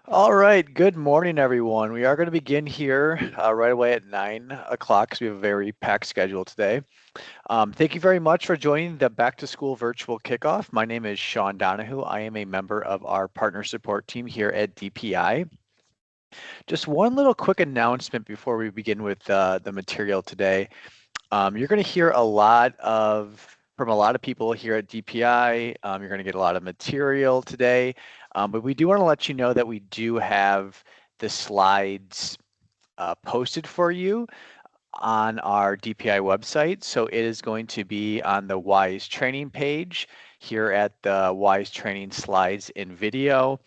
All right, good morning, everyone. We are going to begin here right away at 9 o'clock because we have a very packed schedule today. Thank you very much for joining the Back to School virtual kickoff. My name is Sean Donahue. I am a member of our partner support team here at DPI. Just one little quick announcement before we begin with the material today. You're going to hear from a lot of people here at DPI. You're going to get a lot of material today, but we do want to let you know that we do have the slides posted for you on our DPI website. So it is going to be on the WISE training page here at the WISE training slides in video.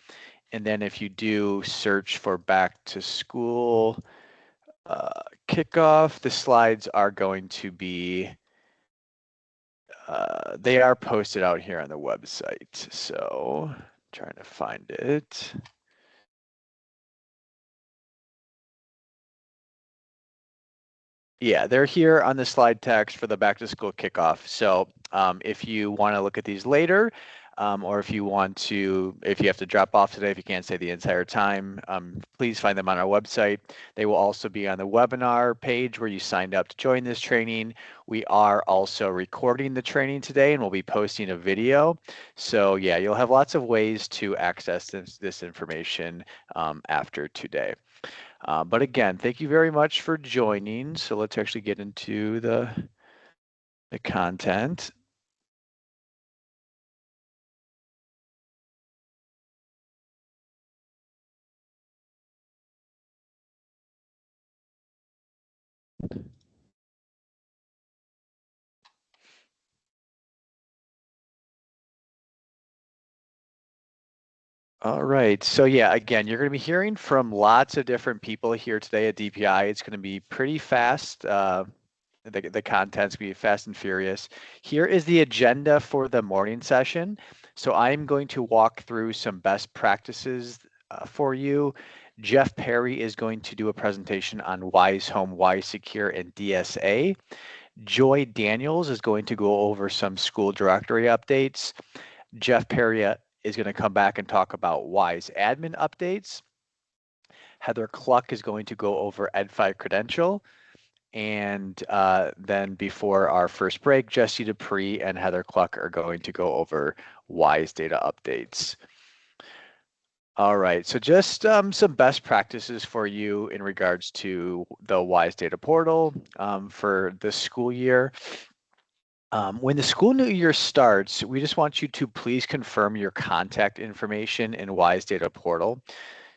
And then if you do search for back to school kickoff, the slides are going to be they are posted out here on the website. So trying to find it. Yeah, they're here on the slide text for the back to school kickoff. So if you want to look at these later, or if you have to drop off today, if you can't stay the entire time, please find them on our website. They will also be on the webinar page where you signed up to join this training. We are also recording the training today and we'll be posting a video. So yeah, you'll have lots of ways to access this information after today. But again, thank you very much for joining. So let's actually get into the content. All right. So yeah, again, you're going to be hearing from lots of different people here today at DPI. It's going to be pretty fast. The content's going to be fast and furious. Here is the agenda for the morning session. So I'm going to walk through some best practices for you. Jeff Perry is going to do a presentation on Wise Home, Wise Secure, and DSA. Joy Daniels is going to go over some school directory updates. Jeff Perry is going to come back and talk about WISE admin updates. Heather Cluck is going to go over Ed5 credential. And then before our first break, Jesse Dupree and Heather Cluck are going to go over WISE data updates. All right, so just some best practices for you in regards to the WISE data portal for this school year. When the school new year starts, we just want you to please confirm your contact information in WISE Data Portal.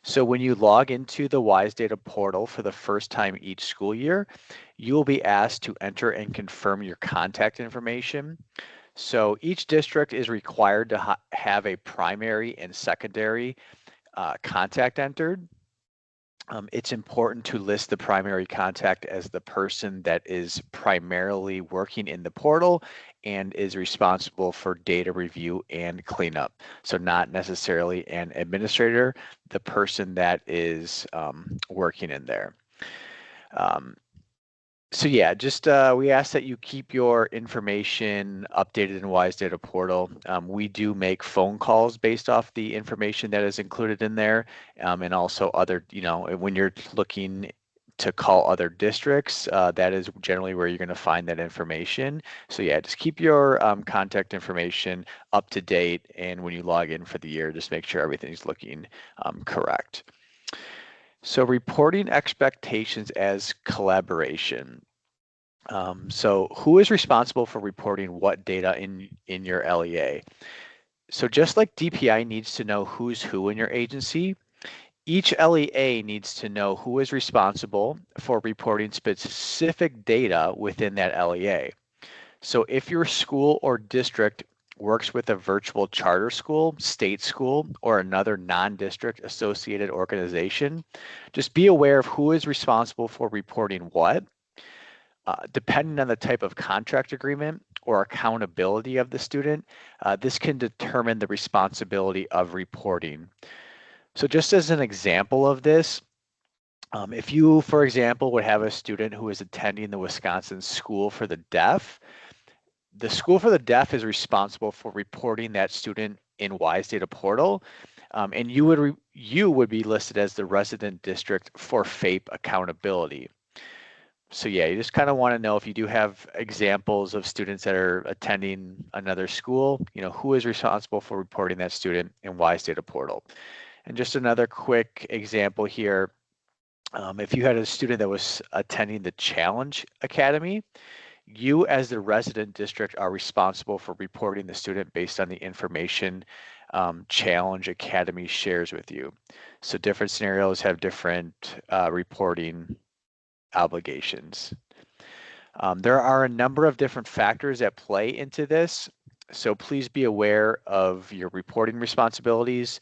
So when you log into the WISE Data Portal for the first time each school year, you will be asked to enter and confirm your contact information. So each district is required to have a primary and secondary contact entered. It's important to list the primary contact as the person that is primarily working in the portal and is responsible for data review and cleanup. So not necessarily an administrator, the person that is working in there. So yeah, just we ask that you keep your information updated in WISE Data Portal. We do make phone calls based off the information that is included in there, and also other, when you're looking to call other districts, that is generally where you're going to find that information. So yeah, just keep your contact information up to date, and when you log in for the year, just make sure everything's looking correct. So reporting expectations as collaboration. So who is responsible for reporting what data in your LEA? So just like DPI needs to know who's who in your agency, each LEA needs to know who is responsible for reporting specific data within that LEA. So if your school or district works with a virtual charter school, state school, or another non-district associated organization, just be aware of who is responsible for reporting what. Depending on the type of contract agreement or accountability of the student, this can determine the responsibility of reporting. So just as an example of this, if you, for example, would have a student who is attending the Wisconsin School for the Deaf, the School for the Deaf is responsible for reporting that student in WISE Data Portal. And you would be listed as the resident district for FAPE accountability. So yeah, you just kind of want to know if you do have examples of students that are attending another school, who is responsible for reporting that student in WISE Data Portal. And just another quick example here, if you had a student that was attending the Challenge Academy, you as the resident district are responsible for reporting the student based on the information Challenge Academy shares with you. So different scenarios have different reporting obligations. There are a number of different factors that play into this, so please be aware of your reporting responsibilities.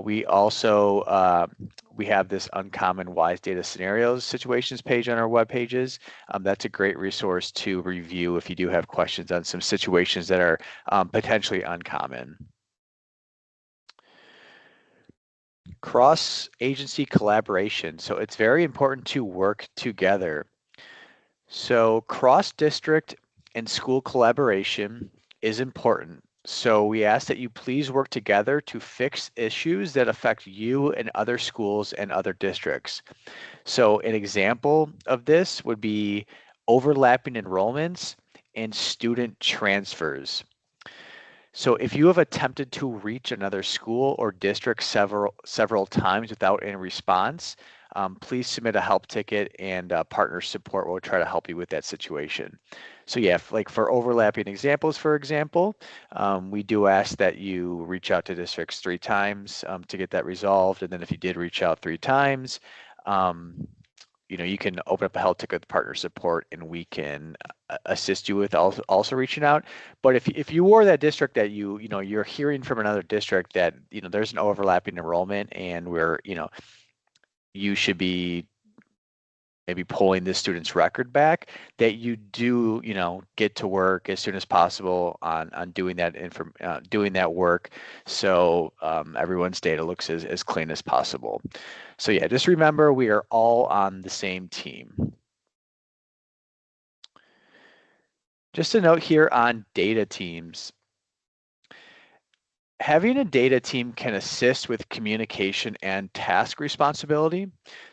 We also we have this uncommon WISE data scenarios situations page on our web pages. That's a great resource to review if you do have questions on some situations that are potentially uncommon. Cross-agency collaboration. So it's very important to work together. So cross-district and school collaboration is important. So we ask that you please work together to fix issues that affect you and other schools and other districts. So an example of this would be overlapping enrollments and student transfers. So if you have attempted to reach another school or district several times without any response, please submit a help ticket and partner support will try to help you with that situation. So yeah, like for overlapping examples, for example, we do ask that you reach out to districts 3 times to get that resolved. And then if you did reach out 3 times, you can open up a help ticket with partner support and we can assist you with also reaching out. But if you were that district that you're hearing from another district that there's an overlapping enrollment and you should be maybe pulling this student's record back, that you do get to work as soon as possible on doing that work, so everyone's data looks as clean as possible. So yeah, just remember we are all on the same team. Just a note here on data teams. Having a data team can assist with communication and task responsibility.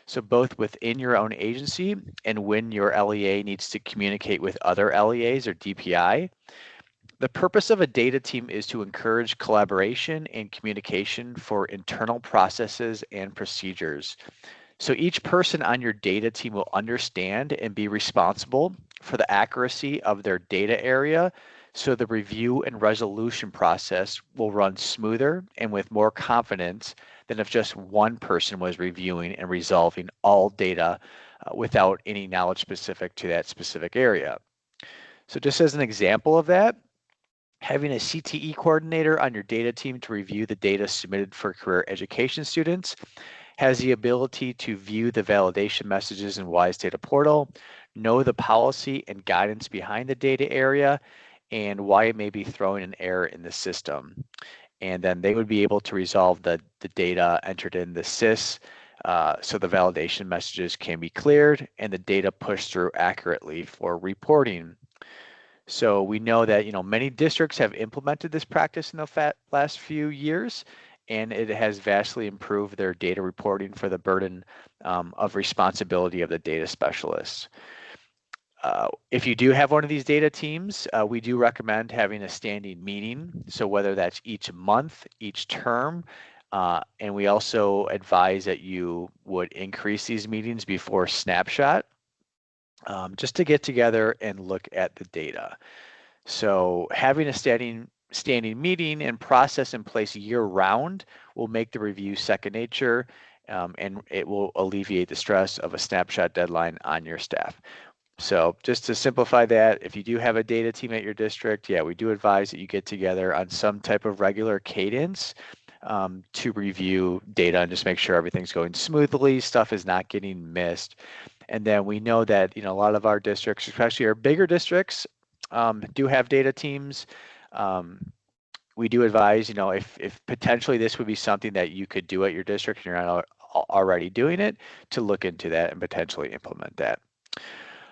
So both within your own agency and when your LEA needs to communicate with other LEAs or DPI. The purpose of a data team is to encourage collaboration and communication for internal processes and procedures. So each person on your data team will understand and be responsible for the accuracy of their data area, so the review and resolution process will run smoother and with more confidence than if just one person was reviewing and resolving all data without any knowledge specific to that specific area. So just as an example of that, having a CTE coordinator on your data team to review the data submitted for career education students has the ability to view the validation messages in WISE Data Portal, know the policy and guidance behind the data area, and why it may be throwing an error in the system. And then they would be able to resolve the data entered in the SIS so the validation messages can be cleared and the data pushed through accurately for reporting. So we know that many districts have implemented this practice in the last few years, and it has vastly improved their data reporting for the burden of responsibility of the data specialists. If you do have one of these data teams, we do recommend having a standing meeting. So whether that's each month, each term, and we also advise that you would increase these meetings before snapshot, just to get together and look at the data. So having a standing meeting and process in place year-round will make the review second nature, and it will alleviate the stress of a snapshot deadline on your staff. So just to simplify that, if you do have a data team at your district, yeah, we do advise that you get together on some type of regular cadence to review data and just make sure everything's going smoothly, stuff is not getting missed. And then we know that a lot of our districts, especially our bigger districts, do have data teams. We do advise, if potentially this would be something that you could do at your district and you're not already doing it, to look into that and potentially implement that.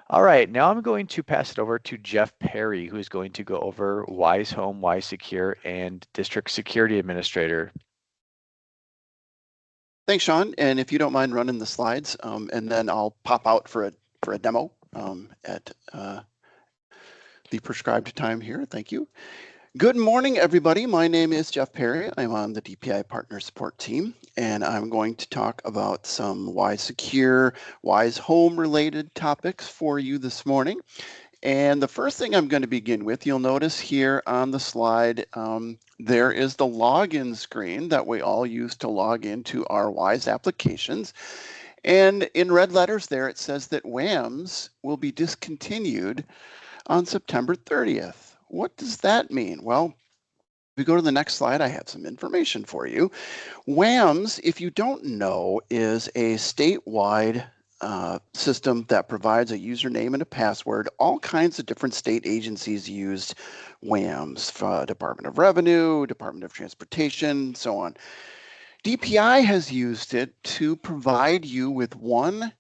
All right, now I'm going to pass it over to Jeff Perry, who is going to go over WISE Home, WISE Secure, and District Security Administrator. Thanks, Sean. And if you don't mind running the slides, and then I'll pop out for a demo at the prescribed time here. Thank you. Good morning, everybody. My name is Jeff Perry. I'm on the DPI Partner Support Team, and I'm going to talk about some Wise Secure, Wise Home related topics for you this morning. And the first thing I'm going to begin with, you'll notice here on the slide, there is the login screen that we all use to log into our Wise applications. And in red letters there, it says that WAMs will be discontinued on September 30th. What does that mean? Well, if we go to the next slide, I have some information for you. WAMs, if you don't know, is a statewide system that provides a username and a password. All kinds of different state agencies use WAMs, Department of Revenue, Department of Transportation, so on. DPI has used it to provide you with one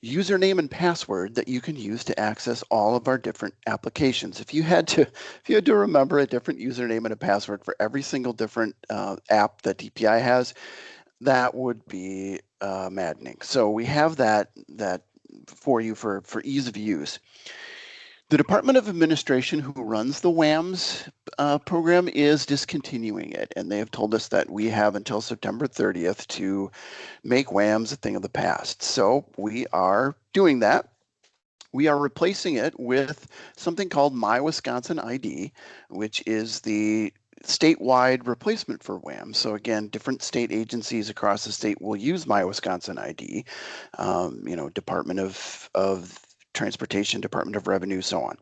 username and password that you can use to access all of our different applications. If you had to remember a different username and a password for every single different app that DPI has, that would be maddening. So we have that for you for ease of use. The Department of Administration, who runs the WAMs program, is discontinuing it, and they have told us that we have until September 30th to make WAMs a thing of the past. So we are doing that. We are replacing it with something called My Wisconsin ID, which is the statewide replacement for WAM. So again, different state agencies across the state will use My Wisconsin ID, Department of Transportation, Department of Revenue, so on.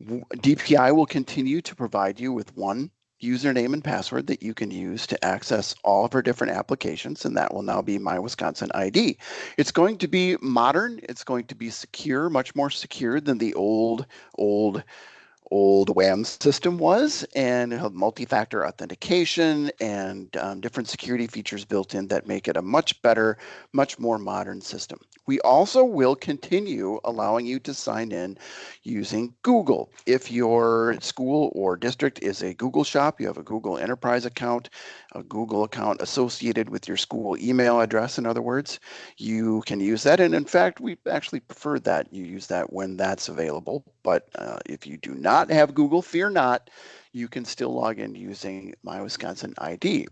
DPI will continue to provide you with one username and password that you can use to access all of our different applications, and that will now be My Wisconsin ID. It's going to be modern, it's going to be secure, much more secure than the old WAM system was, and have multi-factor authentication and different security features built in that make it a much better, much more modern system. We also will continue allowing you to sign in using Google. If your school or district is a Google shop, you have a Google Enterprise account, a Google account associated with your school email address, in other words, you can use that. And in fact, we actually prefer that you use that when that's available. But if you do not have Google, fear not, you can still log in using My Wisconsin ID.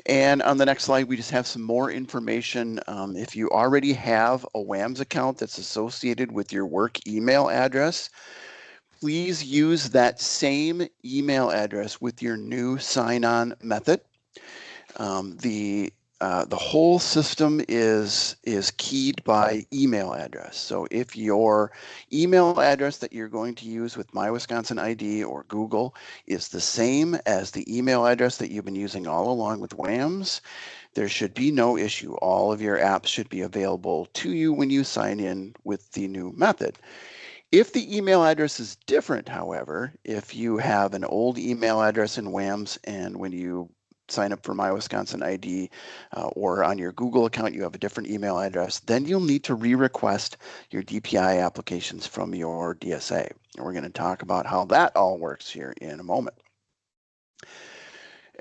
And on the next slide, we just have some more information. If you already have a WAMs account that's associated with your work email address, please use that same email address with your new sign-on method. The whole system is keyed by email address. So if your email address that you're going to use with My Wisconsin ID or Google is the same as the email address that you've been using all along with WAMs, there should be no issue. All of your apps should be available to you when you sign in with the new method. If the email address is different, however, if you have an old email address in WAMs and when you sign up for My Wisconsin ID or on your Google account, you have a different email address, then you'll need to re-request your DPI applications from your DSA. And we're going to talk about how that all works here in a moment.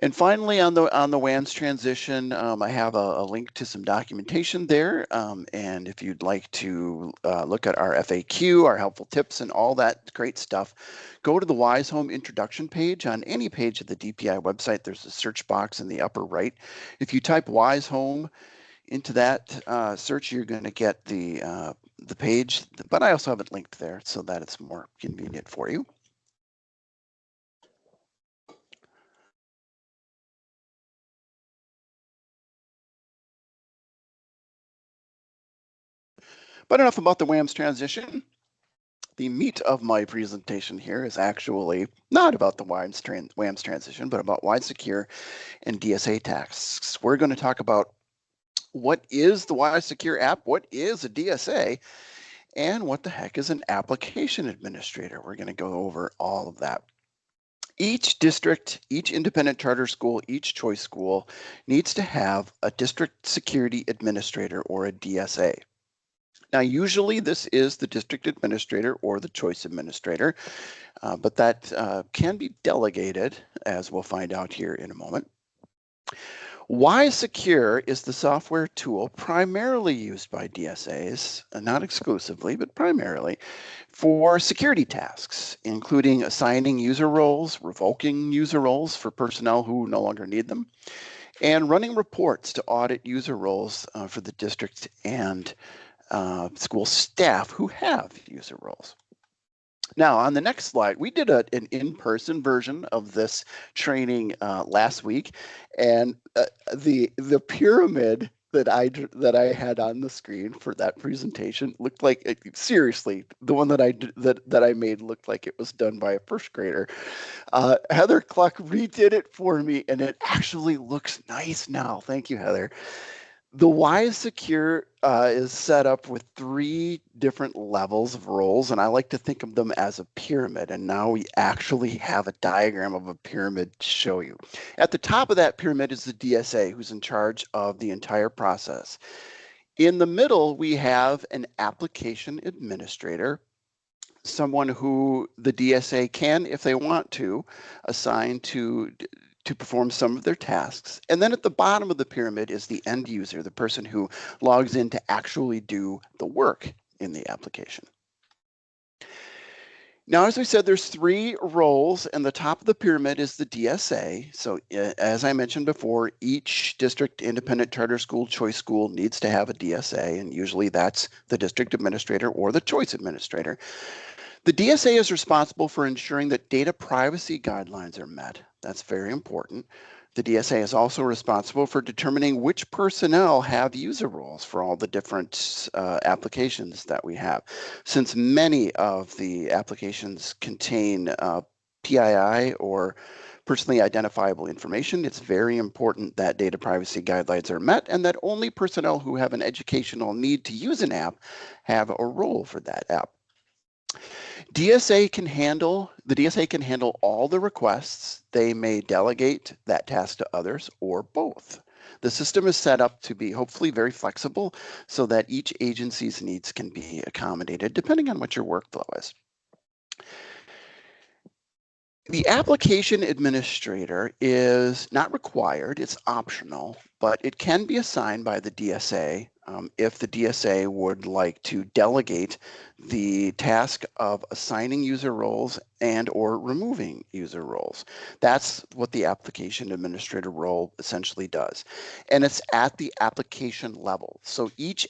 And finally, on the WAMs transition, I have a link to some documentation there. And if you'd like to look at our FAQ, our helpful tips, and all that great stuff, go to the Wise Home introduction page. On any page of the DPI website, there's a search box in the upper right. If you type Wise Home into that search, you're going to get the page. But I also have it linked there so that it's more convenient for you. But enough about the WAMs transition. The meat of my presentation here is actually not about the WAMs transition, but about Wise Secure and DSA tasks. We're going to talk about what is the Wise Secure app, what is a DSA, and what the heck is an application administrator. We're going to go over all of that. Each district, each independent charter school, each choice school needs to have a district security administrator or a DSA. Now, usually this is the district administrator or the choice administrator, but that can be delegated, as we'll find out here in a moment. Wise Secure is the software tool primarily used by DSAs, not exclusively, but primarily, for security tasks, including assigning user roles, revoking user roles for personnel who no longer need them, and running reports to audit user roles for the district and school staff who have user roles. Now, on the next slide, we did an in-person version of this training last week, and the pyramid that I had on the screen for that presentation looked like, seriously, the one that I made looked like it was done by a first grader. Heather Cluck redid it for me, and it actually looks nice now. Thank you, Heather. The Wise Secure is set up with 3 different levels of roles, and I like to think of them as a pyramid. And now we actually have a diagram of a pyramid to show you. At the top of that pyramid is the DSA, who's in charge of the entire process. In the middle, we have an application administrator, someone who the DSA can, if they want to, assign to perform some of their tasks. And then at the bottom of the pyramid is the end user, the person who logs in to actually do the work in the application. Now, as we said, there's 3 roles, and the top of the pyramid is the DSA. So as I mentioned before, each district independent charter school choice school needs to have a DSA, and usually that's the district administrator or the choice administrator. The DSA is responsible for ensuring that data privacy guidelines are met. That's very important. The DSA is also responsible for determining which personnel have user roles for all the different applications that we have. Since many of the applications contain PII or personally identifiable information, it's very important that data privacy guidelines are met and that only personnel who have an educational need to use an app have a role for that app. The DSA can handle all the requests. They may delegate that task to others or both. The system is set up to be hopefully very flexible so that each agency's needs can be accommodated depending on what your workflow is. The application administrator is not required, it's optional, but it can be assigned by the DSA if the DSA would like to delegate the task of assigning user roles and or removing user roles. That's what the application administrator role essentially does. And it's at the application level. So each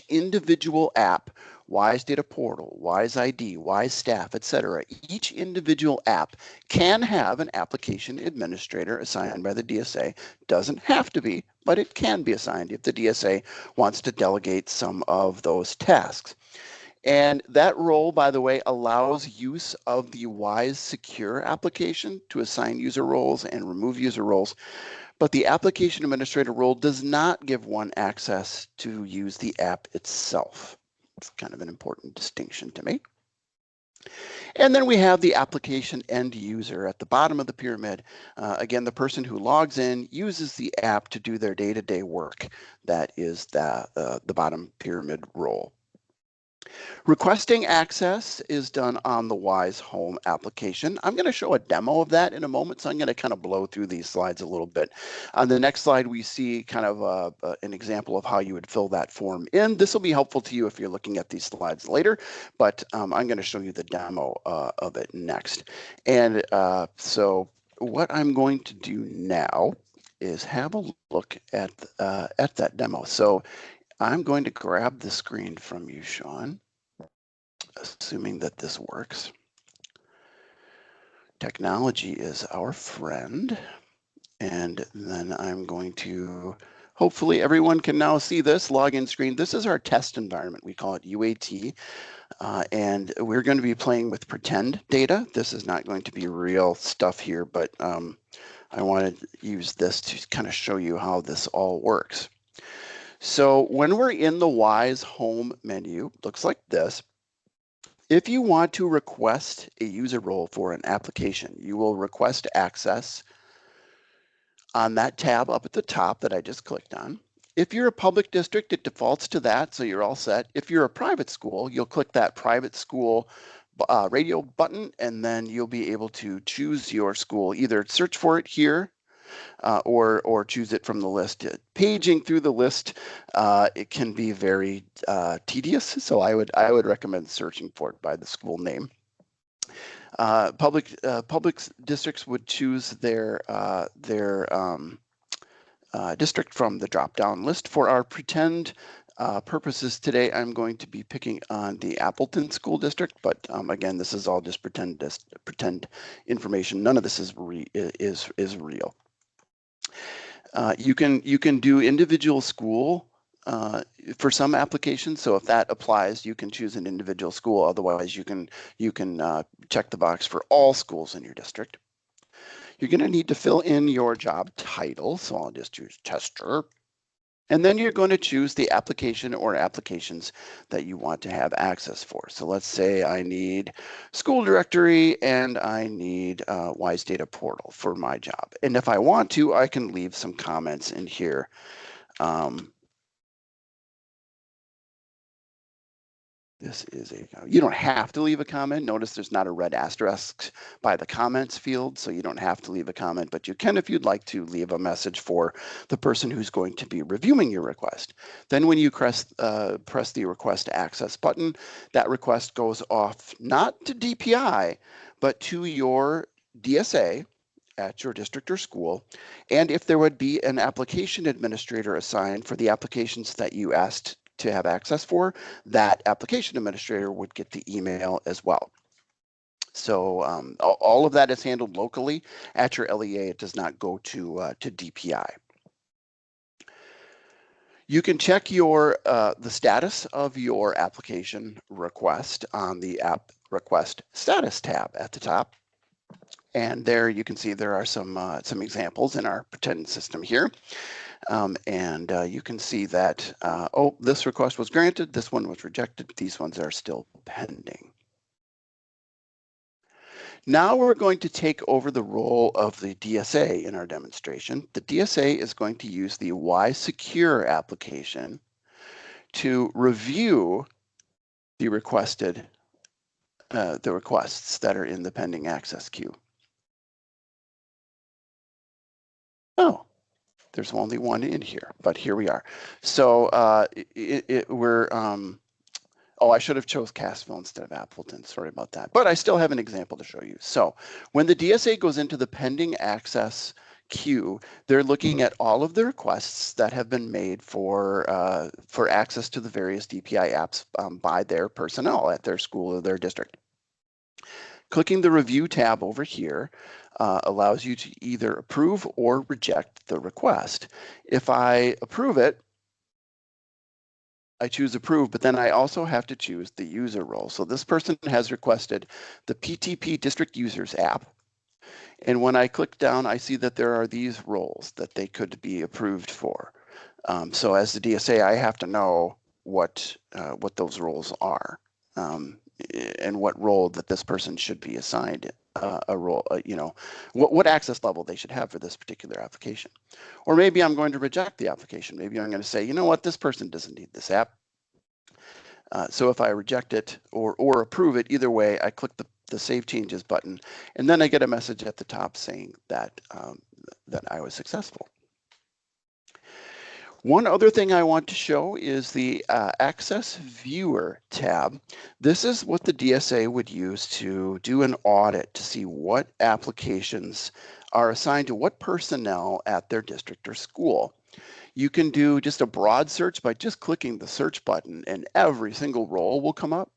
individual app, Wise Data Portal, Wise ID, Wise Staff, etc., each individual app can have an application administrator assigned by the DSA. Doesn't have to be, but it can be assigned if the DSA wants to delegate some of those tasks. And that role, by the way, allows use of the Wise Secure application to assign user roles and remove user roles. But the application administrator role does not give one access to use the app itself. It's kind of an important distinction to make. And then we have the application end user at the bottom of the pyramid. Again, the person who logs in uses the app to do their day-to-day work. That is the bottom pyramid role. Requesting access is done on the Wise Home application. I'm going to show a demo of that in a moment, so I'm going to kind of blow through these slides a little bit. On the next slide, we see kind of an example of how you would fill that form in. This will be helpful to you if you're looking at these slides later, but I'm going to show you the demo of it next. And so what I'm going to do now is have a look at that demo. So I'm going to grab the screen from you, Sean, assuming that this works. Technology is our friend. And then I'm going to, hopefully everyone can now see this login screen. This is our test environment. We call it UAT. And we're going to be playing with pretend data. This is not going to be real stuff here, but I want to use this to kind of show you how this all works. So when we're in the Wise Home menu, looks like this. If you want to request a user role for an application, you will request access on that tab up at the top that I just clicked on. If you're a public district, it defaults to that, so you're all set. If you're a private school, you'll click that private school radio button, and then you'll be able to choose your school. Either search for it here or choose it from the list. Paging through the list, it can be very tedious, so I would recommend searching for it by the school name. Public districts would choose their district from the drop-down list. For our pretend purposes today, I'm going to be picking on the Appleton School District, but again, this is all just pretend information. None of this is real. You can do individual school for some applications. So if that applies, you can choose an individual school. Otherwise, you can check the box for all schools in your district. You're going to need to fill in your job title. So I'll just choose tester. And then you're going to choose the application or applications that you want to have access for. So let's say I need school directory and I need WISE Data Portal for my job. And if I want to, I can leave some comments in here. You don't have to leave a comment. Notice there's not a red asterisk by the comments field, so you don't have to leave a comment, but you can if you'd like to leave a message for the person who's going to be reviewing your request. Then when you press the request access button, that request goes off not to DPI, but to your DSA at your district or school. And if there would be an application administrator assigned for the applications that you asked to have access for, that application administrator would get the email as well. So all of that is handled locally at your LEA. It does not go to DPI. You can check the status of your application request on the App Request Status tab at the top. And there you can see there are some examples in our pretend system here. You can see that, this request was granted, this one was rejected, these ones are still pending. Now we're going to take over the role of the DSA in our demonstration. The DSA is going to use the WISE Secure application to review the requests that are in the pending access queue. Oh. There's only one in here, but here we are. So I should have chose Cassville instead of Appleton. Sorry about that. But I still have an example to show you. So when the DSA goes into the pending access queue, they're looking at all of the requests that have been made for access to the various DPI apps by their personnel at their school or their district. Clicking the review tab over here allows you to either approve or reject the request. If I approve it, I choose approve, but then I also have to choose the user role. So this person has requested the PTP District Users app. And when I click down, I see that there are these roles that they could be approved for. So as the DSA, I have to know what those roles are. And what role that this person should be assigned a role, what access level they should have for this particular application. Or maybe I'm going to reject the application. Maybe I'm going to say, you know what, this person doesn't need this app. So if I reject it or approve it, either way, I click the Save Changes button, and then I get a message at the top saying that, that I was successful. One other thing I want to show is the Access Viewer tab. This is what the DSA would use to do an audit to see what applications are assigned to what personnel at their district or school. You can do just a broad search by just clicking the search button and every single role will come up.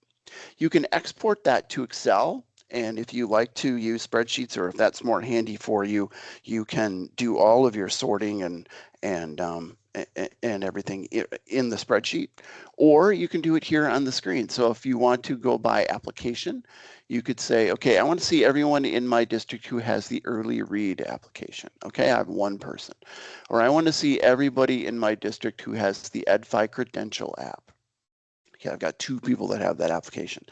You can export that to Excel. And if you like to use spreadsheets, or if that's more handy for you, you can do all of your sorting and everything in the spreadsheet, or you can do it here on the screen. So if you want to go by application, you could say, okay, I want to see everyone in my district who has the early read application. Okay, I have one person. Or I want to see everybody in my district who has the EdFi credential app. Okay, I've got 2 people that have that application.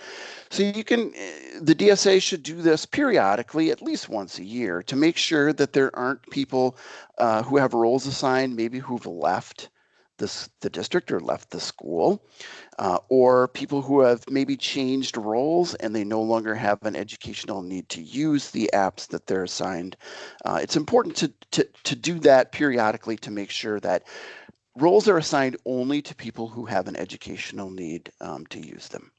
So you can, the DSA should do this periodically, at least once a year, to make sure that there aren't people who have roles assigned, maybe who've left the district or left the school, or people who have maybe changed roles and they no longer have an educational need to use the apps that they're assigned. It's important to do that periodically to make sure that roles are assigned only to people who have an educational need to use them.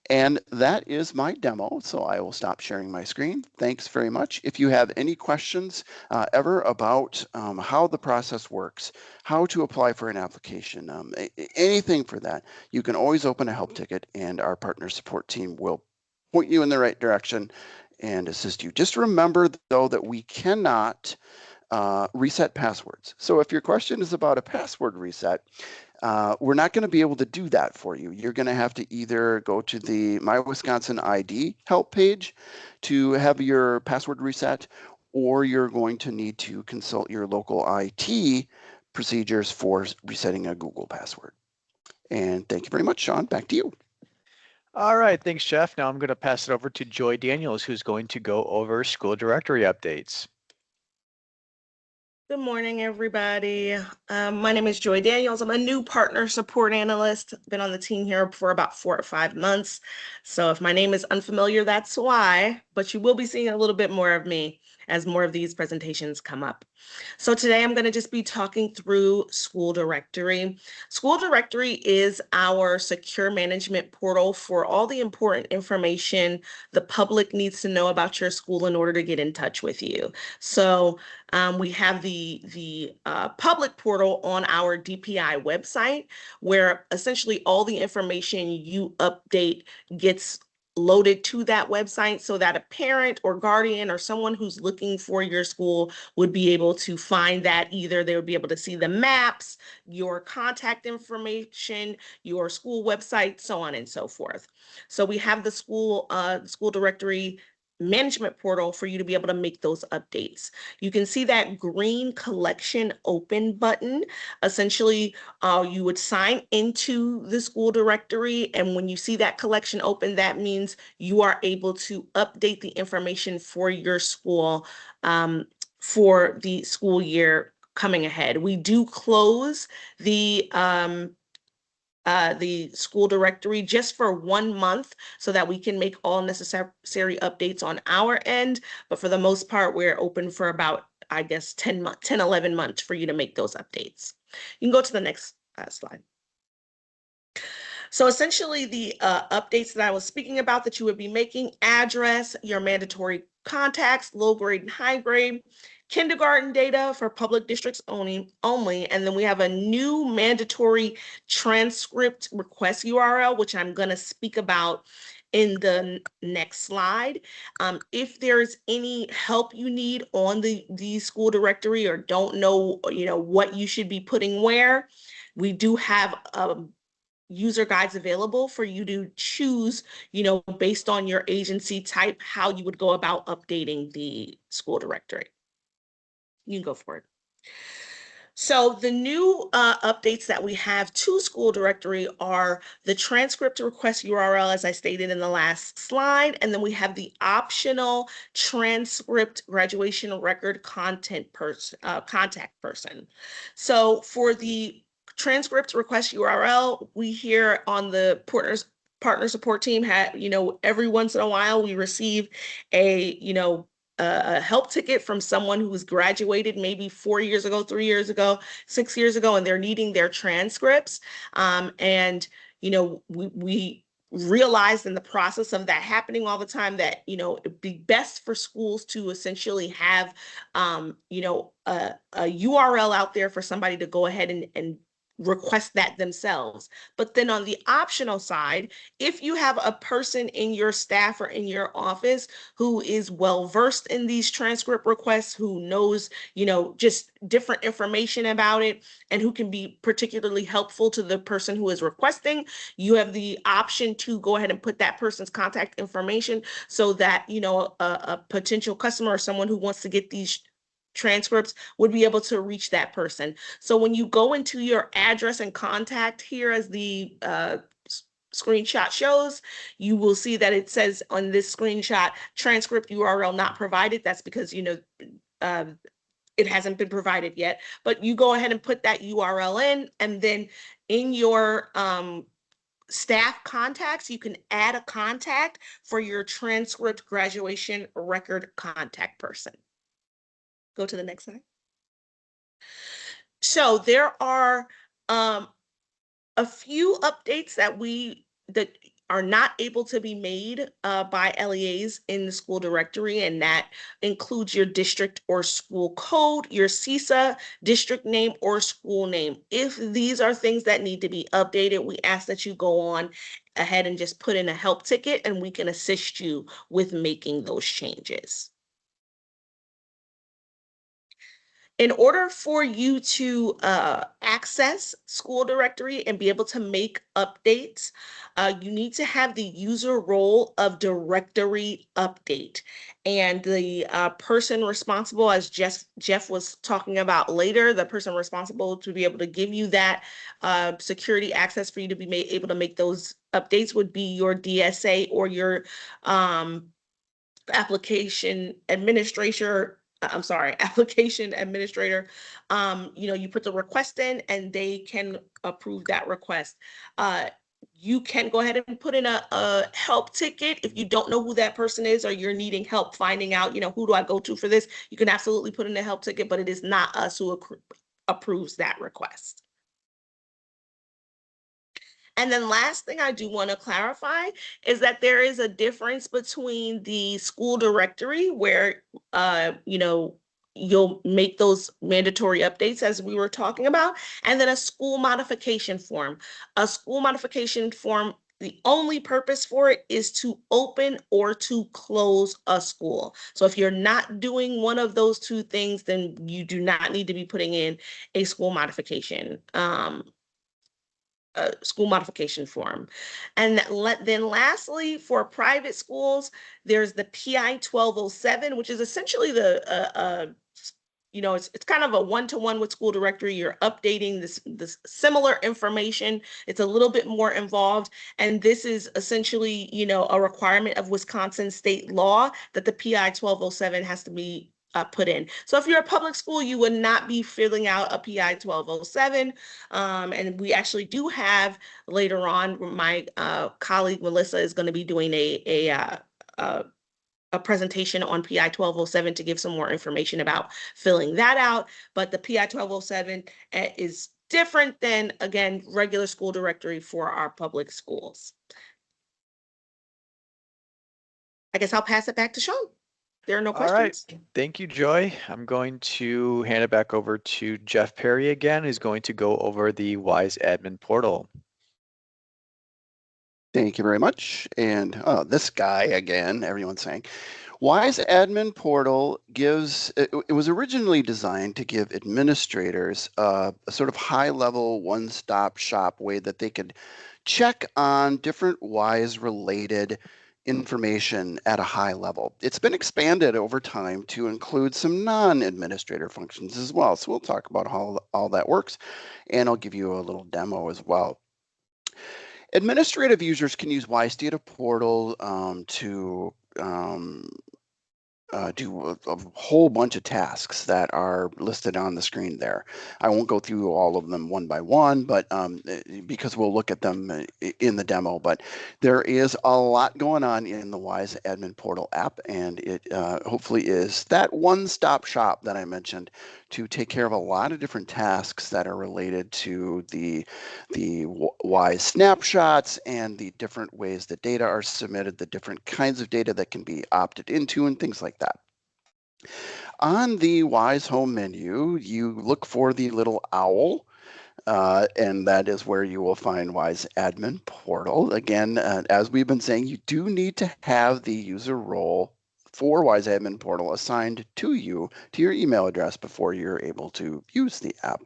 And that is my demo, so I will stop sharing my screen. Thanks very much. If you have any questions ever about how the process works, how to apply for an application, anything for that, you can always open a help ticket and our partner support team will point you in the right direction and assist you. Just remember, though, that we cannot reset passwords. So if your question is about a password reset, we're not going to be able to do that for you. You're going to have to either go to the My Wisconsin ID help page to have your password reset, or you're going to need to consult your local IT procedures for resetting a Google password. And thank you very much, Sean. Back to you. All right, thanks, Jeff. Now I'm going to pass it over to Joy Daniels, who's going to go over school directory updates. Good morning, everybody. My name is Joy Daniels. I'm a new partner support analyst. Been on the team here for about 4 or 5 months. So if my name is unfamiliar, that's why, but you will be seeing a little bit more of me as more of these presentations come up. So today I'm going to just be talking through School Directory. School Directory is our secure management portal for all the important information the public needs to know about your school in order to get in touch with you. So we have the public portal on our DPI website, where essentially all the information you update gets loaded to that website so that a parent or guardian or someone who's looking for your school would be able to find that. Either they would be able to see the maps, your contact information, your school website, so on and so forth. So we have the school directory management portal for you to be able to make those updates. You can see that green collection open button. Essentially, you would sign into the school directory, and when you see that collection open, that means you are able to update the information for your school for the school year coming ahead. We do close the school directory just for 1 month so that we can make all necessary updates on our end. But for the most part, we're open for about, I guess, 10, 11 months for you to make those updates. You can go to the next slide. So essentially the updates that I was speaking about that you would be making: address, your mandatory contacts, low grade and high grade, kindergarten data for public districts only, and then we have a new mandatory transcript request URL, which I'm going to speak about in the next slide. If there's any help you need on the school directory or don't know, what you should be putting where, we do have user guides available for you to choose, based on your agency type, how you would go about updating the school directory. You can go for it. So the new updates that we have to school directory are the transcript request URL, as I stated in the last slide, and then we have the optional transcript graduation record contact person. So for the transcript request URL, we here on the partner support team every once in a while we receive a help ticket from someone who's graduated maybe 4 years ago, 3 years ago, 6 years ago, and they're needing their transcripts. We realized in the process of that happening all the time that, it'd be best for schools to essentially have, a URL out there for somebody to go ahead and request that themselves. But then on the optional side, if you have a person in your staff or in your office who is well versed in these transcript requests, who knows, just different information about it, and who can be particularly helpful to the person who is requesting, you have the option to go ahead and put that person's contact information so that, a potential customer or someone who wants to get these transcripts would be able to reach that person. So when you go into your address and contact here, as the screenshot shows, you will see that it says on this screenshot, transcript URL not provided. That's because, it hasn't been provided yet, but you go ahead and put that URL in, and then in your staff contacts, you can add a contact for your transcript graduation record contact person. Go to the next slide. So there are a few updates that are not able to be made by LEAs in the school directory, and that includes your district or school code, your CISA, district name, or school name. If these are things that need to be updated, we ask that you go on ahead and just put in a help ticket, and we can assist you with making those changes. In order for you to access school directory and be able to make updates, you need to have the user role of directory update. And the person responsible, as Jeff was talking about later, the person responsible to be able to give you that security access for you to be able to make those updates would be your DSA or your application administrator. Application administrator. You put the request in and they can approve that request. You can go ahead and put in a help ticket if you don't know who that person is, or you're needing help finding out, who do I go to for this? You can absolutely put in a help ticket, but it is not us who approves that request. And then last thing I do want to clarify is that there is a difference between the school directory where, you'll make those mandatory updates as we were talking about, and then a school modification form. A school modification form, the only purpose for it is to open or to close a school. So if you're not doing one of those two things, then you do not need to be putting in a school modification school modification form. And then lastly, for private schools, there's the PI 1207, which is essentially it's kind of a one-to-one with school directory. You're updating this similar information. It's a little bit more involved. And this is essentially, a requirement of Wisconsin state law that the PI 1207 has to be put in. So if you're a public school, you would not be filling out a PI 1207. And we actually do have later on, my colleague Melissa is going to be doing a presentation on PI 1207 to give some more information about filling that out. But the PI 1207 is different than, again, regular school directory for our public schools. I guess I'll pass it back to Sean. There are no questions. All right. Thank you, Joy. I'm going to hand it back over to Jeff Perry again, who's going to go over the WISE admin portal. Thank you very much. And this guy again, everyone's saying. WISE admin portal it was originally designed to give administrators a sort of high-level one-stop shop way that they could check on different WISE related information at a high level. It's been expanded over time to include some non-administrator functions as well. So we'll talk about how all that works, and I'll give you a little demo as well. Administrative users can use WISE Data Portal to do a whole bunch of tasks that are listed on the screen there. I won't go through all of them one by one, but because we'll look at them in the demo, but there is a lot going on in the WISE Admin Portal app, and it hopefully is that one-stop shop that I mentioned to take care of a lot of different tasks that are related to the WISE snapshots and the different ways that data are submitted, the different kinds of data that can be opted into, and things like that. On the WISE home menu, you look for the little owl, and that is where you will find WISE Admin Portal. Again, as we've been saying, you do need to have the user role for WISE Admin Portal assigned to you, to your email address, before you're able to use the app.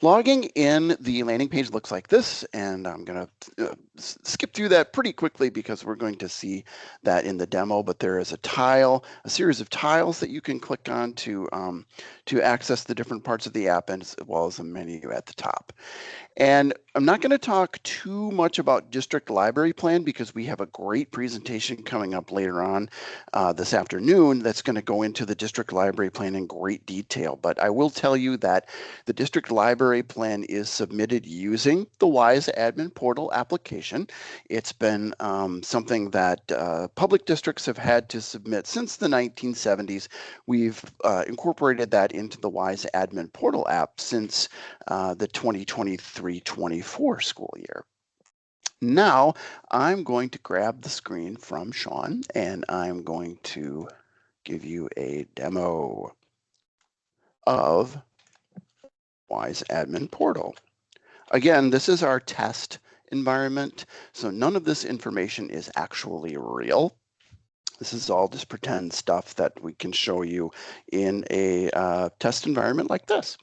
Logging in, the landing page looks like this, and I'm going to skip through that pretty quickly because we're going to see that in the demo, but there is a series of tiles that you can click on to access the different parts of the app, and as well as a menu at the top. And I'm not going to talk too much about district library plan because we have a great presentation coming up later on this afternoon that's going to go into the district library plan in great detail. But I will tell you that the district library plan is submitted using the WISE admin portal application. It's been something that public districts have had to submit since the 1970s. We've incorporated that into the WISE admin portal app since the 2023-24 school year. Now I'm going to grab the screen from Sean and I'm going to give you a demo of WISE admin portal. Again, this is our test environment, so none of this information is actually real. This is all just pretend stuff that we can show you in a test environment like this.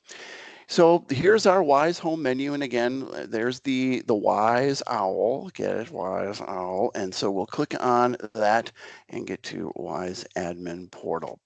So here's our WISE home menu, and again, there's the WISE owl, get it, WISE owl, and so we'll click on that and get to WISE admin portal.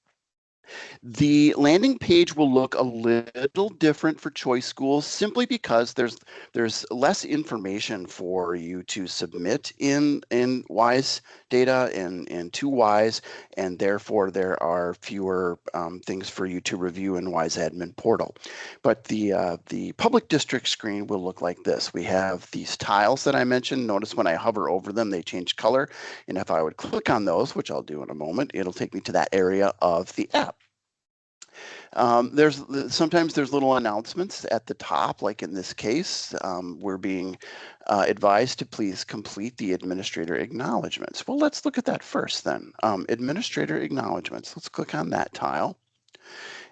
The landing page will look a little different for choice schools simply because there's less information for you to submit in WISE data and to WISE, and therefore there are fewer things for you to review in WISE admin portal. But the public district screen will look like this. We have these tiles that I mentioned. Notice when I hover over them, they change color. And if I would click on those, which I'll do in a moment, it'll take me to that area of the app. Sometimes there's little announcements at the top, like in this case, we're being advised to please complete the administrator acknowledgements. Well, let's look at that first then. Administrator acknowledgements, let's click on that tile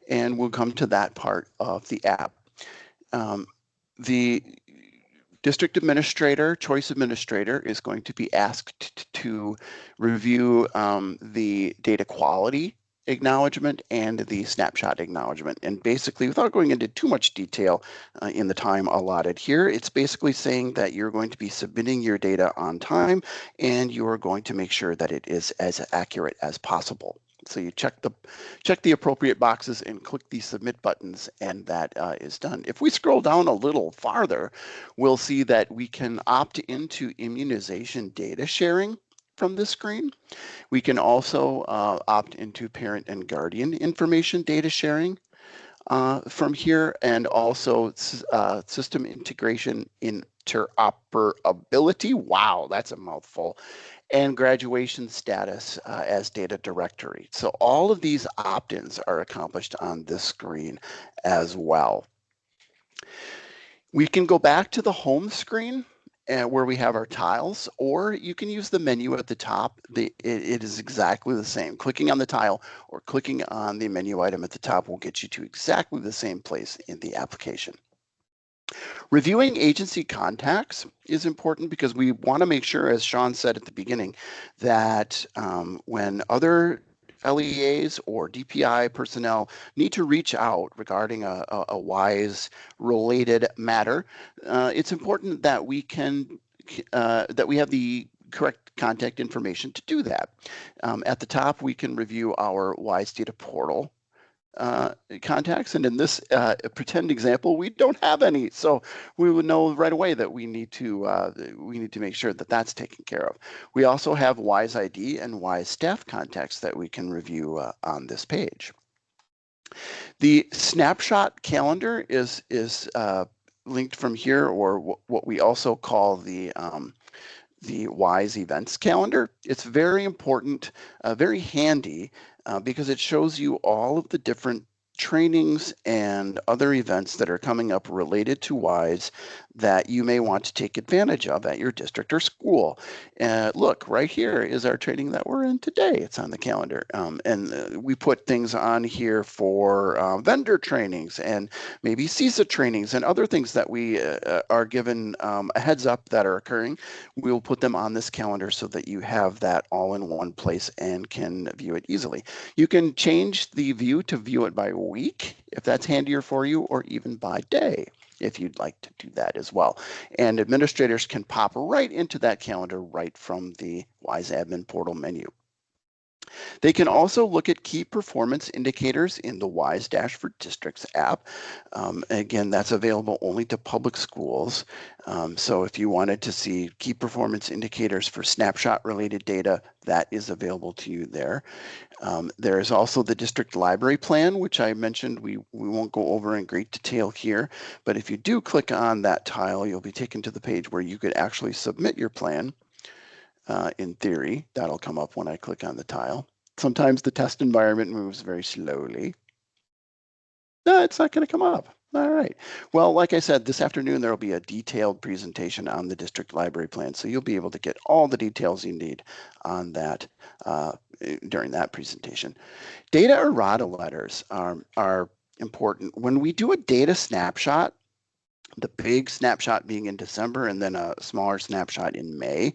and we'll come to that part of the app. The district administrator, choice administrator, is going to be asked to review the data quality acknowledgement and the snapshot acknowledgement. And basically, without going into too much detail in the time allotted here, it's basically saying that you're going to be submitting your data on time and you're going to make sure that it is as accurate as possible. So you check the appropriate boxes and click the submit buttons, and that is done. If we scroll down a little farther, we'll see that we can opt into immunization data sharing from this screen. We can also opt into parent and guardian information data sharing from here, and also system integration interoperability. Wow, that's a mouthful. And graduation status as data directory. So all of these opt-ins are accomplished on this screen as well. We can go back to the home screen where we have our tiles, or you can use the menu at the top. It is exactly the same. Clicking on the tile or clicking on the menu item at the top will get you to exactly the same place in the application. Reviewing agency contacts is important because we want to make sure, as Sean said at the beginning, that when other LEAs or DPI personnel need to reach out regarding a WISE related matter, it's important that we have the correct contact information to do that. At the top, we can review our WISE data portal contacts, and in this pretend example, we don't have any, so we would know right away that we need to make sure that that's taken care of. We also have WISE ID and WISE staff contacts that we can review on this page. The snapshot calendar is linked from here, or what we also call the WISE events calendar. It's very important, very handy, because it shows you all of the different trainings and other events that are coming up related to WISE that you may want to take advantage of at your district or school. Look, right here is our training that we're in today. It's on the calendar. And we put things on here for vendor trainings and maybe CISA trainings and other things that we are given a heads up that are occurring. We'll put them on this calendar so that you have that all in one place and can view it easily. You can change the view to view it by week if that's handier for you, or even by day if you'd like to do that as well. And administrators can pop right into that calendar right from the WISE admin portal menu. They can also look at key performance indicators in the WISE Dash for Districts app. Again, that's available only to public schools. So if you wanted to see key performance indicators for snapshot related data, that is available to you there. There is also the district library plan, which I mentioned we won't go over in great detail here, but if you do click on that tile, you'll be taken to the page where you could actually submit your plan. In theory, that'll come up when I click on the tile. Sometimes the test environment moves very slowly. No, it's not going to come up. All right. Well, like I said, this afternoon there will be a detailed presentation on the district library plan, so you'll be able to get all the details you need on that during that presentation. Data errata letters are important. When we do a data snapshot, the big snapshot being in December and then a smaller snapshot in May.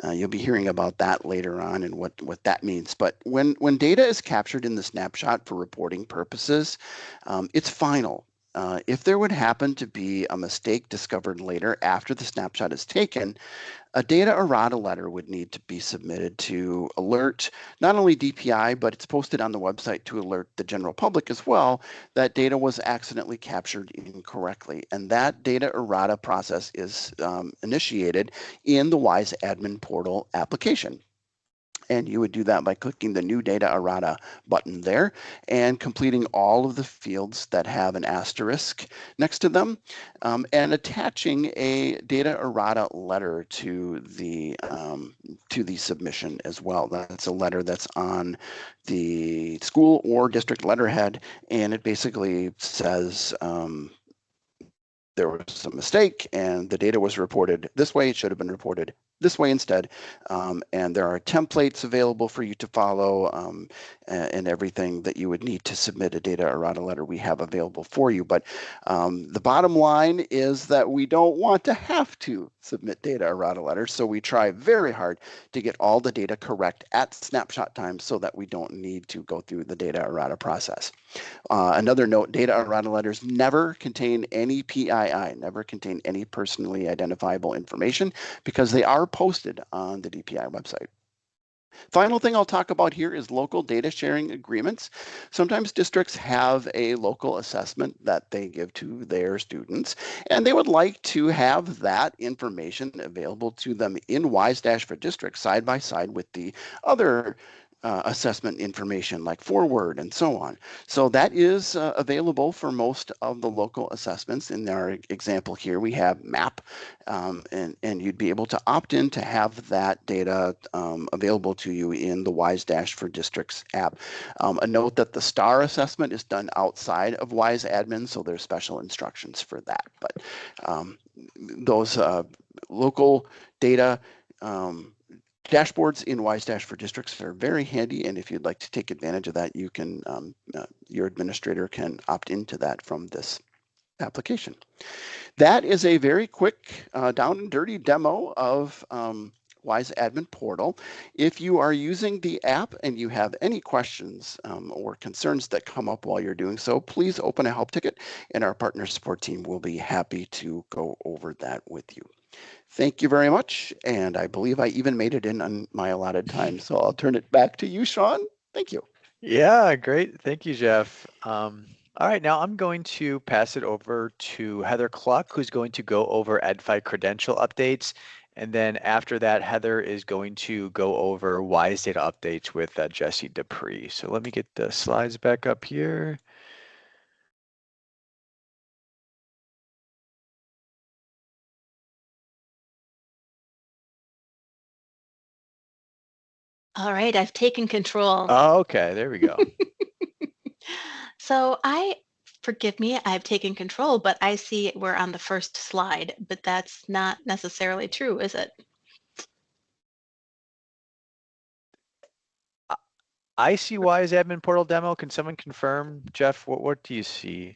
You'll be hearing about that later on and what that means. But when data is captured in the snapshot for reporting purposes, it's final. If there would happen to be a mistake discovered later after the snapshot is taken, a data errata letter would need to be submitted to alert not only DPI, but it's posted on the website to alert the general public as well that data was accidentally captured incorrectly. And that data errata process is initiated in the WISE admin portal application. And you would do that by clicking the new data errata button there and completing all of the fields that have an asterisk next to them and attaching a data errata letter to the submission as well. That's a letter that's on the school or district letterhead, and it basically says there was a mistake and the data was reported this way. It should have been reported this way instead. And there are templates available for you to follow and everything that you would need to submit a data errata letter we have available for you. But the bottom line is that we don't want to have to submit data errata letters. So we try very hard to get all the data correct at snapshot time so that we don't need to go through the data errata process. Another note, data errata letters never contain any PII, never contain any personally identifiable information because they are posted on the DPI website. Final thing I'll talk about here is local data sharing agreements. Sometimes districts have a local assessment that they give to their students, and they would like to have that information available to them in WISE Dash for Districts side by side with the other assessment information like forward and so on. So that is available for most of the local assessments. In our example here, we have MAP, and you'd be able to opt in to have that data available to you in the WISE Dash for Districts app. A note that the STAR assessment is done outside of WISE admin, so there's special instructions for that. But those local data dashboards in WISE Dash for Districts are very handy, and if you'd like to take advantage of that, you can, your administrator can opt into that from this application. That is a very quick down and dirty demo of WISE Admin Portal. If you are using the app and you have any questions or concerns that come up while you're doing so, please open a help ticket and our partner support team will be happy to go over that with you. Thank you very much. And I believe I even made it in on my allotted time. So I'll turn it back to you, Sean. Thank you. Yeah, great. Thank you, Jeff. All right, now I'm going to pass it over to Heather Cluck, who's going to go over EdFi credential updates. And then after that, Heather is going to go over WISE data updates with Jesse Dupree. So let me get the slides back up here. All right, I've taken control. Oh, okay, there we go. So forgive me, I've taken control, but I see we're on the first slide, but that's not necessarily true, is it? I see WISE admin portal demo. Can someone confirm, Jeff, what do you see?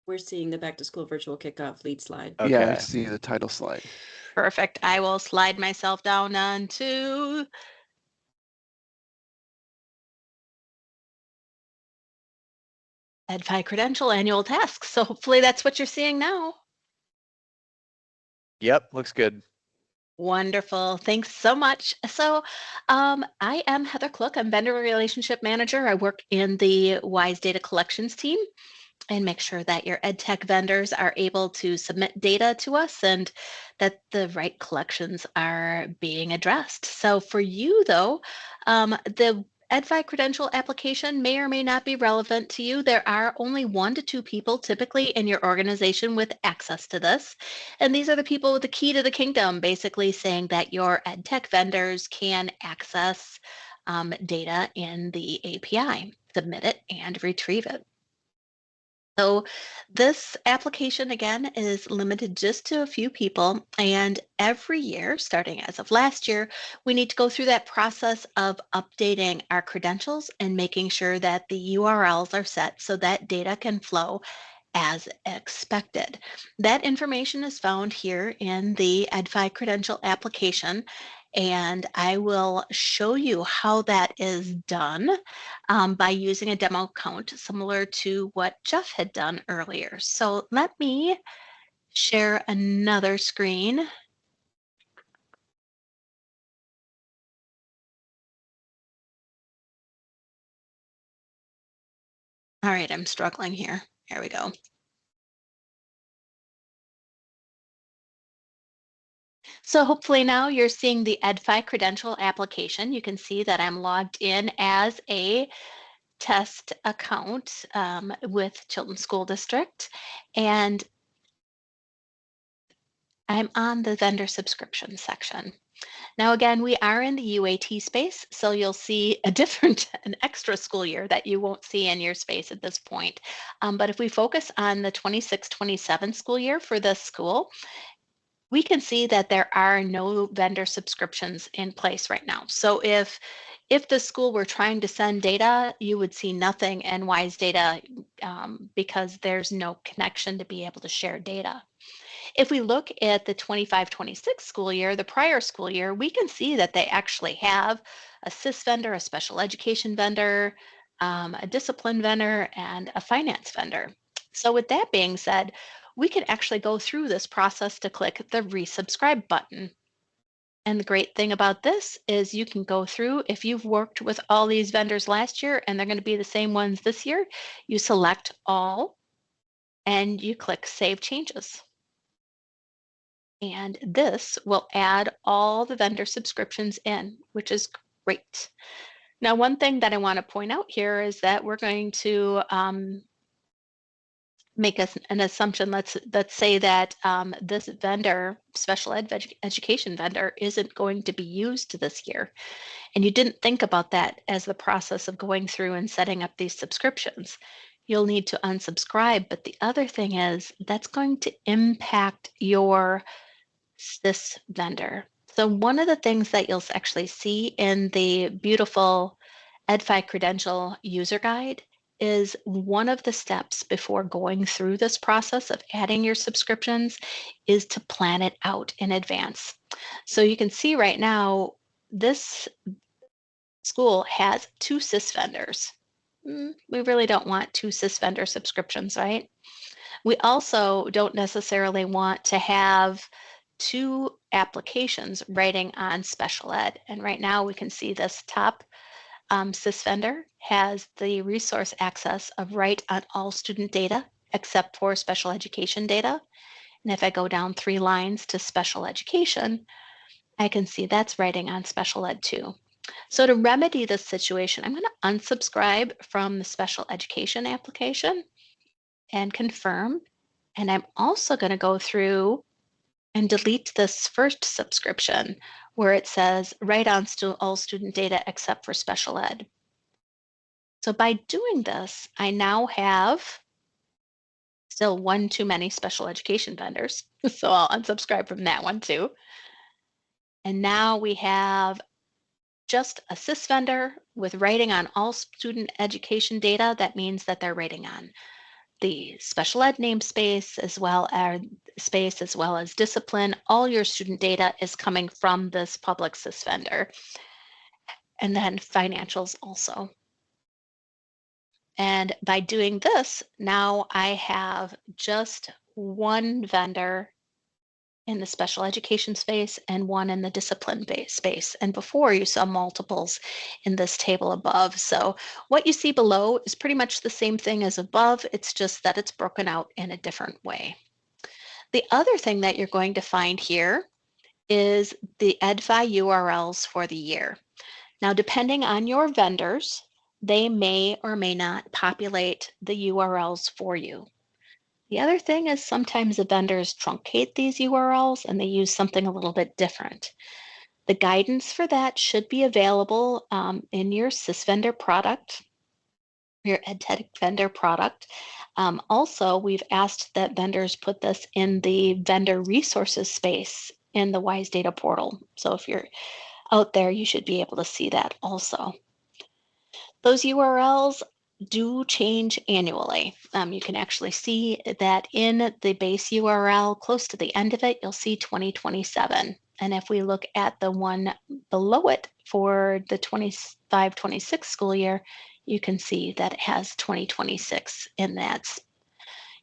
We're seeing the back to school virtual kickoff lead slide. Okay. Yeah, I see the title slide. Perfect. I will slide myself down onto EdFi credential annual tasks. So hopefully that's what you're seeing now. Yep, looks good. Wonderful. Thanks so much. So, I am Heather Klook. I'm Vendor Relationship Manager. I work in the WISE Data Collections team and make sure that your EdTech vendors are able to submit data to us and that the right collections are being addressed. So for you, though, the EdFi credential application may or may not be relevant to you. There are only 1 to 2 people typically in your organization with access to this. And these are the people with the key to the kingdom, basically saying that your EdTech vendors can access data in the API, submit it, and retrieve it. So this application again is limited just to a few people, and every year, starting as of last year, we need to go through that process of updating our credentials and making sure that the URLs are set so that data can flow as expected. That information is found here in the EdFi credential application, and I will show you how that is done by using a demo account similar to what Jeff had done earlier. So let me share another screen. All right, I'm struggling here. Here we go. So hopefully now you're seeing the EdFi credential application. You can see that I'm logged in as a test account with Chilton School District, and I'm on the vendor subscription section. Now, again, we are in the UAT space, so you'll see an extra school year that you won't see in your space at this point. But if we focus on the 26-27 school year for this school, we can see that there are no vendor subscriptions in place right now. So if the school were trying to send data, you would see nothing in WISE data because there's no connection to be able to share data. If we look at the 25-26 school year, the prior school year, we can see that they actually have a SIS vendor, a special education vendor, a discipline vendor, and a finance vendor. So with that being said, we can actually go through this process to click the resubscribe button. And the great thing about this is you can go through, if you've worked with all these vendors last year and they're going to be the same ones this year, you select all and you click Save Changes. And this will add all the vendor subscriptions in, which is great. Now, one thing that I want to point out here is that we're going to make an assumption. Let's say that this vendor, special education vendor, isn't going to be used this year. And you didn't think about that as the process of going through and setting up these subscriptions. You'll need to unsubscribe. But the other thing is that's going to impact your SIS vendor. So one of the things that you'll actually see in the beautiful EdFi credential user guide is one of the steps before going through this process of adding your subscriptions is to plan it out in advance. So you can see right now, this school has 2 SIS vendors. We really don't want 2 SIS vendor subscriptions, right? We also don't necessarily want to have 2 applications writing on special ed. And right now we can see this top SIS vendor has the resource access of write on all student data except for special education data. And if I go down 3 lines to special education, I can see that's writing on special ed too. So to remedy this situation, I'm going to unsubscribe from the special education application and confirm. And I'm also going to go through and delete this first subscription where it says write on all student data except for special ed. So by doing this, I now have still 1 too many special education vendors. So I'll unsubscribe from that one too. And now we have just a SIS vendor with writing on all student education data. That means that they're writing on the special ed namespace as well as discipline. All your student data is coming from this public SIS vendor. And then financials also. And by doing this, now I have just 1 vendor in the special education space and one in the discipline based space. And before you saw multiples in this table above. So what you see below is pretty much the same thing as above. It's just that it's broken out in a different way. The other thing that you're going to find here is the EdFi URLs for the year. Now, depending on your vendors, they may or may not populate the URLs for you. The other thing is sometimes the vendors truncate these URLs and they use something a little bit different. The guidance for that should be available in your SysVendor product, your EdTech vendor product. Also, we've asked that vendors put this in the vendor resources space in the WISE Data portal. So if you're out there, you should be able to see that also. Those URLs do change annually. You can actually see that in the base URL, close to the end of it, you'll see 2027. And if we look at the one below it for the 25-26 school year, you can see that it has 2026 in that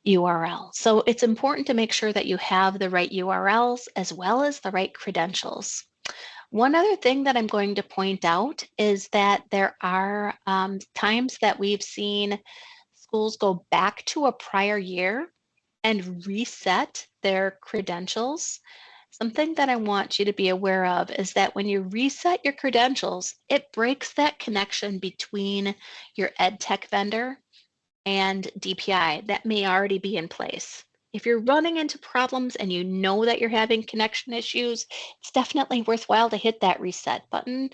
URL. So it's important to make sure that you have the right URLs as well as the right credentials. One other thing that I'm going to point out is that there are times that we've seen schools go back to a prior year and reset their credentials. Something that I want you to be aware of is that when you reset your credentials, it breaks that connection between your EdTech vendor and DPI that may already be in place. If you're running into problems and you know that you're having connection issues, it's definitely worthwhile to hit that reset button.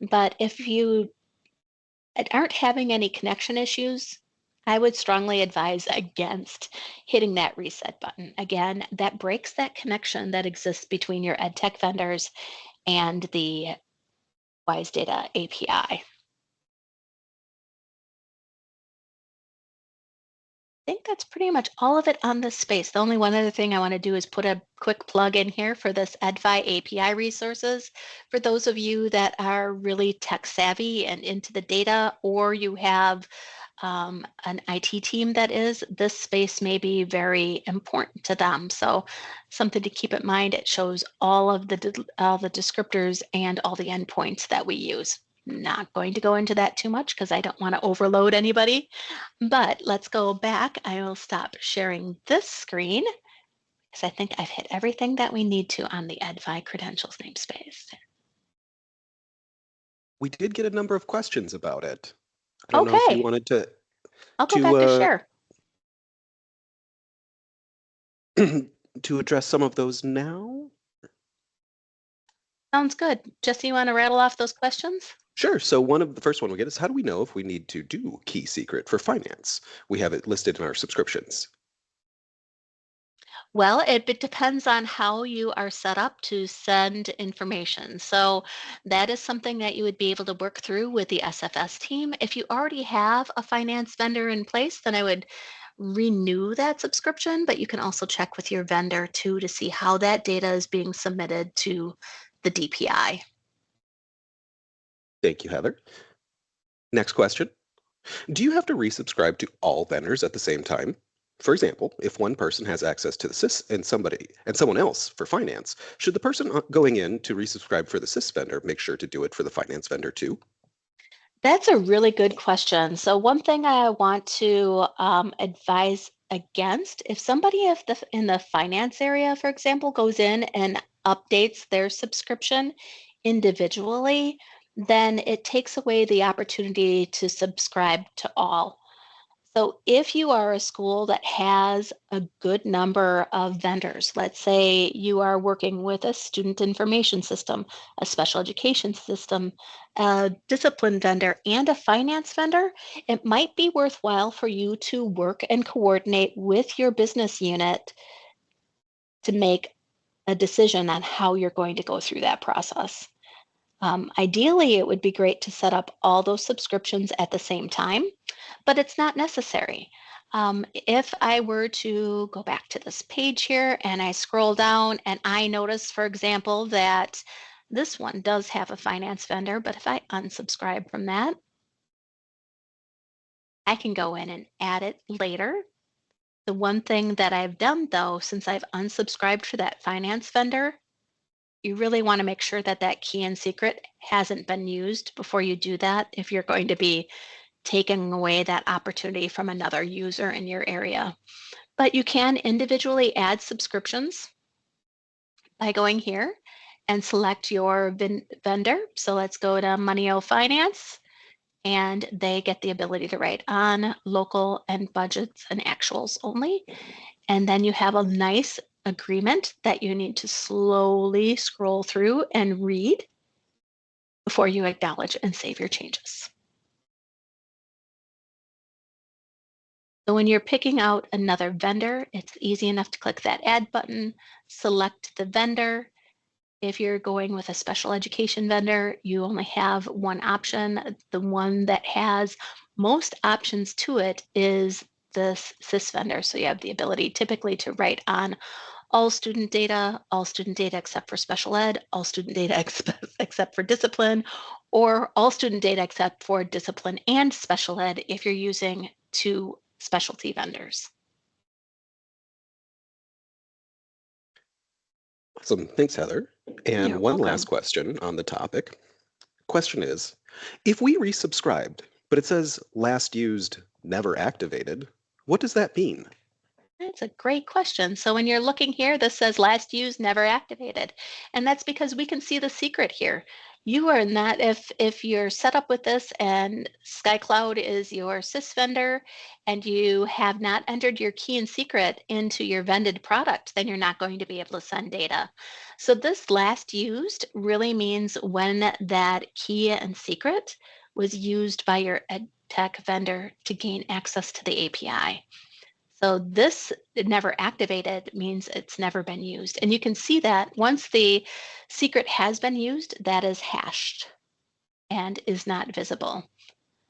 But if you aren't having any connection issues, I would strongly advise against hitting that reset button. Again, that breaks that connection that exists between your EdTech vendors and the WISE Data API. I think that's pretty much all of it on this space. The only one other thing I want to do is put a quick plug in here for this EdFi API resources. For those of you that are really tech savvy and into the data, or you have an IT team that is, this space may be very important to them. So something to keep in mind, it shows all of the descriptors and all the endpoints that we use. Not going to go into that too much because I don't want to overload anybody, but let's go back. I will stop sharing this screen because I think I've hit everything that we need to on the EdFi credentials namespace. We did get a number of questions about it. I don't know if you wanted to. I'll go back to share. To address some of those now. Sounds good. Jesse, you want to rattle off those questions? Sure. So the first one we get is, how do we know if we need to do Key Secret for finance? We have it listed in our subscriptions. Well, it depends on how you are set up to send information. So that is something that you would be able to work through with the SFS team. If you already have a finance vendor in place, then I would renew that subscription, but you can also check with your vendor too to see how that data is being submitted to the DPI. Thank you, Heather. Next question. Do you have to resubscribe to all vendors at the same time? For example, if one person has access to the SIS and someone else for finance, should the person going in to resubscribe for the SIS vendor make sure to do it for the finance vendor too? That's a really good question. So one thing I want to advise against, if somebody in the finance area, for example, goes in and updates their subscription individually, then it takes away the opportunity to subscribe to all. So if you are a school that has a good number of vendors, let's say you are working with a student information system, a special education system, a discipline vendor, and a finance vendor, it might be worthwhile for you to work and coordinate with your business unit to make a decision on how you're going to go through that process. Ideally, it would be great to set up all those subscriptions at the same time, but it's not necessary. If I were to go back to this page here and I scroll down and I notice, for example, that this one does have a finance vendor, but if I unsubscribe from that, I can go in and add it later. The one thing that I've done though, since I've unsubscribed for that finance vendor, you really want to make sure that that key and secret hasn't been used before you do that if you're going to be taking away that opportunity from another user in your area. But you can individually add subscriptions by going here and select your vendor. So let's go to Moneo Finance, and they get the ability to write on local and budgets and actuals only. And then you have a nice agreement that you need to slowly scroll through and read before you acknowledge and save your changes. So when you're picking out another vendor, it's easy enough to click that add button, select the vendor. If you're going with a special education vendor, you only have one option. The one that has most options to it is the SIS vendor. So you have the ability typically to write on all student data except for special ed, all student data except for discipline, or all student data except for discipline and special ed if you're using two specialty vendors. Awesome. Thanks, Heather. And You're one welcome. last question on the topic. Question is, if we resubscribed, but it says last used, never activated, what does that mean? That's a great question. So when you're looking here, this says last used, never activated. And that's because we can see the secret here. You are not, if you're set up with this and SkyCloud is your SIS vendor and you have not entered your key and secret into your vended product, then you're not going to be able to send data. So this last used really means when that key and secret was used by your EdTech vendor to gain access to the API. So this never activated means it's never been used. And you can see that once the secret has been used, that is hashed and is not visible.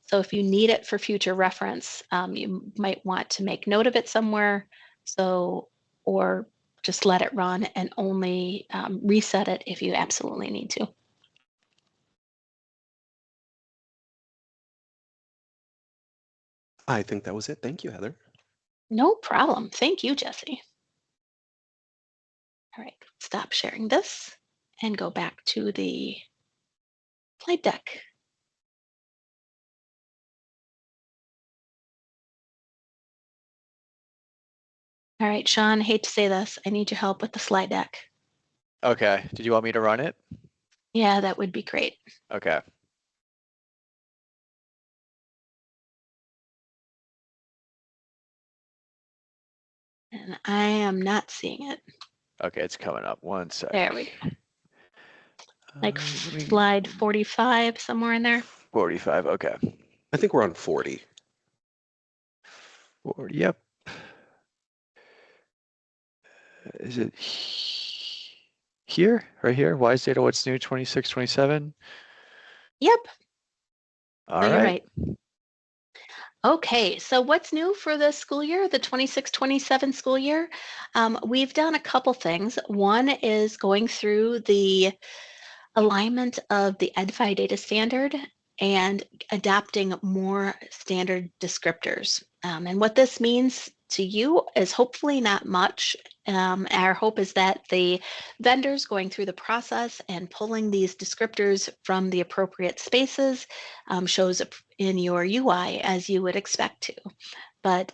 So if you need it for future reference, you might want to make note of it somewhere. So, or just let it run and only reset it if you absolutely need to. I think that was it. Thank you, Heather. No problem. Thank you, Jesse. All right, stop sharing this and go back to the slide deck. All right, Sean, hate to say this. I need your help with the slide deck. Okay. Did you want me to run it? Yeah, that would be great. Okay. And I am not seeing it. Okay, it's coming up. One sec. There we go. Like let me- slide 45, somewhere in there. 45. Okay. I think we're on 40. 40. Yep. Is it here? Right here? Wise data, what's new? 26, 27? Yep. All So you're right. right. Okay, so what's new for the school year, the 26-27 school year? We've done a couple things. One is going through the alignment of the EdFi data standard and adopting more standard descriptors. And what this means to you is hopefully not much. Our hope is that the vendors going through the process and pulling these descriptors from the appropriate spaces shows up in your UI as you would expect to. But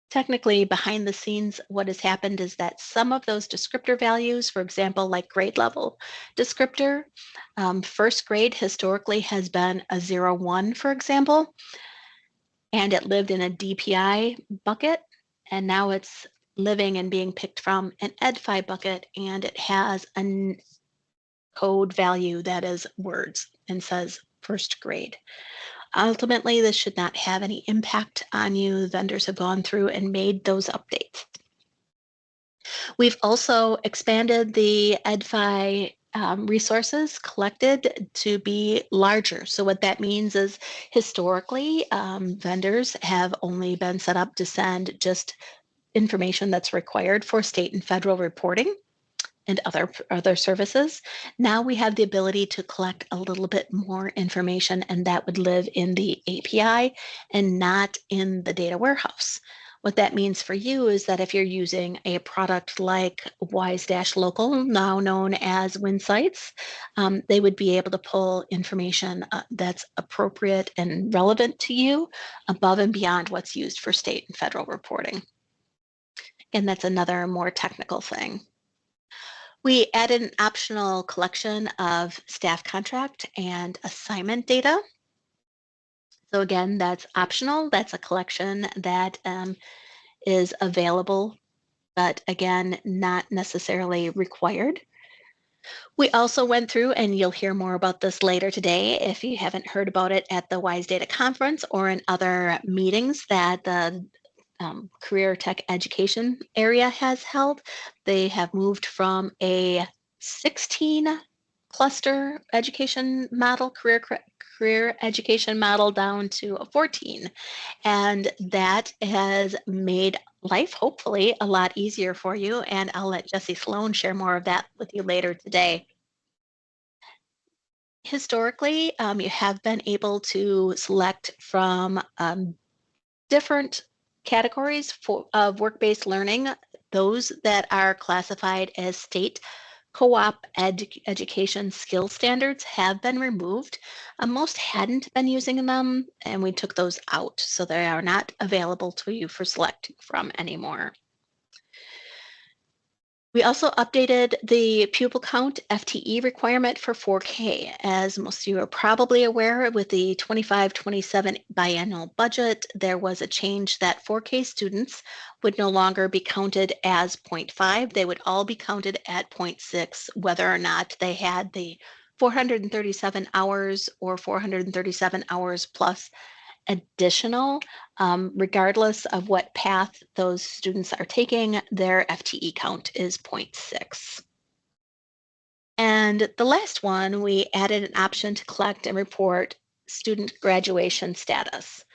technically, behind the scenes, what has happened is that some of those descriptor values, for example, like grade level descriptor, first grade historically has been a 0-1, for example, and it lived in a DPI bucket, and now it's living and being picked from an EdFi bucket, and it has a code value that is words and says first grade. Ultimately, this should not have any impact on you. The vendors have gone through and made those updates. We've also expanded the EdFi resources collected to be larger. So what that means is historically, vendors have only been set up to send just information that's required for state and federal reporting and other services. Now we have the ability to collect a little bit more information, and that would live in the API and not in the data warehouse. What that means for you is that if you're using a product like Wise-Local, now known as WinSights, they would be able to pull information that's appropriate and relevant to you above and beyond what's used for state and federal reporting. And that's another more technical thing. We added an optional collection of staff contract and assignment data. So again, that's optional. That's a collection that is available, but again, not necessarily required. We also went through, and you'll hear more about this later today if you haven't heard about it at the WISE Data Conference or in other meetings that the Career Tech Education area has held. They have moved from a 16 cluster education model, career education model, down to a 14. And that has made life hopefully a lot easier for you. And I'll let Jessie Sloan share more of that with you later today. Historically, you have been able to select from different categories of work-based learning. Those that are classified as state co-op education skill standards have been removed. Most hadn't been using them, and we took those out, so they are not available to you for selecting from anymore. We also updated the pupil count FTE requirement for 4K. As most of you are probably aware, with the 25-27 biannual budget, there was a change that 4K students would no longer be counted as 0.5. They would all be counted at 0.6, whether or not they had the 437 hours or 437 hours plus additional, regardless of what path those students are taking, their FTE count is 0.6. And the last one, we added an option to collect and report student graduation status.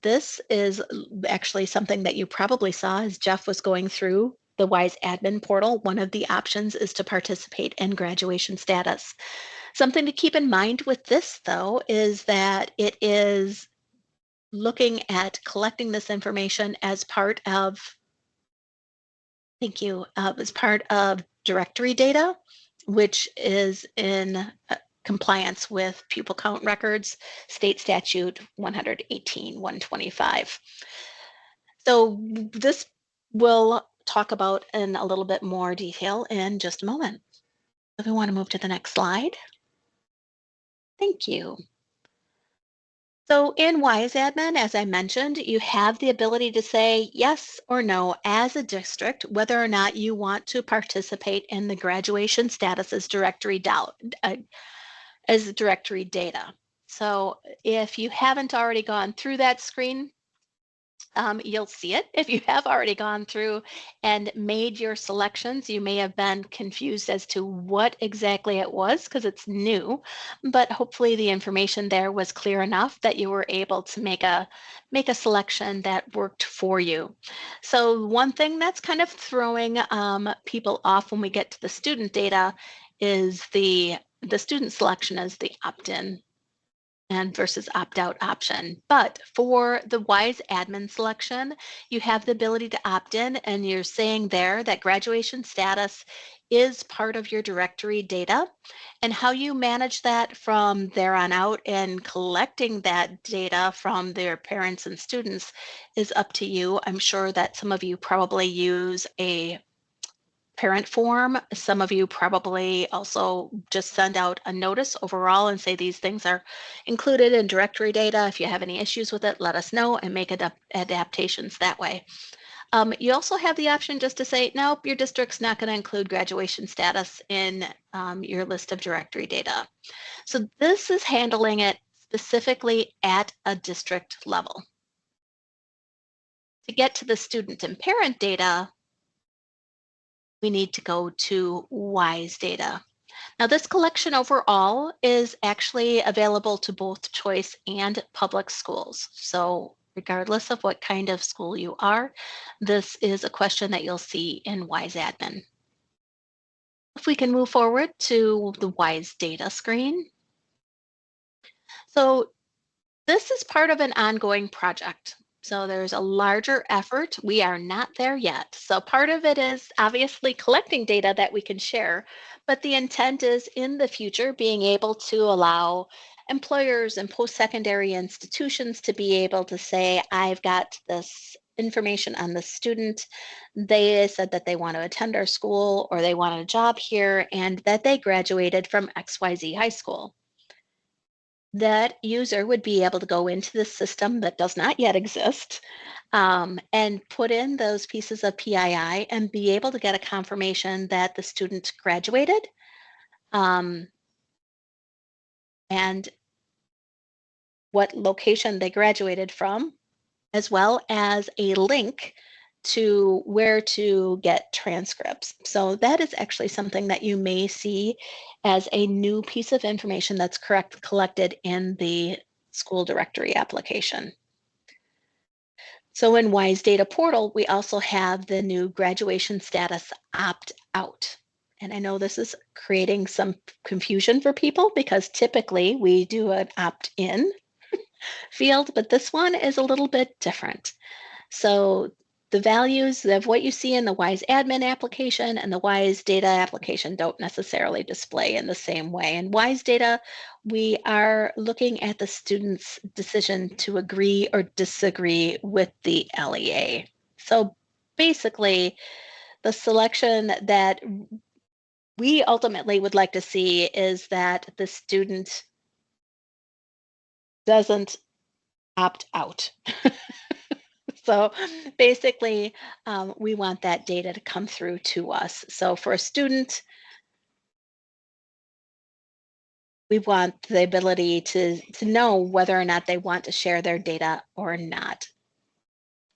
This is actually something that you probably saw as Jeff was going through the WISE admin portal. One of the options is to participate in graduation status. Something to keep in mind with this, though, is that it is looking at collecting this information as part of, as part of directory data, which is in compliance with pupil count records, state statute 118-125. So this we'll talk about in a little bit more detail in just a moment. If we want to move to the next slide. Thank you. So in WISE admin, as I mentioned, you have the ability to say yes or no as a district, whether or not you want to participate in the graduation status as directory data. So if you haven't already gone through that screen, you'll see it. If you have already gone through and made your selections, you may have been confused as to what exactly it was because it's new, but hopefully the information there was clear enough that you were able to make a selection that worked for you. So one thing that's kind of throwing people off when we get to the student data is the student selection as the opt-in and versus opt-out option. But for the WISE admin selection, you have the ability to opt in, and you're saying there that graduation status is part of your directory data, and how you manage that from there on out and collecting that data from their parents and students is up to you. I'm sure that some of you probably use a parent form. Some of you probably also just send out a notice overall and say these things are included in directory data. If you have any issues with it, let us know and make adaptations that way. You also have the option just to say, nope, your district's not going to include graduation status in your list of directory data. So this is handling it specifically at a district level. To get to the student and parent data, we need to go to WISE data. Now this collection overall is actually available to both choice and public schools. So regardless of what kind of school you are, this is a question that you'll see in WISE admin. If we can move forward to the WISE data screen. So this is part of an ongoing project. So there's a larger effort. We are not there yet. So part of it is obviously collecting data that we can share, but the intent is in the future being able to allow employers and post-secondary institutions to be able to say, I've got this information on the student. They said that they want to attend our school or they want a job here and that they graduated from XYZ high school. That user would be able to go into the system that does not yet exist and put in those pieces of PII and be able to get a confirmation that the student graduated and what location they graduated from, as well as a link to where to get transcripts. So that is actually something that you may see as a new piece of information that's collected in the school directory application. So in WISE Data Portal, we also have the new graduation status opt-out. And I know this is creating some confusion for people because typically we do an opt-in field, but this one is a little bit different. So the values of what you see in the WISE admin application and the WISE data application don't necessarily display in the same way. In WISE data, we are looking at the student's decision to agree or disagree with the LEA. So basically, the selection that we ultimately would like to see is that the student doesn't opt out. So basically, we want that data to come through to us. So for a student, we want the ability to know whether or not they want to share their data or not.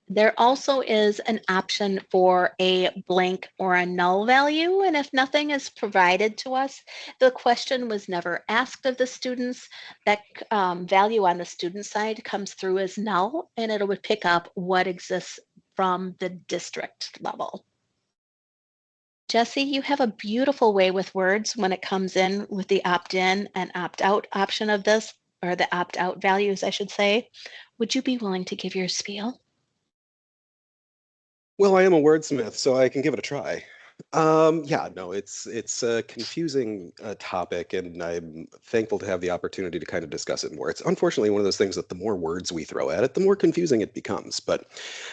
There also is an option for a blank or a null value, and if nothing is provided to us, the question was never asked of the students, that value on the student side comes through as null, and it would pick up what exists from the district level. Jesse, you have a beautiful way with words when it comes in with the opt-in and opt-out option of this, or the opt-out values, I should say. Would you be willing to give your spiel? Well, I am a wordsmith, so I can give it a try. Yeah, no, it's a confusing topic, and I'm thankful to have the opportunity to kind of discuss it more. It's unfortunately one of those things that the more words we throw at it, the more confusing it becomes. But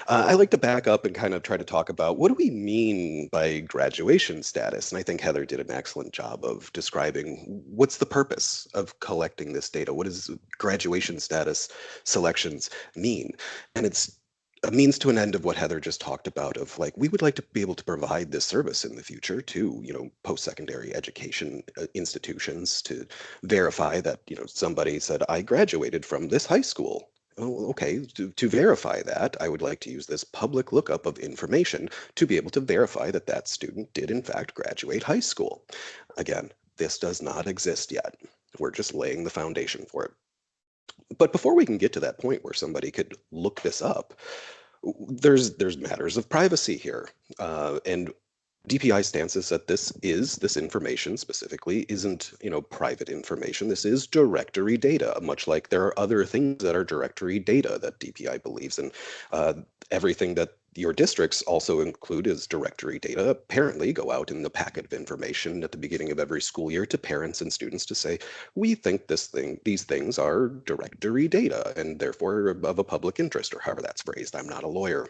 I like to back up and kind of try to talk about what do we mean by graduation status? And I think Heather did an excellent job of describing what's the purpose of collecting this data. What does graduation status selections mean? And it's a means to an end of what Heather just talked about of like, we would like to be able to provide this service in the future to, post-secondary education institutions to verify that, somebody said, I graduated from this high school. Oh, okay, to verify that, I would like to use this public lookup of information to be able to verify that that student did in fact graduate high school. Again, this does not exist yet. We're just laying the foundation for it. But before we can get to that point where somebody could look this up, there's matters of privacy here, and DPI stance is that this information specifically isn't private information. This is directory data, much like there are other things that are directory data that DPI believes in. Everything that your districts also include as directory data apparently go out in the packet of information at the beginning of every school year to parents and students to say, we think these things are directory data and therefore of a public interest, or however that's phrased. I'm not a lawyer.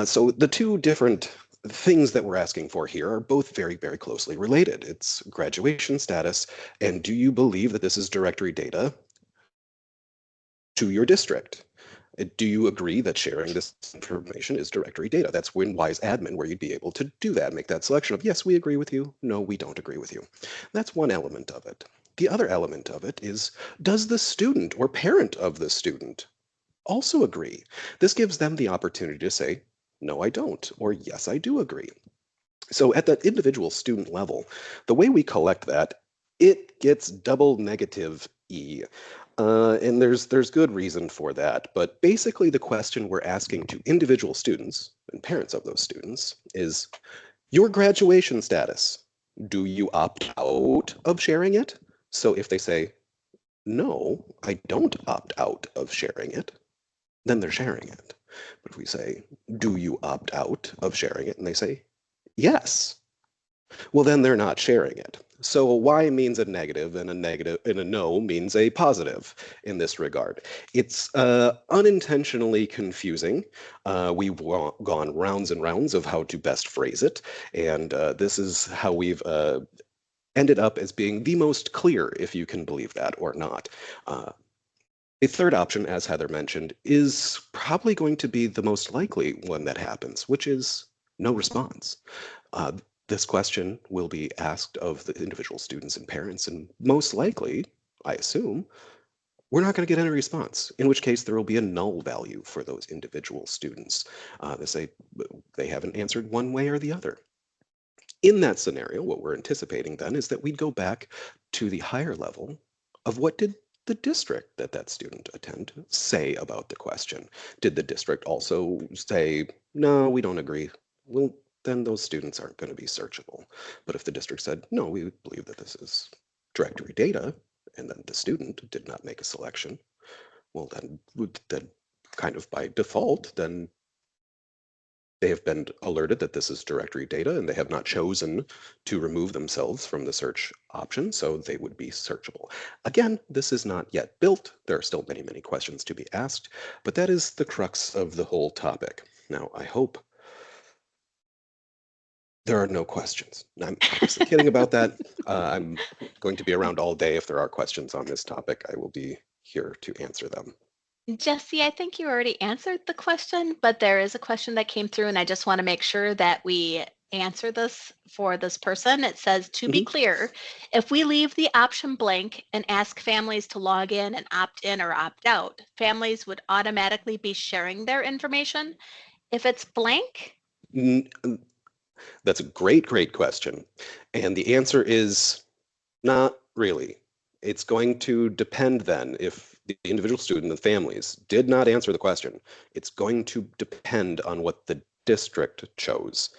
So the two different things that we're asking for here are both very, very closely related. It's graduation status, and do you believe that this is directory data to your district? Do you agree that sharing this information is directory data? That's when WISE admin, where you'd be able to do that, make that selection of, yes, we agree with you, no, we don't agree with you. That's one element of it. The other element of it is, does the student or parent of the student also agree? This gives them the opportunity to say, no, I don't, or yes, I do agree. So at that individual student level, the way we collect that, it gets double negative E. And there's good reason for that. But basically the question we're asking to individual students and parents of those students is, your graduation status, do you opt out of sharing it? So if they say, no, I don't opt out of sharing it, then they're sharing it. But if we say, do you opt out of sharing it? And they say, yes. Well, then they're not sharing it. So a Y means a negative, and a no means a positive in this regard. It's unintentionally confusing. We've gone rounds and rounds of how to best phrase it, and this is how we've ended up as being the most clear, if you can believe that or not. A third option, as Heather mentioned, is probably going to be the most likely one that happens, which is no response. This question will be asked of the individual students and parents, and most likely, I assume, we're not going to get any response, in which case there will be a null value for those individual students. They say they haven't answered one way or the other. In that scenario, what we're anticipating then is that we'd go back to the higher level of what did the district that that student attend say about the question? Did the district also say, no, we don't agree? Well, then those students aren't going to be searchable. But if the district said, no, we believe that this is directory data, and then the student did not make a selection, well, then kind of by default, then they have been alerted that this is directory data and they have not chosen to remove themselves from the search option, so they would be searchable. Again, this is not yet built. There are still many, many questions to be asked, but that is the crux of the whole topic. Now, I hope there are no questions. I'm obviously kidding about that. I'm going to be around all day. If there are questions on this topic, I will be here to answer them. Jesse, I think you already answered the question, but there is a question that came through, and I just want to make sure that we answer this for this person. It says, to be clear, if we leave the option blank and ask families to log in and opt in or opt out, families would automatically be sharing their information. If it's blank, That's a great, great question. And the answer is not really. It's going to depend then if the individual student and families did not answer the question. It's going to depend on what the district chose.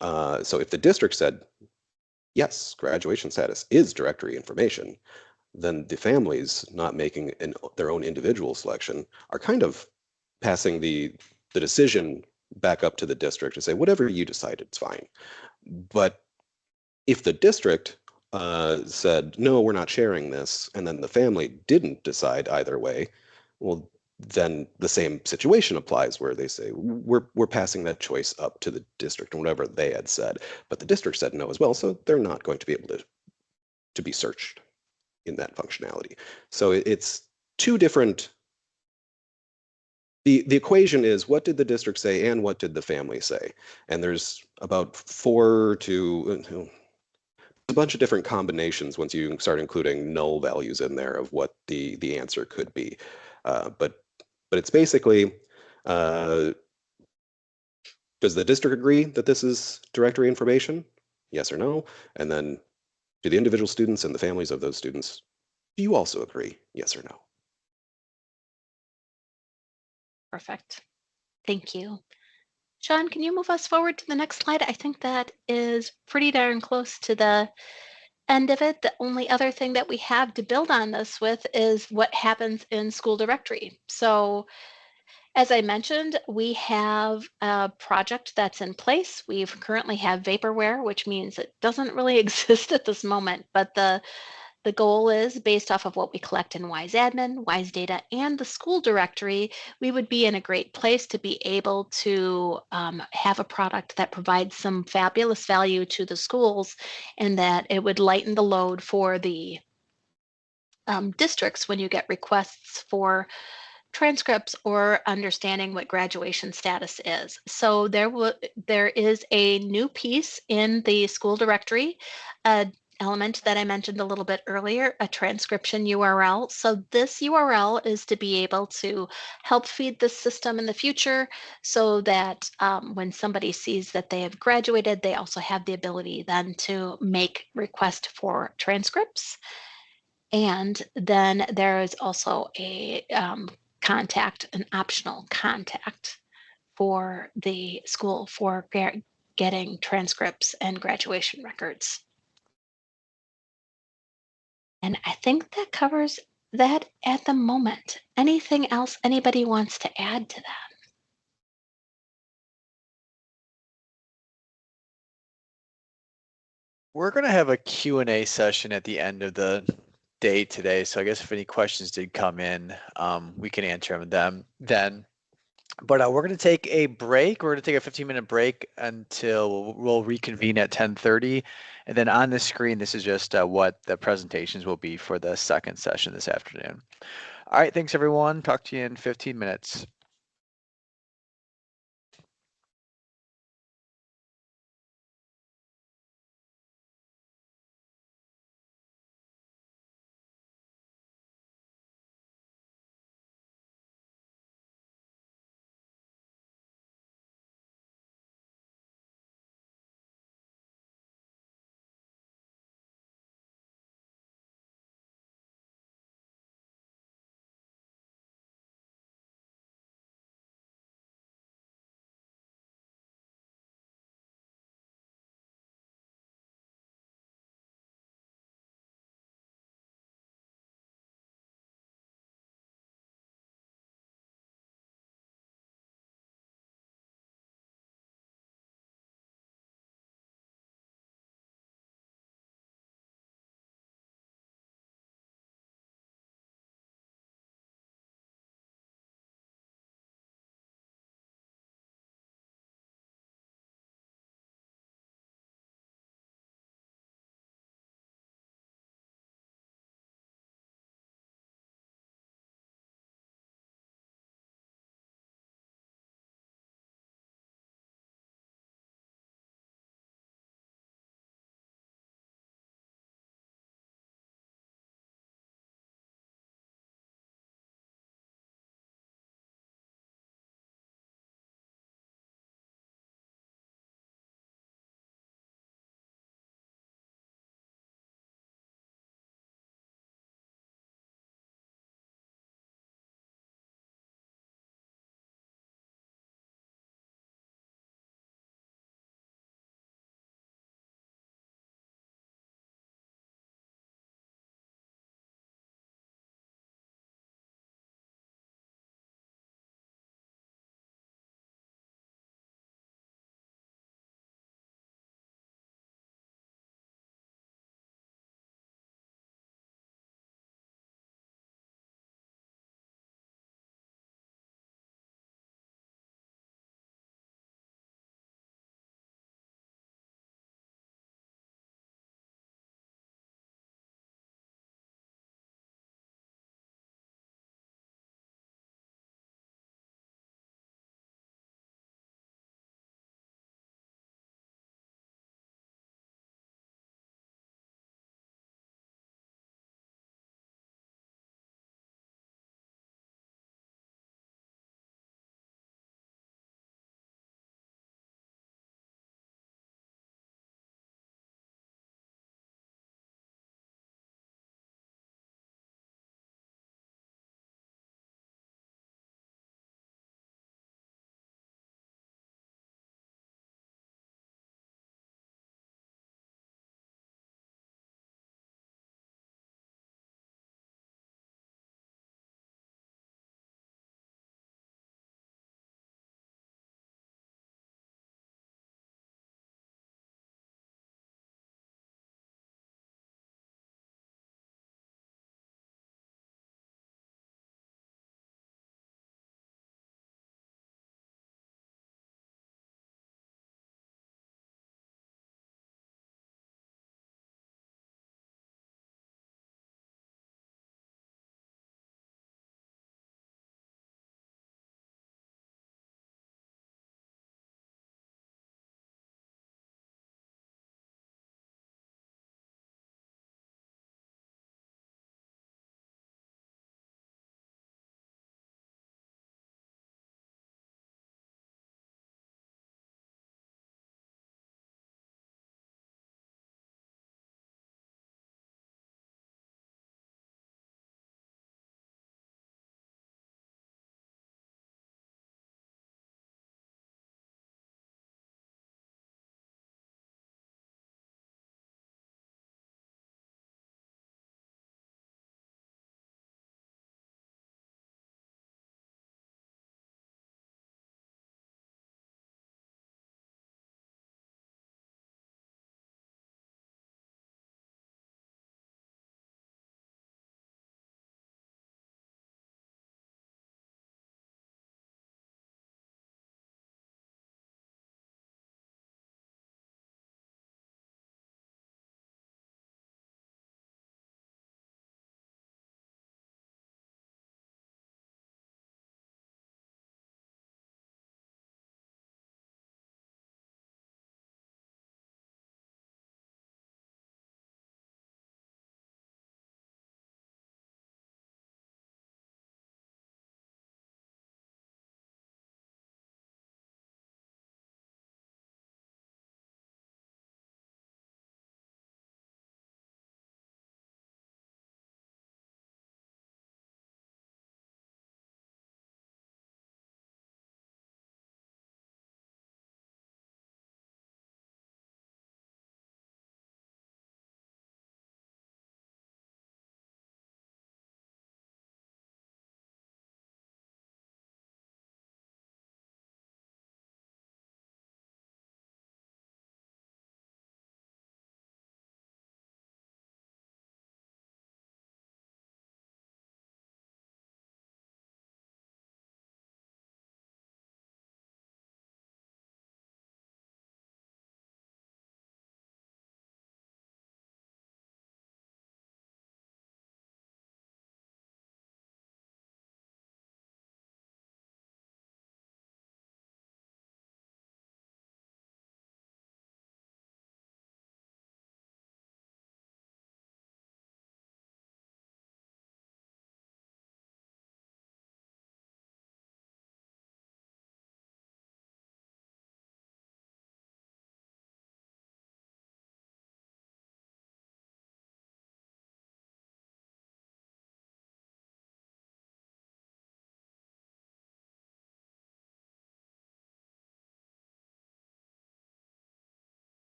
So if the district said, yes, graduation status is directory information, then the families not making their own individual selection are kind of passing the decision back up to the district to say, whatever you decide, it's fine. But if the district said, no, we're not sharing this, and then the family didn't decide either way, well, then the same situation applies where they say, we're passing that choice up to the district and whatever they had said. But the district said no as well, so they're not going to be able to be searched in that functionality. So it's two different. The equation is what did the district say and what did the family say? And there's about 4 to a bunch of different combinations once you start including null values in there of what the answer could be. But it's basically, does the district agree that this is directory information? Yes or no? And then do the individual students and the families of those students, do you also agree? Yes or no? perfect. Thank you. Sean, can you move us forward to the next slide? I think that is pretty darn close to the end of it. The only other thing that we have to build on this with is what happens in school directory. So as I mentioned, we have a project that's in place. We currently have vaporware, which means it doesn't really exist at this moment, but the goal is based off of what we collect in WiseAdmin, WiseData, and the school directory, we would be in a great place to be able to have a product that provides some fabulous value to the schools and that it would lighten the load for the districts when you get requests for transcripts or understanding what graduation status is. So there is a new piece in the school directory, element that I mentioned a little bit earlier, a transcription URL. So this URL is to be able to help feed the system in the future so that when somebody sees that they have graduated, they also have the ability then to make request for transcripts. And then there is also a contact, an optional contact for the school for getting transcripts and graduation records. And I think that covers that at the moment. Anything else anybody wants to add to that? We're going to have a Q&A session at the end of the day today. So I guess if any questions did come in, we can answer them then. But we're going to take a break. We're going to take a 15-minute break until we'll reconvene at 10:30. And then on the screen, this is just what the presentations will be for the second session this afternoon. All right, thanks everyone. Talk to you in 15 minutes.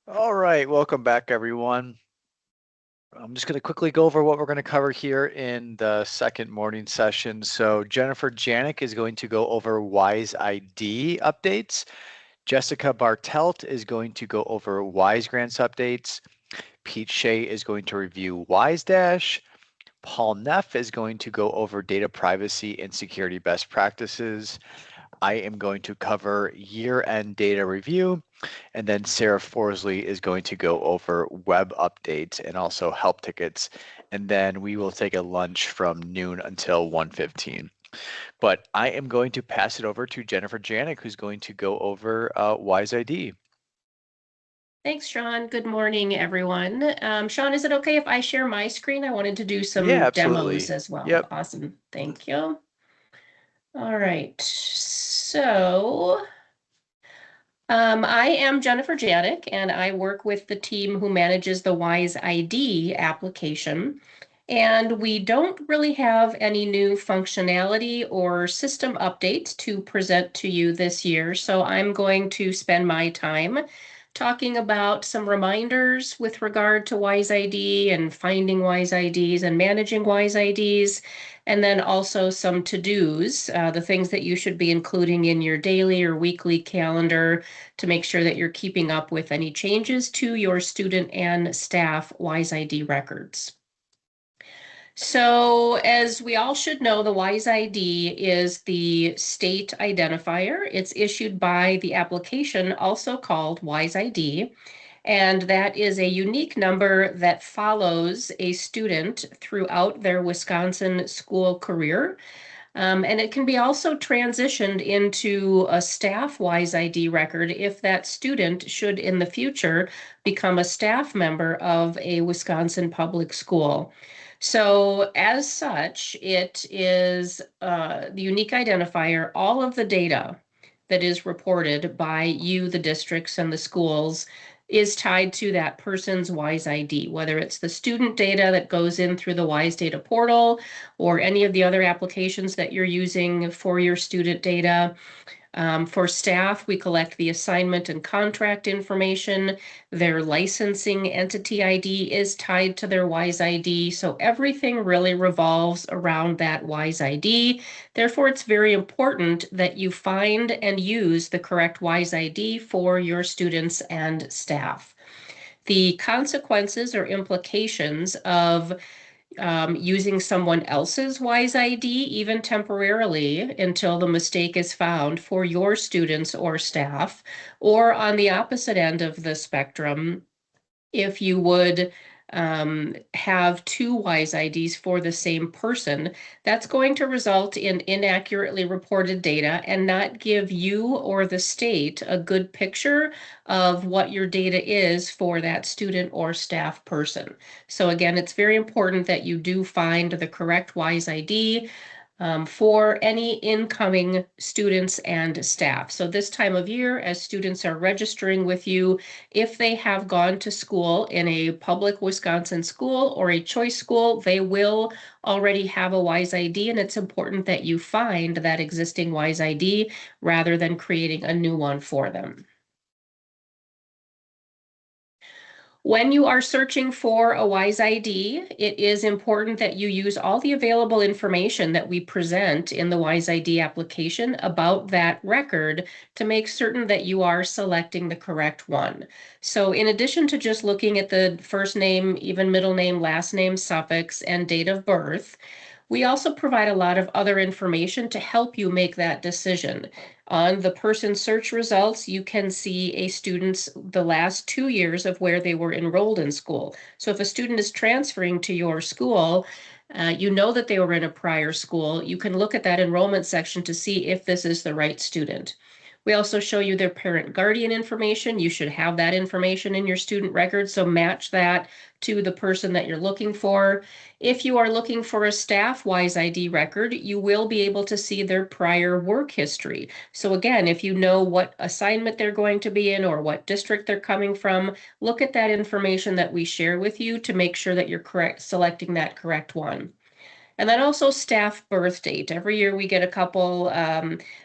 All right, welcome back, everyone. I'm just going to quickly go over what we're going to cover here in the second morning session. So Jennifer Janik is going to go over WISE ID updates. Jessica Bartelt is going to go over WISE grants updates. Pete Shea is going to review WISE Dash. Paul Neff is going to go over data privacy and security best practices. I am going to cover year-end data review, and then Sarah Forsley is going to go over web updates and also help tickets, and then we will take a lunch from noon until 1:15. But I am going to pass it over to Jennifer Janik, who's going to go over WISE ID. Thanks, Sean. Good morning, everyone. Sean, is it okay if I share my screen? I wanted to do some Yeah, absolutely. demos as well. Yep. Awesome. Thank you. All right. So I am Jennifer Janik, and I work with the team who manages the WISE ID application. And we don't really have any new functionality or system updates to present to you this year. So I'm going to spend my time talking about some reminders with regard to WISE ID and finding WISE IDs and managing WISE IDs, and then also some to-dos, the things that you should be including in your daily or weekly calendar to make sure that you're keeping up with any changes to your student and staff WISE ID records. So as we all should know, the WISE ID is the state identifier. It's issued by the application, also called WISE ID. And that is a unique number that follows a student throughout their Wisconsin school career. And it can be also transitioned into a staff WISE ID record if that student should in the future become a staff member of a Wisconsin public school. So as such, it is the unique identifier. All of the data that is reported by you, the districts, and the schools is tied to that person's WISE ID, whether it's the student data that goes in through the WISE Data Portal or any of the other applications that you're using for your student data. For staff, we collect the assignment and contract information. Their licensing entity ID is tied to their WISE ID. So everything really revolves around that WISE ID. Therefore, it's very important that you find and use the correct WISE ID for your students and staff. The consequences or implications of using someone else's WISE ID, even temporarily, until the mistake is found for your students or staff, or on the opposite end of the spectrum, if you would have two WISE IDs for the same person, that's going to result in inaccurately reported data and not give you or the state a good picture of what your data is for that student or staff person. So again, it's very important that you do find the correct WISE ID for any incoming students and staff. So this time of year, as students are registering with you, if they have gone to school in a public Wisconsin school or a choice school, they will already have a WISE ID, and it's important that you find that existing WISE ID rather than creating a new one for them. When you are searching for a WISE ID, it is important that you use all the available information that we present in the WISE ID application about that record to make certain that you are selecting the correct one. So in addition to just looking at the first name, even middle name, last name, suffix, and date of birth, we also provide a lot of other information to help you make that decision. On the person search results, you can see a student's the last 2 years of where they were enrolled in school. So if a student is transferring to your school, you know that they were in a prior school, you can look at that enrollment section to see if this is the right student. We also show you their parent guardian information. You should have that information in your student record, so match that to the person that you're looking for. If you are looking for a staff WISE ID record, you will be able to see their prior work history. So again, if you know what assignment they're going to be in or what district they're coming from, look at that information that we share with you to make sure that you're selecting that correct one. And then also staff birth date. Every year we get a couple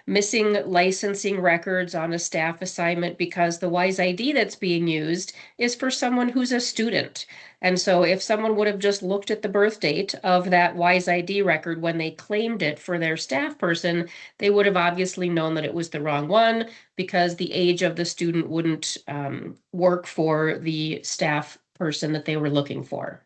missing licensing records on a staff assignment because the WISE ID that's being used is for someone who's a student. And so if someone would have just looked at the birth date of that WISE ID record when they claimed it for their staff person, they would have obviously known that it was the wrong one because the age of the student wouldn't work for the staff person that they were looking for.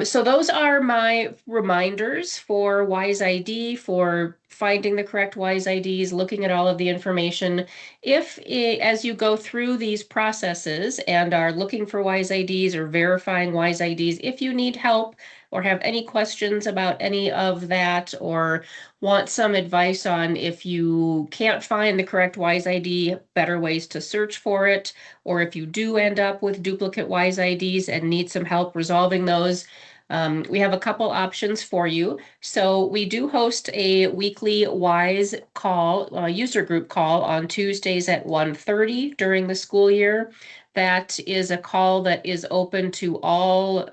So those are my reminders for WISE ID, for finding the correct WISE IDs, looking at all of the information. If, as you go through these processes and are looking for WISE IDs or verifying WISE IDs, if you need help or have any questions about any of that, or want some advice on if you can't find the correct WISE ID, better ways to search for it, or if you do end up with duplicate WISE IDs and need some help resolving those, we have a couple options for you. So we do host a weekly WISE call, user group call on Tuesdays at 1:30 during the school year. That is a call that is open to all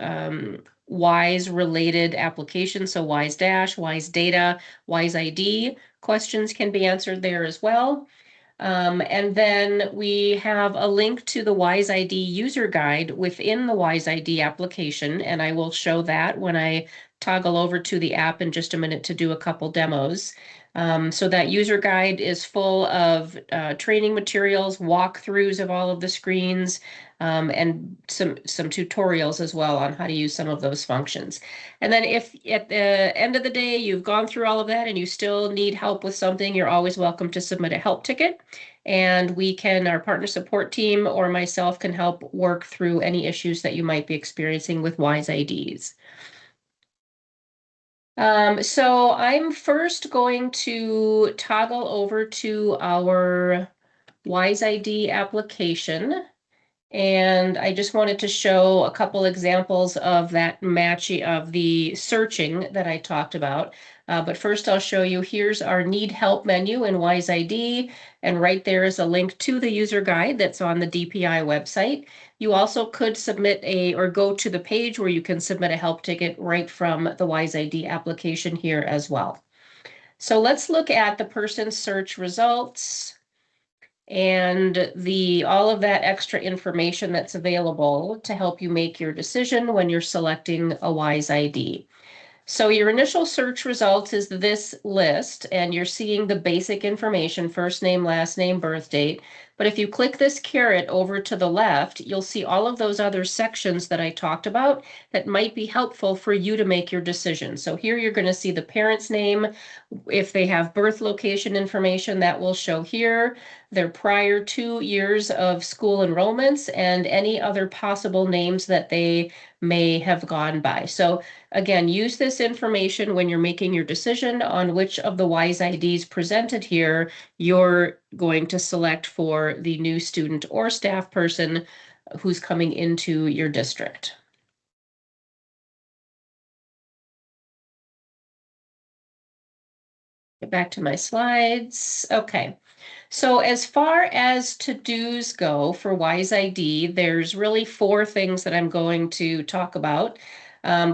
WISE related applications. So WISE Dash, WISE Data, WISE ID questions can be answered there as well. And then we have a link to the WISE ID user guide within the WISE ID application, and I will show that when I toggle over to the app in just a minute to do a couple demos. So that user guide is full of training materials, walkthroughs of all of the screens, and some tutorials as well on how to use some of those functions. And then if at the end of the day you've gone through all of that and you still need help with something, you're always welcome to submit a help ticket. And our partner support team or myself can help work through any issues that you might be experiencing with WISE IDs. So I'm first going to toggle over to our WISE ID application. And I just wanted to show a couple examples of that matching of the searching that I talked about. But first I'll show you, here's our need help menu in WISE ID. And right there is a link to the user guide that's on the DPI website. You also could submit or go to the page where you can submit a help ticket right from the WISE ID application here as well. So let's look at the person search results and all of that extra information that's available to help you make your decision when you're selecting a WISE ID. So your initial search results is this list, and you're seeing the basic information, first name, last name, birth date. But if you click this caret over to the left, you'll see all of those other sections that I talked about that might be helpful for you to make your decision. So here you're going to see the parent's name. If they have birth location information, that will show here, their prior 2 years of school enrollments, and any other possible names that they may have gone by. So again, use this information when you're making your decision on which of the WISE IDs presented here you're going to select for the new student or staff person who's coming into your district. Get back to my slides. Okay. So as far as to-dos go for WISE ID, there's really 4 things that I'm going to talk about.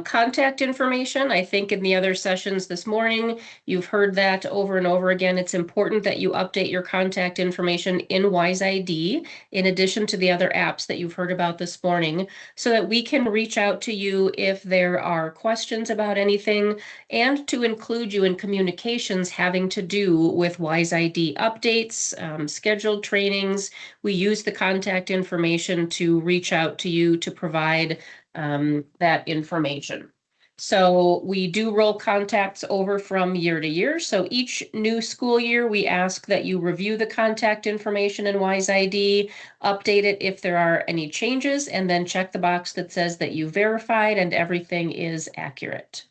Contact information. I think in the other sessions this morning, you've heard that over and over again. It's important that you update your contact information in WISE ID, in addition to the other apps that you've heard about this morning, so that we can reach out to you if there are questions about anything, and to include you in communications having to do with WISE ID updates, scheduled trainings. We use the contact information to reach out to you to provide that information. So we do roll contacts over from year to year. So each new school year, we ask that you review the contact information in WISE ID, update it if there are any changes, and then check the box that says that you verified and everything is accurate.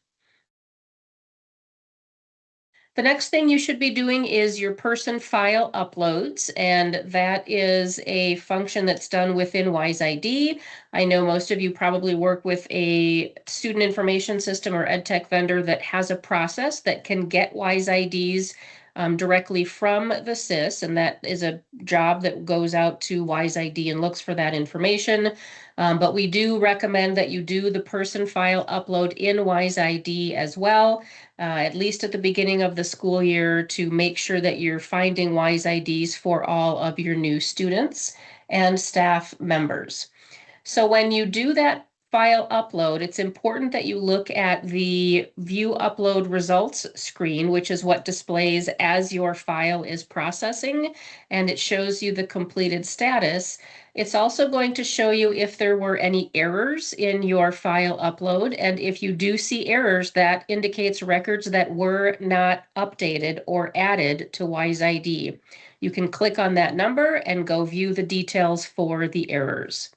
The next thing you should be doing is your person file uploads, and that is a function that's done within WISE ID. I know most of you probably work with a student information system or EdTech vendor that has a process that can get WISE IDs directly from the SIS, and that is a job that goes out to WISE ID and looks for that information. But we do recommend that you do the person file upload in WISE ID as well, at least at the beginning of the school year, to make sure that you're finding WISE IDs for all of your new students and staff members. So when you do that file upload, it's important that you look at the view upload results screen, which is what displays as your file is processing, and it shows you the completed status. It's also going to show you if there were any errors in your file upload, and if you do see errors, that indicates records that were not updated or added to WISE ID. You can click on that number and go view the details for the errors.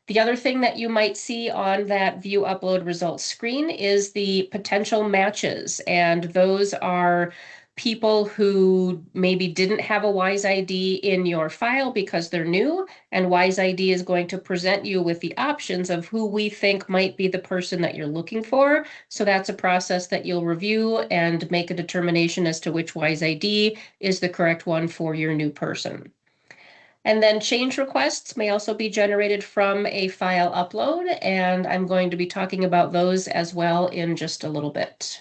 The other thing that you might see on that view upload results screen is the potential matches. And those are people who maybe didn't have a WISE ID in your file because they're new. And WISE ID is going to present you with the options of who we think might be the person that you're looking for. So that's a process that you'll review and make a determination as to which WISE ID is the correct one for your new person. And then change requests may also be generated from a file upload, and I'm going to be talking about those as well in just a little bit.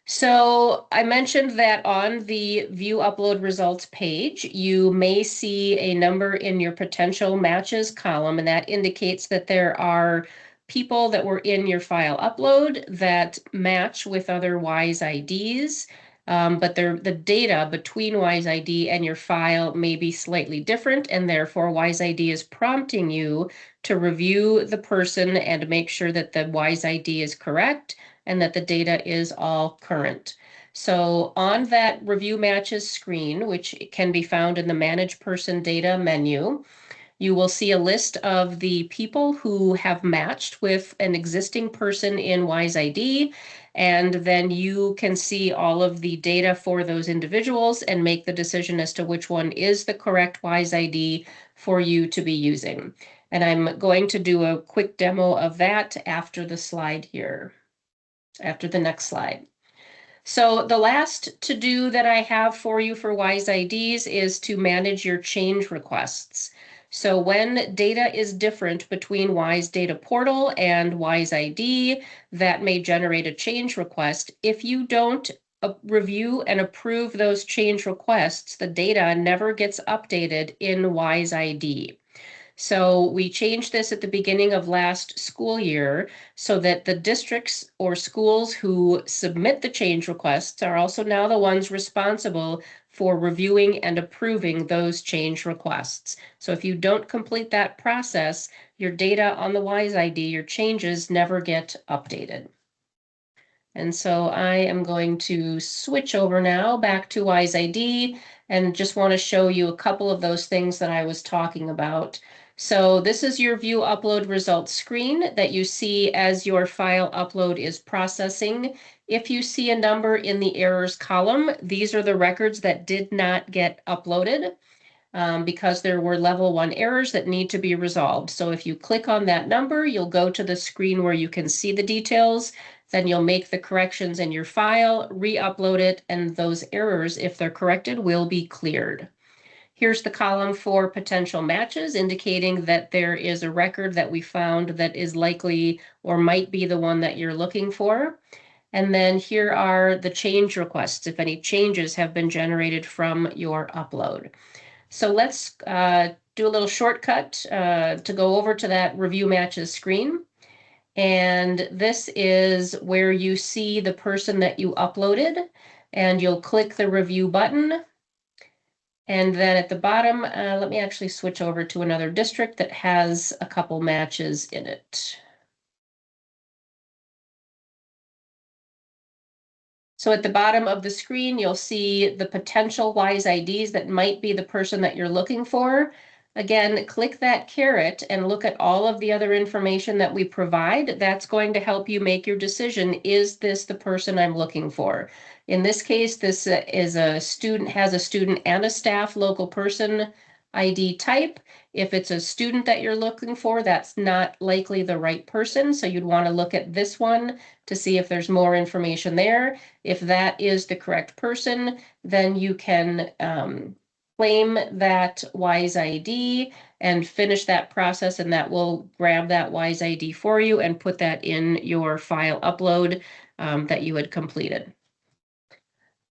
So I mentioned that on the view upload results page, you may see a number in your potential matches column, and that indicates that there are people that were in your file upload that match with other WISE IDs. But the data between WISE ID and your file may be slightly different, and therefore WISE ID is prompting you to review the person and make sure that the WISE ID is correct and that the data is all current. So on that review matches screen, which can be found in the Manage Person Data menu, you will see a list of the people who have matched with an existing person in WISE ID, and then you can see all of the data for those individuals and make the decision as to which one is the correct WISE ID for you to be using. And I'm going to do a quick demo of that after the slide here, after the next slide. So the last to-do that I have for you for WISE IDs is to manage your change requests. So when data is different between WISE Data Portal and WISE ID, that may generate a change request. If you don't review and approve those change requests, the data never gets updated in WISE ID. So we changed this at the beginning of last school year so that the districts or schools who submit the change requests are also now the ones responsible for reviewing and approving those change requests. So if you don't complete that process, your data on the WISE ID, your changes never get updated. And so I am going to switch over now back to WISE ID and just want to show you a couple of those things that I was talking about. So this is your view upload results screen that you see as your file upload is processing. If you see a number in the errors column, these are the records that did not get uploaded because there were level 1 errors that need to be resolved. So if you click on that number, you'll go to the screen where you can see the details. Then you'll make the corrections in your file, re-upload it, and those errors, if they're corrected, will be cleared. Here's the column for potential matches, indicating that there is a record that we found that is likely or might be the one that you're looking for. And then here are the change requests, if any changes have been generated from your upload. So let's do a little shortcut to go over to that review matches screen. And this is where you see the person that you uploaded, and you'll click the review button. And then at the bottom, let me actually switch over to another district that has a couple matches in it. So at the bottom of the screen, you'll see the potential WISE IDs that might be the person that you're looking for. Again, click that caret and look at all of the other information that we provide. That's going to help you make your decision. Is this the person I'm looking for? In this case, this is a student, has a student and a staff local person ID type. If it's a student that you're looking for, that's not likely the right person. So you'd want to look at this one to see if there's more information there. If that is the correct person, then you can claim that WISE ID and finish that process, and that will grab that WISE ID for you and put that in your file upload that you had completed.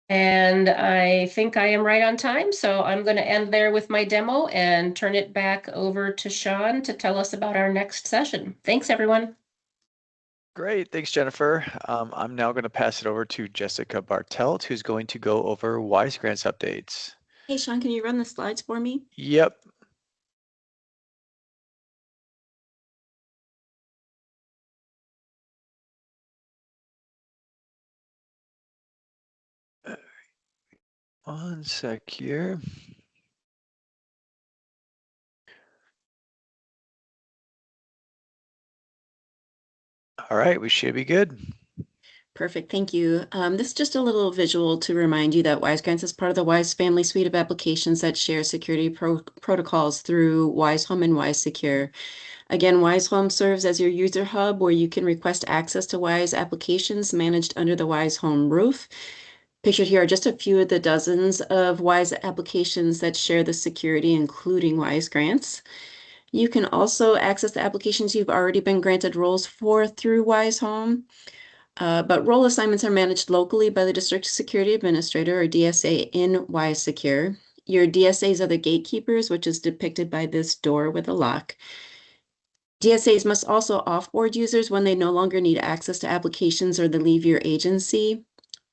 And I think I am right on time, so I'm going to end there with my demo and turn it back over to Sean to tell us about our next session. Thanks, everyone. Great, thanks, Jennifer. I'm now going to pass it over to Jessica Bartelt, who's going to go over WISE Grants updates. Hey, Sean, can you run the slides for me? Yep. One sec here. All right, we should be good. Perfect, thank you. This is just a little visual to remind you that WISE Grants is part of the WISE family suite of applications that share security protocols through WISE Home and WISE Secure. Again, WISE Home serves as your user hub where you can request access to WISE applications managed under the WISE Home roof. Pictured here are just a few of the dozens of WISE applications that share the security, including WISE Grants. You can also access the applications you've already been granted roles for through WISE Home. But role assignments are managed locally by the District Security Administrator, or DSA, in WISE Secure. Your DSAs are the gatekeepers, which is depicted by this door with a lock. DSAs must also offboard users when they no longer need access to applications or they leave your agency.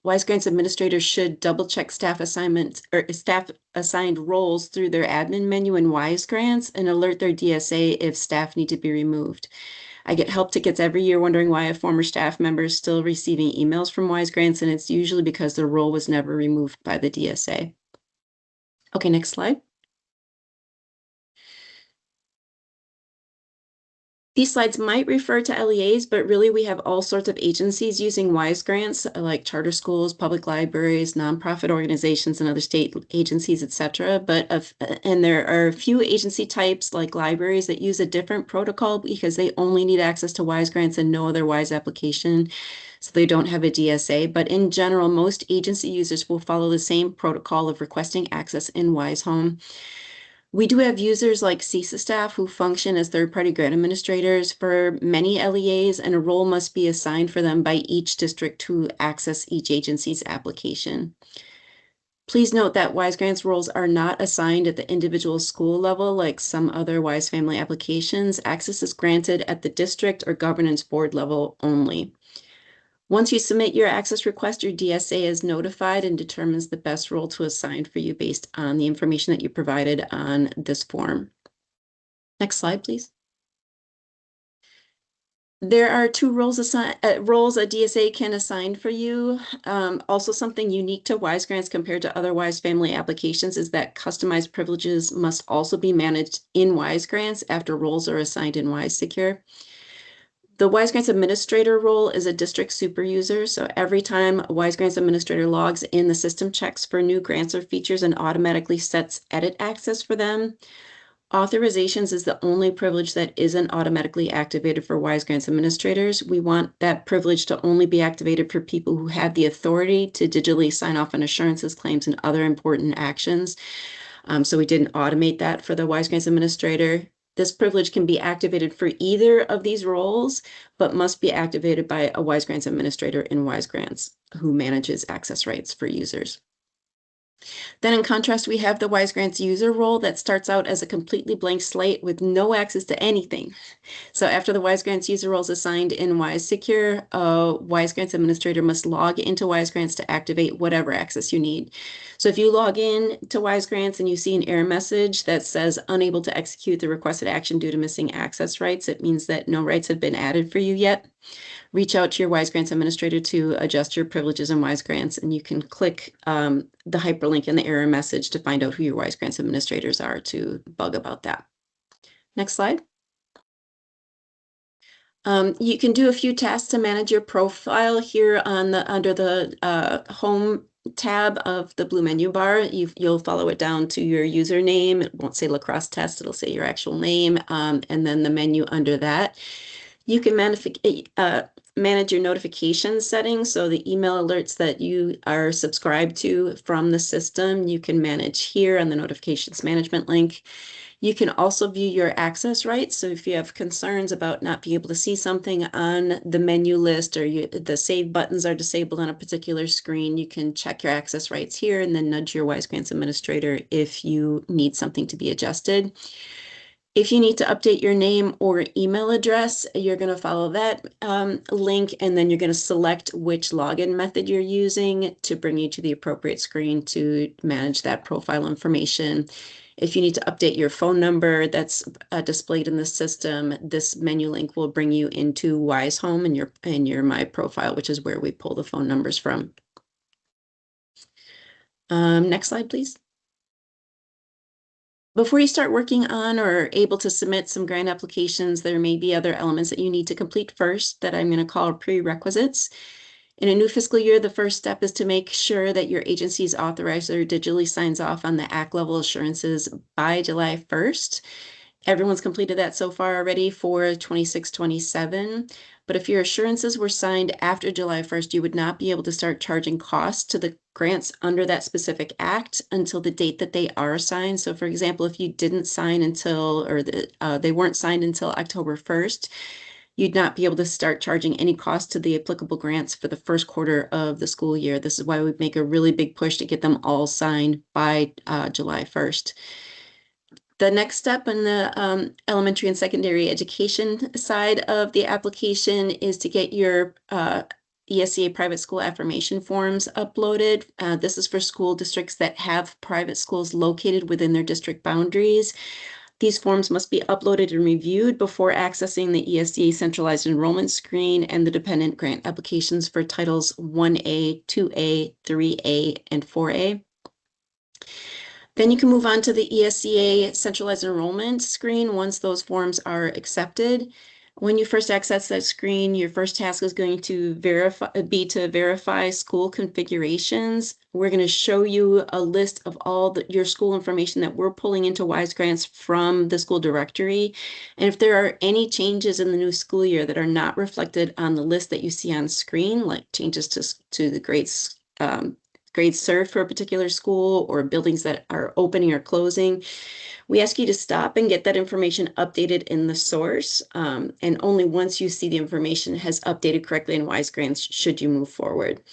WISE Grants administrators should double check staff assignments or staff assigned roles through their admin menu in WISE Grants and alert their DSA if staff need to be removed. I get help tickets every year wondering why a former staff member is still receiving emails from WISE Grants, and it's usually because the role was never removed by the DSA. Okay, next slide. These slides might refer to LEAs, but really we have all sorts of agencies using WISE Grants, like charter schools, public libraries, nonprofit organizations, and other state agencies, etc. And there are a few agency types like libraries that use a different protocol because they only need access to WISE Grants and no other WISE application, so they don't have a DSA. But in general, most agency users will follow the same protocol of requesting access in WISE Home. We do have users like CISA staff who function as third-party grant administrators for many LEAs, and a role must be assigned for them by each district to access each agency's application. Please note that WISE Grants roles are not assigned at the individual school level like some other WISE family applications. Access is granted at the district or governance board level only. Once you submit your access request, your DSA is notified and determines the best role to assign for you based on the information that you provided on this form. Next slide, please. There are two roles a DSA can assign for you. Also, something unique to WISE Grants compared to other WISE family applications is that customized privileges must also be managed in WISE Grants after roles are assigned in WISE Secure. The WISE Grants administrator role is a district super user, so every time a WISE Grants administrator logs in, the system checks for new grants or features and automatically sets edit access for them. Authorizations is the only privilege that isn't automatically activated for WISE Grants administrators. We want that privilege to only be activated for people who have the authority to digitally sign off on assurances, claims, and other important actions. So we didn't automate that for the WISE Grants administrator. This privilege can be activated for either of these roles, but must be activated by a WISE Grants administrator in WISE Grants who manages access rights for users. Then in contrast, we have the WISE Grants user role that starts out as a completely blank slate with no access to anything. So after the WISE Grants user role is assigned in WISE Secure, a WISE Grants administrator must log into WISE Grants to activate whatever access you need. So if you log in to WISE Grants and you see an error message that says unable to execute the requested action due to missing access rights, it means that no rights have been added for you yet. Reach out to your WISE Grants administrator to adjust your privileges in WISE Grants, and you can click the hyperlink in the error message to find out who your WISE Grants administrators are to bug about that. Next slide. You can do a few tasks to manage your profile here on under the home tab of the blue menu bar, you'll follow it down to your username. It won't say lacrosse test, it'll say your actual name, and then the menu under that. You can manage your notification settings, so the email alerts that you are subscribed to from the system, you can manage here on the notifications management link. You can also view your access rights. So if you have concerns about not being able to see something on the menu list, or the save buttons are disabled on a particular screen, you can check your access rights here and then nudge your Wise Grants administrator if you need something to be adjusted. If you need to update your name or email address, you're going to follow that link, and then you're going to select which login method you're using to bring you to the appropriate screen to manage that profile information. If you need to update your phone number that's displayed in the system, this menu link will bring you into Wise Home and your My Profile, which is where we pull the phone numbers from. Next slide, please. Before you start working on or able to submit some grant applications, there may be other elements that you need to complete first that I'm going to call prerequisites. In a new fiscal year, the first step is to make sure that your agency's authorizer digitally signs off on the ACT level assurances by July 1st. Everyone's completed that so far already for 26-27. But if your assurances were signed after July 1st, you would not be able to start charging costs to the grants under that specific act until the date that they are signed. So for example, if you didn't sign until, or they weren't signed until October 1st, you'd not be able to start charging any cost to the applicable grants for the first quarter of the school year. This is why we make a really big push to get them all signed by July 1st. The next step on the elementary and secondary education side of the application is to get your ESEA private school affirmation forms uploaded. This is for school districts that have private schools located within their district boundaries. These forms must be uploaded and reviewed before accessing the ESEA centralized enrollment screen and the dependent grant applications for titles 1A, 2A, 3A, and 4A. Then you can move on to the ESEA centralized enrollment screen once those forms are accepted. When you first access that screen, your first task is going to verify school configurations. We're going to show you a list of all your school information that we're pulling into Wise Grants from the school directory. And if there are any changes in the new school year that are not reflected on the list that you see on screen, like changes to the grades served for a particular school or buildings that are opening or closing, we ask you to stop and get that information updated in the source. And only once you see the information has updated correctly in Wise Grants should you move forward.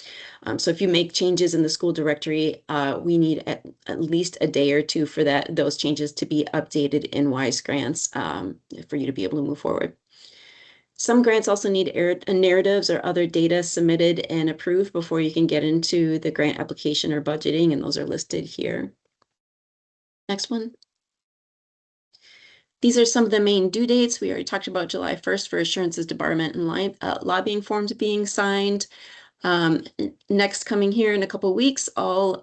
So if you make changes in the school directory, we need at least a day or two for those changes to be updated in Wise Grants for you to be able to move forward. Some grants also need narratives or other data submitted and approved before you can get into the grant application or budgeting, and those are listed here. Next one. These are some of the main due dates. We already talked about July 1st for assurances, debarment, and lobbying forms being signed. Next, coming here in a couple of weeks, all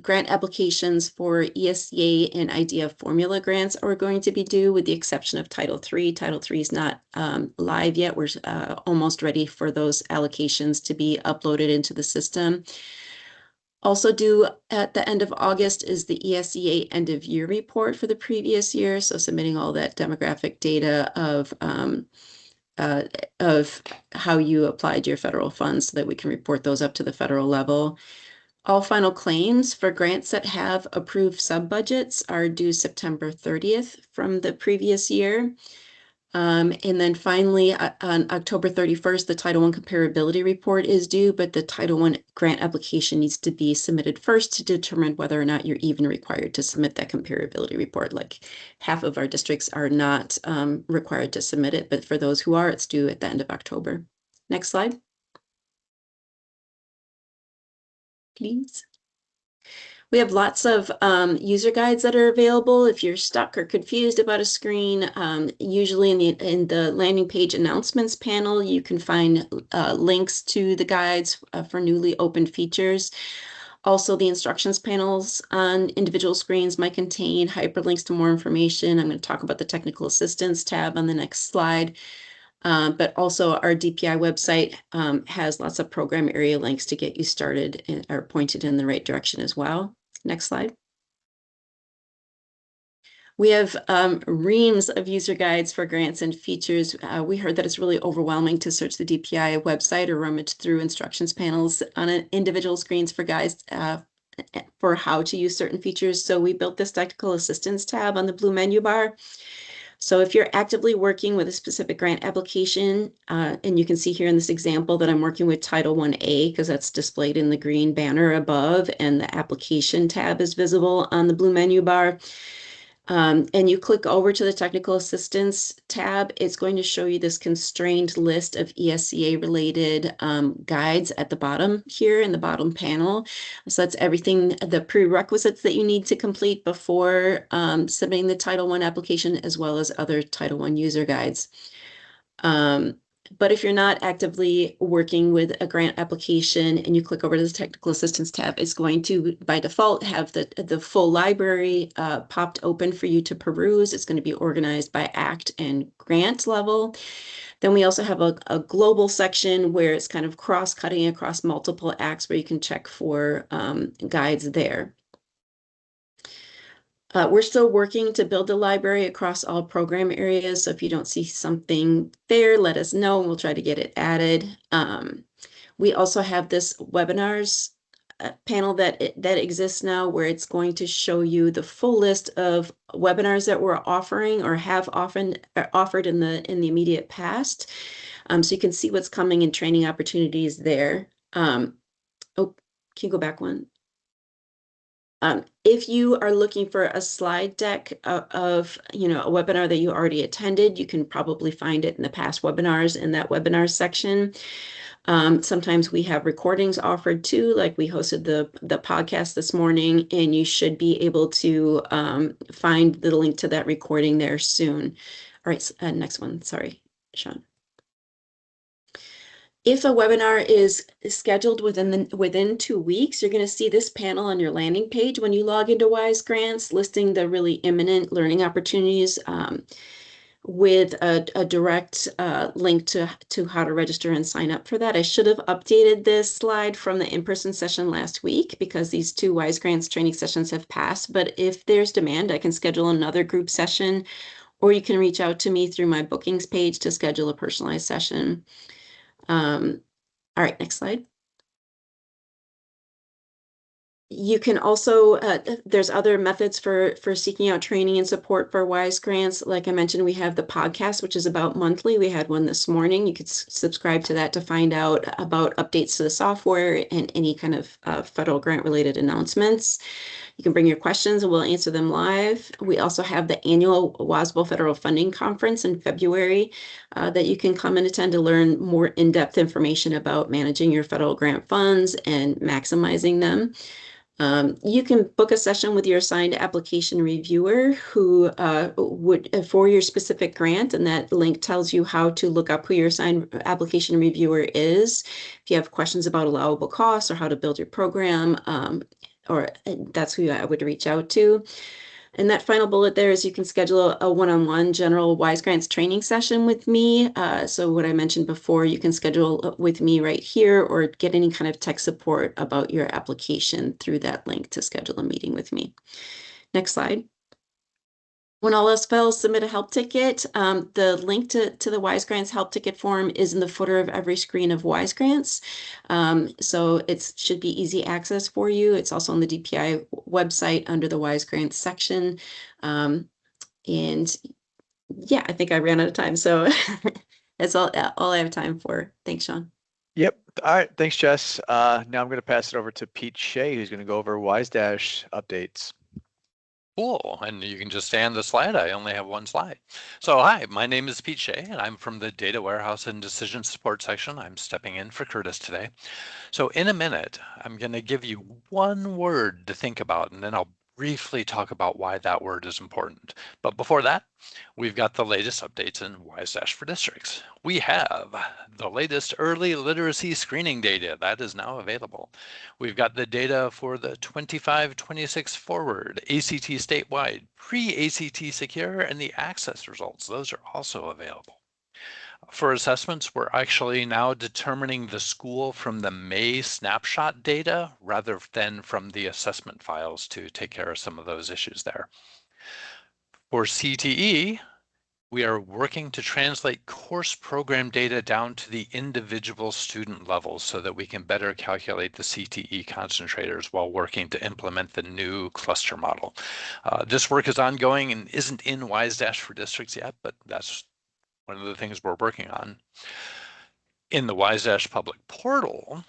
grant applications for ESEA and IDEA formula grants are going to be due, with the exception of Title III. Title III is not live yet. We're almost ready for those allocations to be uploaded into the system. Also due at the end of August is the ESEA end of year report for the previous year. So submitting all that demographic data of how you applied your federal funds so that we can report those up to the federal level. All final claims for grants that have approved sub-budgets are due September 30th from the previous year. And then finally, on October 31st, the Title I comparability report is due, but the Title I grant application needs to be submitted first to determine whether or not you're even required to submit that comparability report. Like half of our districts are not required to submit it, but for those who are, it's due at the end of October. Next slide, please. We have lots of user guides that are available if you're stuck or confused about a screen. Usually in the landing page announcements panel, you can find links to the guides for newly opened features. Also, the instructions panels on individual screens might contain hyperlinks to more information. I'm going to talk about the technical assistance tab on the next slide. But also our DPI website has lots of program area links to get you started or pointed in the right direction as well. Next slide. We have reams of user guides for grants and features. We heard that it's really overwhelming to search the DPI website or rummage through instructions panels on individual screens for guides for how to use certain features. So we built this technical assistance tab on the blue menu bar. So if you're actively working with a specific grant application, and you can see here in this example that I'm working with Title 1A because that's displayed in the green banner above, and the application tab is visible on the blue menu bar. And you click over to the technical assistance tab, it's going to show you this constrained list of ESCA related guides at the bottom here in the bottom panel. So that's everything, the prerequisites that you need to complete before submitting the Title I application, as well as other Title I user guides. But if you're not actively working with a grant application and you click over to the technical assistance tab, it's going to, by default, have the full library popped open for you to peruse. It's going to be organized by act and grant level. Then we also have a global section where it's kind of cross-cutting across multiple acts where you can check for guides there. We're still working to build the library across all program areas. So if you don't see something there, let us know and we'll try to get it added. We also have this webinars panel that exists now, where it's going to show you the full list of webinars that we're offering or have often offered in the immediate past. So you can see what's coming and training opportunities there. Oh, can you go back one? If you are looking for a slide deck of a webinar that you already attended, you can probably find it in the past webinars in that webinar section. Sometimes we have recordings offered too, like we hosted the podcast this morning, and you should be able to find the link to that recording there soon. All right, next one. Sorry, Sean. If a webinar is scheduled within 2 weeks, you're going to see this panel on your landing page when you log into Wise Grants, listing the really imminent learning opportunities with a direct link to how to register and sign up for that. I should have updated this slide from the in-person session last week because these 2 Wise Grants training sessions have passed. But if there's demand, I can schedule another group session, or you can reach out to me through my bookings page to schedule a personalized session. All right, next slide. You can also, there's other methods for seeking out training and support for Wise Grants. Like I mentioned, we have the podcast, which is about monthly. We had one this morning. You could subscribe to that to find out about updates to the software and any kind of federal grant related announcements. You can bring your questions and we'll answer them live. We also have the annual WASBO Federal Funding Conference in February that you can come and attend to learn more in-depth information about managing your federal grant funds and maximizing them. You can book a session with your assigned application reviewer who would for your specific grant, and that link tells you how to look up who your assigned application reviewer is. If you have questions about allowable costs or how to build your program, or that's who I would reach out to. And that final bullet there is you can schedule a one-on-one general Wise Grants training session with me. So what I mentioned before, you can schedule with me right here or get any kind of tech support about your application through that link to schedule a meeting with me. Next slide. When all else fails, submit a help ticket. The link to the Wise Grants help ticket form is in the footer of every screen of Wise Grants. So it should be easy access for you. It's also on the DPI website under the Wise Grants section. And yeah, I think I ran out of time. So that's all I have time for. Thanks, Sean. Yep. All right. Thanks, Jess. Now I'm going to pass it over to Pete Shea, who's going to go over WiseDash updates. Cool, and you can just stay on the slide. I only have one slide. So hi, my name is Pete Shea, and I'm from the Data Warehouse and Decision Support section. I'm stepping in for Curtis today. So in a minute, I'm going to give you one word to think about, and then I'll briefly talk about why that word is important. But before that, we've got the latest updates in WiseDash for districts. We have the latest early literacy screening data that is now available. We've got the data for the 25-26 forward, ACT statewide, pre-ACT secure, and the access results. Those are also available. For assessments, we're actually now determining the school from the May snapshot data rather than from the assessment files to take care of some of those issues there. For CTE, we are working to translate course program data down to the individual student level so that we can better calculate the CTE concentrators while working to implement the new cluster model. This work is ongoing and isn't in WiseDash for districts yet, but that's one of the things we're working on. In the WiseDash public portal,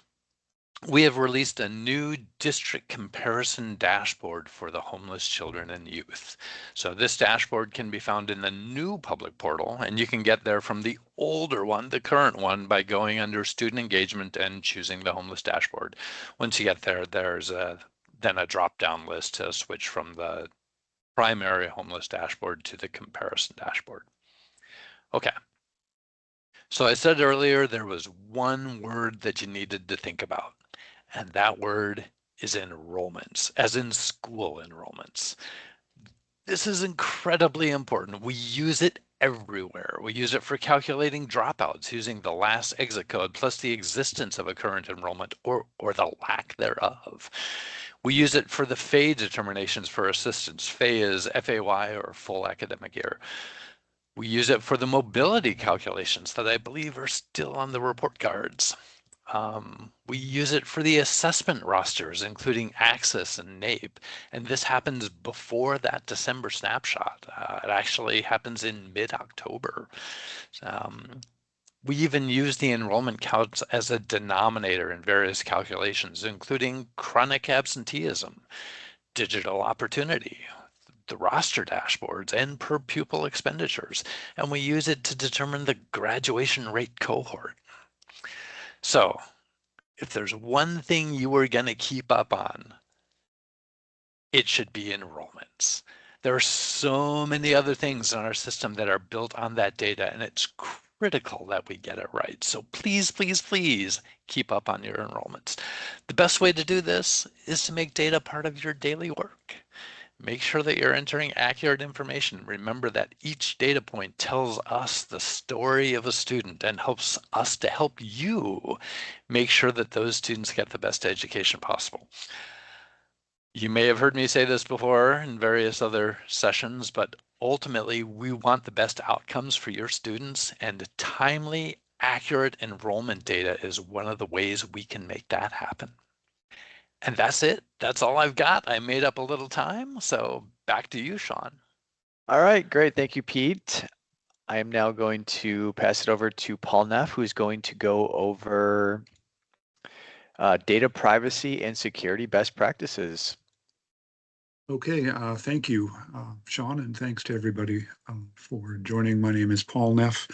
we have released a new district comparison dashboard for the homeless children and youth. So this dashboard can be found in the new public portal, and you can get there from the older one, the current one, by going under student engagement and choosing the homeless dashboard. Once you get there, there's then a drop-down list to switch from the primary homeless dashboard to the comparison dashboard. Okay. So I said earlier there was one word that you needed to think about, and that word is enrollments, as in school enrollments. This is incredibly important. We use it everywhere. We use it for calculating dropouts using the last exit code plus the existence of a current enrollment or the lack thereof. We use it for the FAY determinations for assistance. FAY is FAY or full academic year. We use it for the mobility calculations that I believe are still on the report cards. We use it for the assessment rosters, including Access and NAEP, and this happens before that December snapshot. It actually happens in mid-October. We even use the enrollment counts as a denominator in various calculations, including chronic absenteeism, digital opportunity, the roster dashboards, and per pupil expenditures, and we use it to determine the graduation rate cohort. So if there's one thing you are going to keep up on, it should be enrollments. There are so many other things in our system that are built on that data, and it's critical that we get it right. So please, please, please keep up on your enrollments. The best way to do this is to make data part of your daily work. Make sure that you're entering accurate information. Remember that each data point tells us the story of a student and helps us to help you make sure that those students get the best education possible. You may have heard me say this before in various other sessions, but ultimately we want the best outcomes for your students, and timely, accurate enrollment data is one of the ways we can make that happen. And that's it. That's all I've got. I made up a little time, so back to you, Sean. All right, great. Thank you, Pete. I am now going to pass it over to Paul Neff, who's going to go over data privacy and security best practices. Okay, thank you, Sean, and thanks to everybody for joining. My name is Paul Neff.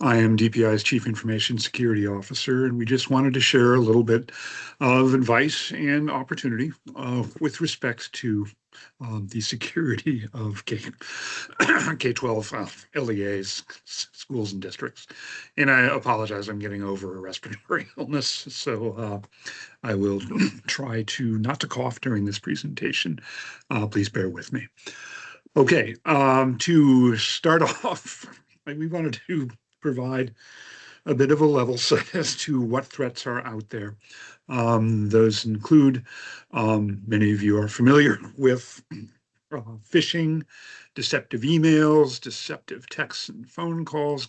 I am DPI's Chief Information Security Officer, and we just wanted to share a little bit of advice and opportunity with respect to the security of K-12 LEAs, schools and districts. And I apologize, I'm getting over a respiratory illness, so I will try to not to cough during this presentation. Please bear with me. Okay, to start off, we wanted to provide a bit of a level set as to what threats are out there. Those include, many of you are familiar with phishing, deceptive emails, deceptive texts and phone calls,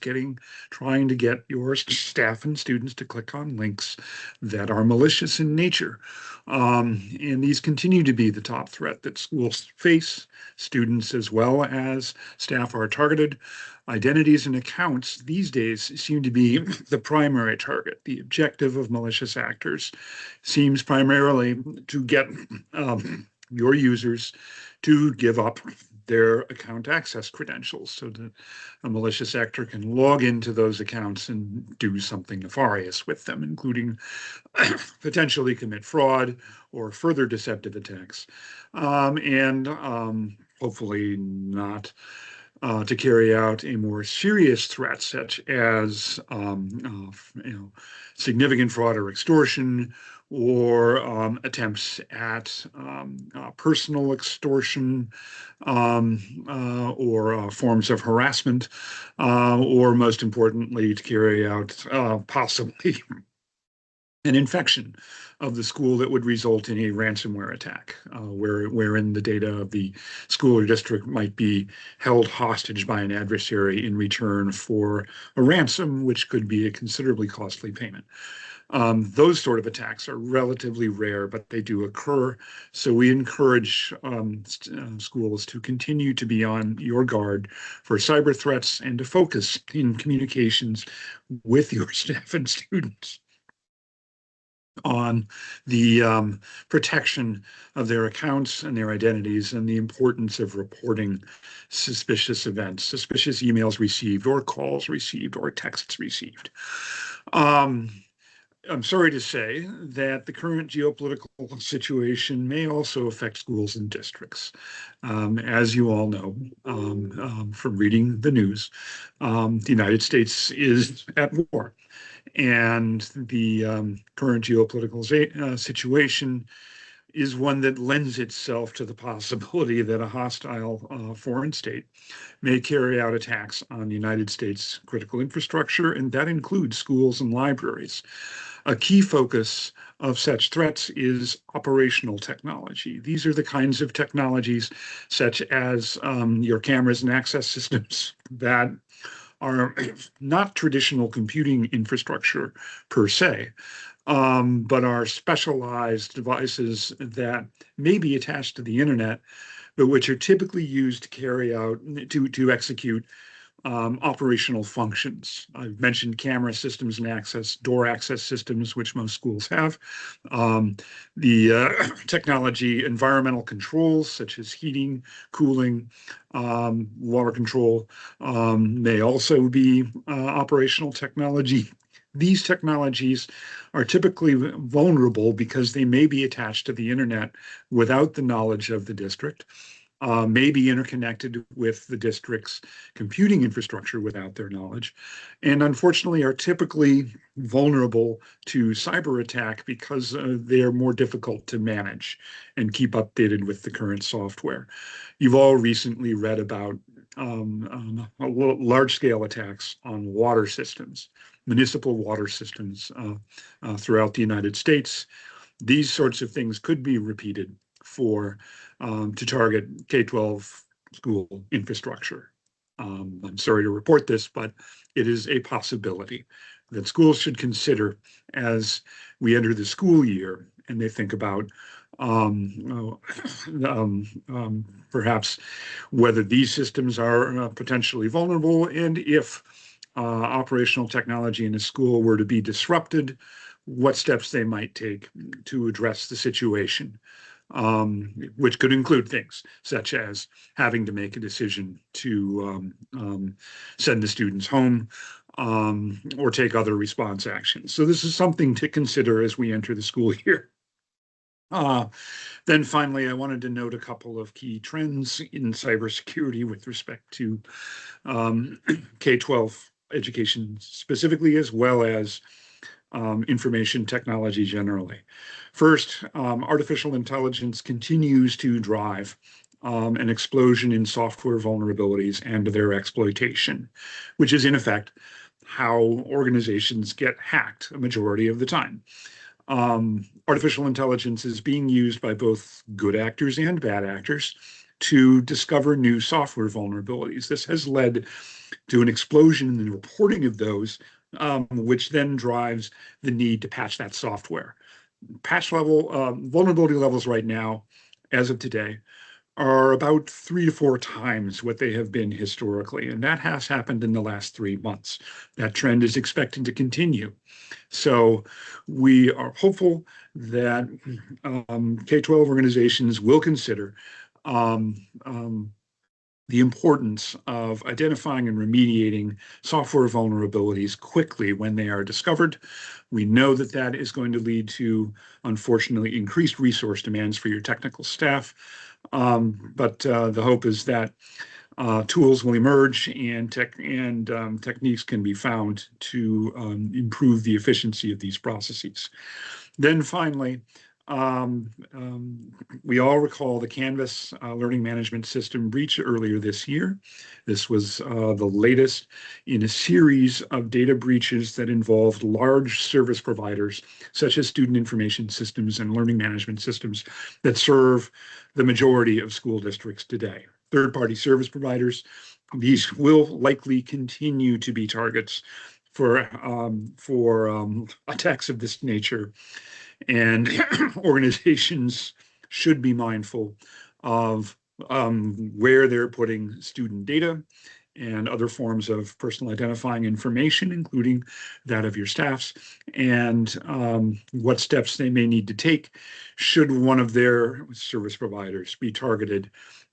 trying to get your staff and students to click on links that are malicious in nature. And these continue to be the top threat that schools face. Students as well as staff are targeted. Identities and accounts these days seem to be the primary target. The objective of malicious actors seems primarily to get your users to give up their account access credentials so that a malicious actor can log into those accounts and do something nefarious with them, including potentially commit fraud or further deceptive attacks, and hopefully not to carry out a more serious threat, such as significant fraud or extortion, or attempts at personal extortion, or forms of harassment, or most importantly, to carry out possibly an infection of the school that would result in a ransomware attack, wherein the data of the school or district might be held hostage by an adversary in return for a ransom, which could be a considerably costly payment. Those sort of attacks are relatively rare, but they do occur. So we encourage schools to continue to be on your guard for cyber threats and to focus in communications with your staff and students on the protection of their accounts and their identities, and the importance of reporting suspicious events, suspicious emails received, or calls received, or texts received. I'm sorry to say that the current geopolitical situation may also affect schools and districts. As you all know from reading the news, the United States is at war. And the current geopolitical situation is one that lends itself to the possibility that a hostile foreign state may carry out attacks on the United States critical infrastructure, and that includes schools and libraries. A key focus of such threats is operational technology. These are the kinds of technologies such as your cameras and access systems that are not traditional computing infrastructure per se, but are specialized devices that may be attached to the internet, but which are typically used to carry out, to execute operational functions. I've mentioned camera systems and door access systems, which most schools have. The technology, environmental controls, such as heating, cooling, water control, may also be operational technology. These technologies are typically vulnerable because they may be attached to the internet without the knowledge of the district. May be interconnected with the district's computing infrastructure without their knowledge, and unfortunately are typically vulnerable to cyber attack because they're more difficult to manage and keep updated with the current software. You've all recently read about large-scale attacks on water systems, municipal water systems throughout the United States. These sorts of things could be repeated to target K-12 school infrastructure. I'm sorry to report this, but it is a possibility that schools should consider as we enter the school year and they think about perhaps whether these systems are potentially vulnerable, and if operational technology in a school were to be disrupted, what steps they might take to address the situation. Which could include things such as having to make a decision to send the students home or take other response actions. So this is something to consider as we enter the school year. Then finally, I wanted to note a couple of key trends in cybersecurity with respect to K-12 education specifically, as well as information technology generally. First, artificial intelligence continues to drive an explosion in software vulnerabilities and their exploitation, which is in effect how organizations get hacked a majority of the time. Artificial intelligence is being used by both good actors and bad actors to discover new software vulnerabilities. This has led to an explosion in the reporting of those, which then drives the need to patch that software. Patch level vulnerability levels right now, as of today, are about 3 to 4 times what they have been historically, and that has happened in the last 3 months. That trend is expected to continue. So we are hopeful that K-12 organizations will consider the importance of identifying and remediating software vulnerabilities quickly when they are discovered. We know that that is going to lead to, unfortunately, increased resource demands for your technical staff. But the hope is that tools will emerge and techniques can be found to improve the efficiency of these processes. Then finally, we all recall the Canvas learning management system breach earlier this year. This was the latest in a series of data breaches that involved large service providers, such as student information systems and learning management systems that serve the majority of school districts today. Third-party service providers, these will likely continue to be targets for attacks of this nature. And organizations should be mindful of where they're putting student data and other forms of personal identifying information, including that of your staffs, and what steps they may need to take should one of their service providers be targeted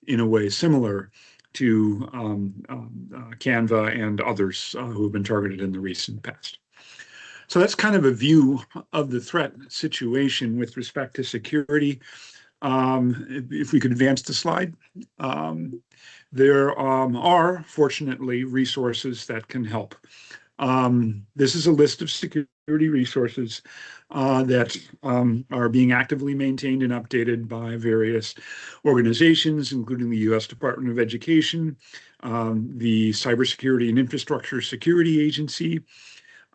in a way similar to Canva and others who have been targeted in the recent past. So that's kind of a view of the threat situation with respect to security. If we could advance the slide. There are, fortunately, resources that can help. This is a list of security resources that are being actively maintained and updated by various organizations, including the U.S. Department of Education, the Cybersecurity and Infrastructure Security Agency,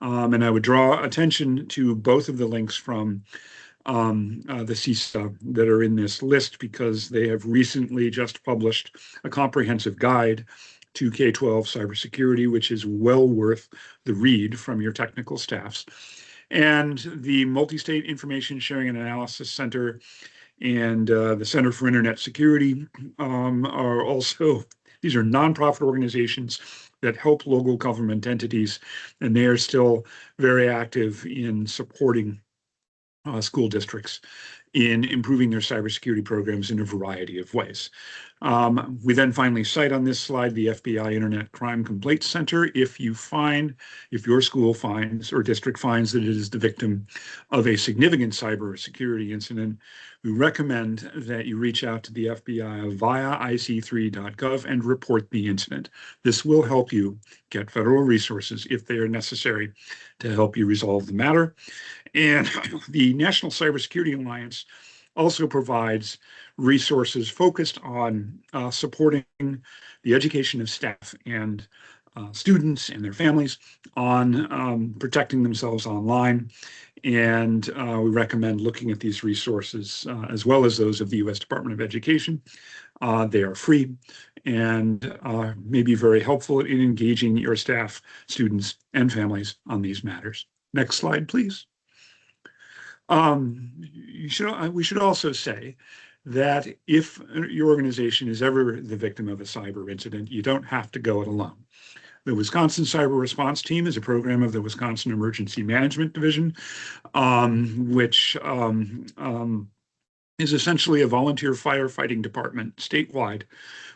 and I would draw attention to both of the links from the CISA that are in this list, because they have recently just published a comprehensive guide to K-12 cybersecurity, which is well worth the read from your technical staffs. And the Multi-State Information Sharing and Analysis Center and the Center for Internet Security are also, these are nonprofit organizations that help local government entities, and they are still very active in supporting school districts in improving their cybersecurity programs in a variety of ways. We then finally cite on this slide the FBI Internet Crime Complaint Center. If your school finds or district finds that it is the victim of a significant cybersecurity incident, we recommend that you reach out to the FBI via ic3.gov and report the incident. This will help you get federal resources if they are necessary to help you resolve the matter. And the National Cybersecurity Alliance also provides resources focused on supporting the education of staff and students and their families on protecting themselves online. And we recommend looking at these resources as well as those of the U.S. Department of Education. They are free and may be very helpful in engaging your staff, students, and families on these matters. Next slide, please. We should also say that if your organization is ever the victim of a cyber incident, you don't have to go it alone. The Wisconsin Cyber Response Team is a program of the Wisconsin Emergency Management Division, which is essentially a volunteer firefighting department statewide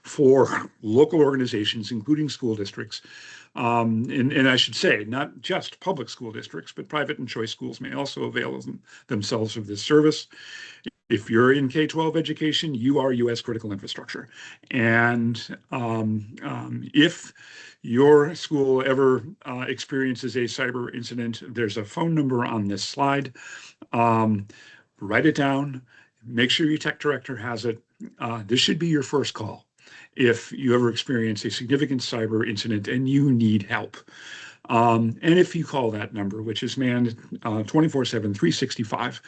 for local organizations, including school districts. And I should say, not just public school districts, but private and choice schools may also avail themselves of this service. If you're in K-12 education, you are U.S. critical infrastructure. And if your school ever experiences a cyber incident, there's a phone number on this slide. Write it down. Make sure your tech director has it. This should be your first call if you ever experience a significant cyber incident and you need help. And if you call that number, which is manned 24/7, 365,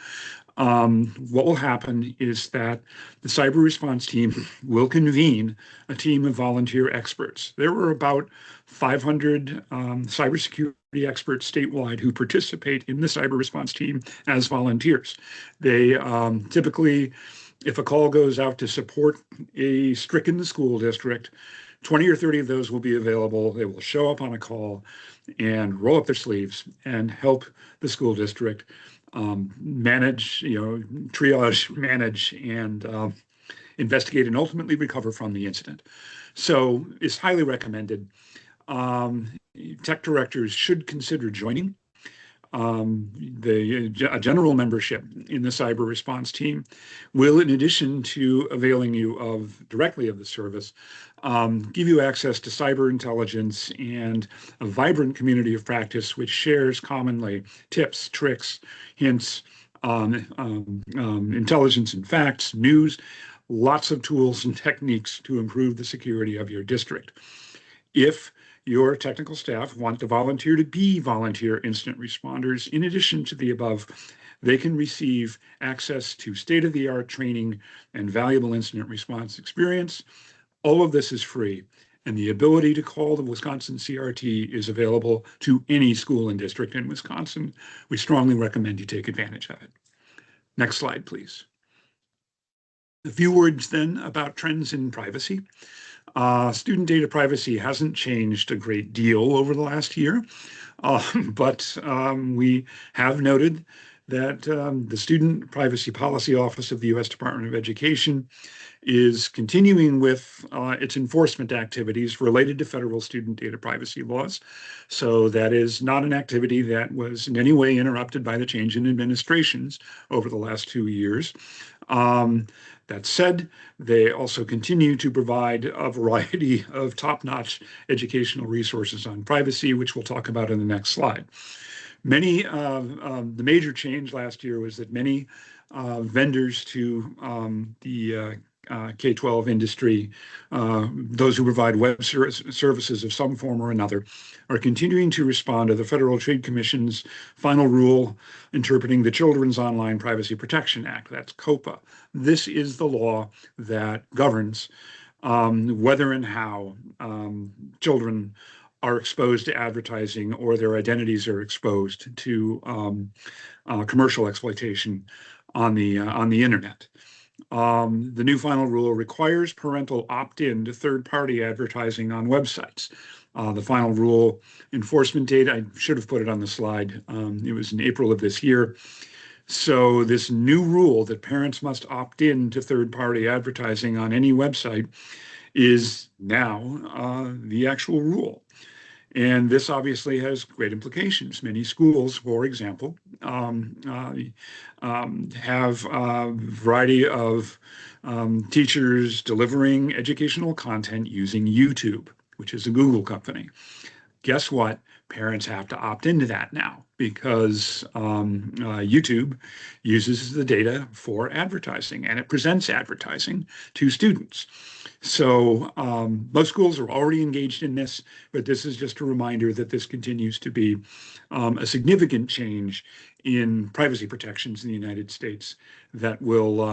what will happen is that the cyber response team will convene a team of volunteer experts. There were about 500 cybersecurity experts statewide who participate in the cyber response team as volunteers. They typically, if a call goes out to support a stricken school district, 20 or 30 of those will be available. They will show up on a call and roll up their sleeves and help the school district manage, triage, manage, and investigate and ultimately recover from the incident. So it's highly recommended. Tech directors should consider joining a general membership in the cyber response team will, in addition to availing you directly of the service, give you access to cyber intelligence and a vibrant community of practice which shares commonly tips, tricks, hints, intelligence and facts, news, lots of tools and techniques to improve the security of your district. If your technical staff want to volunteer to be volunteer incident responders, in addition to the above, they can receive access to state-of-the-art training and valuable incident response experience. All of this is free, and the ability to call the Wisconsin CRT is available to any school and district in Wisconsin. We strongly recommend you take advantage of it. Next slide, please. A few words then about trends in privacy. Student data privacy hasn't changed a great deal over the last year, but we have noted that the Student Privacy Policy Office of the U.S. Department of Education is continuing with its enforcement activities related to federal student data privacy laws. So that is not an activity that was in any way interrupted by the change in administrations over the last 2 years. That said, they also continue to provide a variety of top-notch educational resources on privacy, which we'll talk about in the next slide. The major change last year was that many vendors to the K-12 industry, those who provide web services of some form or another, are continuing to respond to the Federal Trade Commission's final rule interpreting the Children's Online Privacy Protection Act. That's COPPA. This is the law that governs whether and how children are exposed to advertising or their identities are exposed to commercial exploitation on the internet. The new final rule requires parental opt-in to third-party advertising on websites. The final rule enforcement date, I should have put it on the slide. It was in April of this year. So this new rule that parents must opt in to third-party advertising on any website is now the actual rule. And this obviously has great implications. Many schools, for example, have a variety of teachers delivering educational content using YouTube, which is a Google company. Guess what? Parents have to opt into that now because YouTube uses the data for advertising and it presents advertising to students. So most schools are already engaged in this, but this is just a reminder that this continues to be a significant change in privacy protections in the United States that will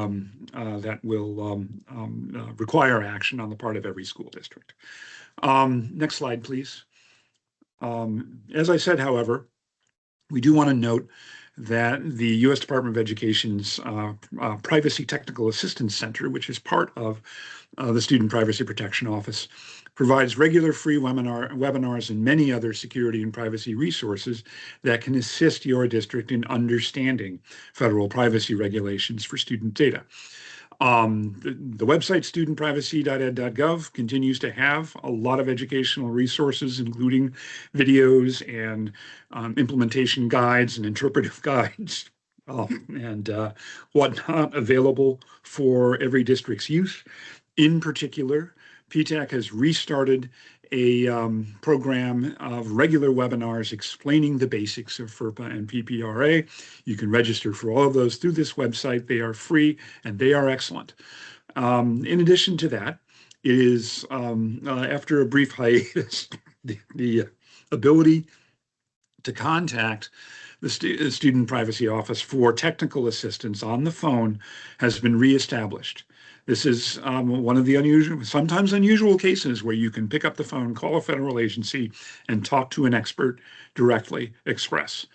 require action on the part of every school district. Next slide, please. As I said, however, we do want to note that the U.S. Department of Education's Privacy Technical Assistance Center, which is part of the Student Privacy Protection Office, provides regular free webinars and many other security and privacy resources that can assist your district in understanding federal privacy regulations for student data. The website studentprivacy.ed.gov continues to have a lot of educational resources, including videos and implementation guides and interpretive guides and whatnot available for every district's use. In particular, PTAC has restarted a program of regular webinars explaining the basics of FERPA and PPRA. You can register for all of those through this website. They are free and they are excellent. In addition to that, it is, after a brief hiatus, the ability to contact the Student Privacy Office for technical assistance on the phone has been reestablished. This is one of the sometimes unusual cases where you can pick up the phone, call a federal agency, and talk to an expert directly, express.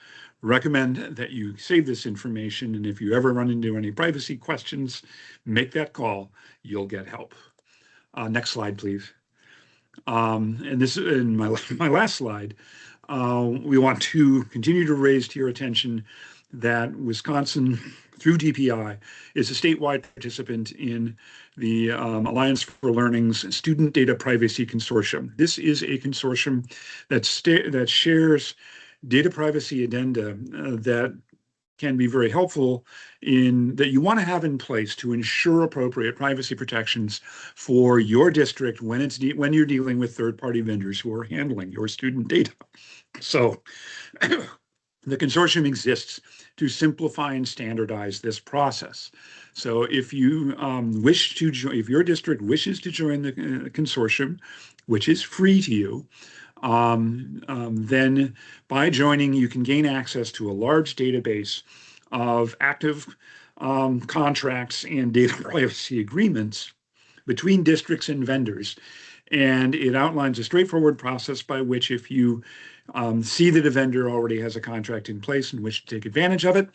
Recommend that you save this information, and if you ever run into any privacy questions, make that call. You'll get help. Next slide, please. And this is in my last slide. We want to continue to raise to your attention that Wisconsin, through DPI, is a statewide participant in the Alliance for Learning's Student Data Privacy Consortium. This is a consortium that shares data privacy addenda that can be very helpful that you want to have in place to ensure appropriate privacy protections for your district when you're dealing with third-party vendors who are handling your student data. So The consortium exists to simplify and standardize this process. So if you wish to join, if your district wishes to join the consortium, which is free to you, then by joining, you can gain access to a large database of active contracts and data privacy agreements between districts and vendors. And it outlines a straightforward process by which, if you see that a vendor already has a contract in place and wish to take advantage of it,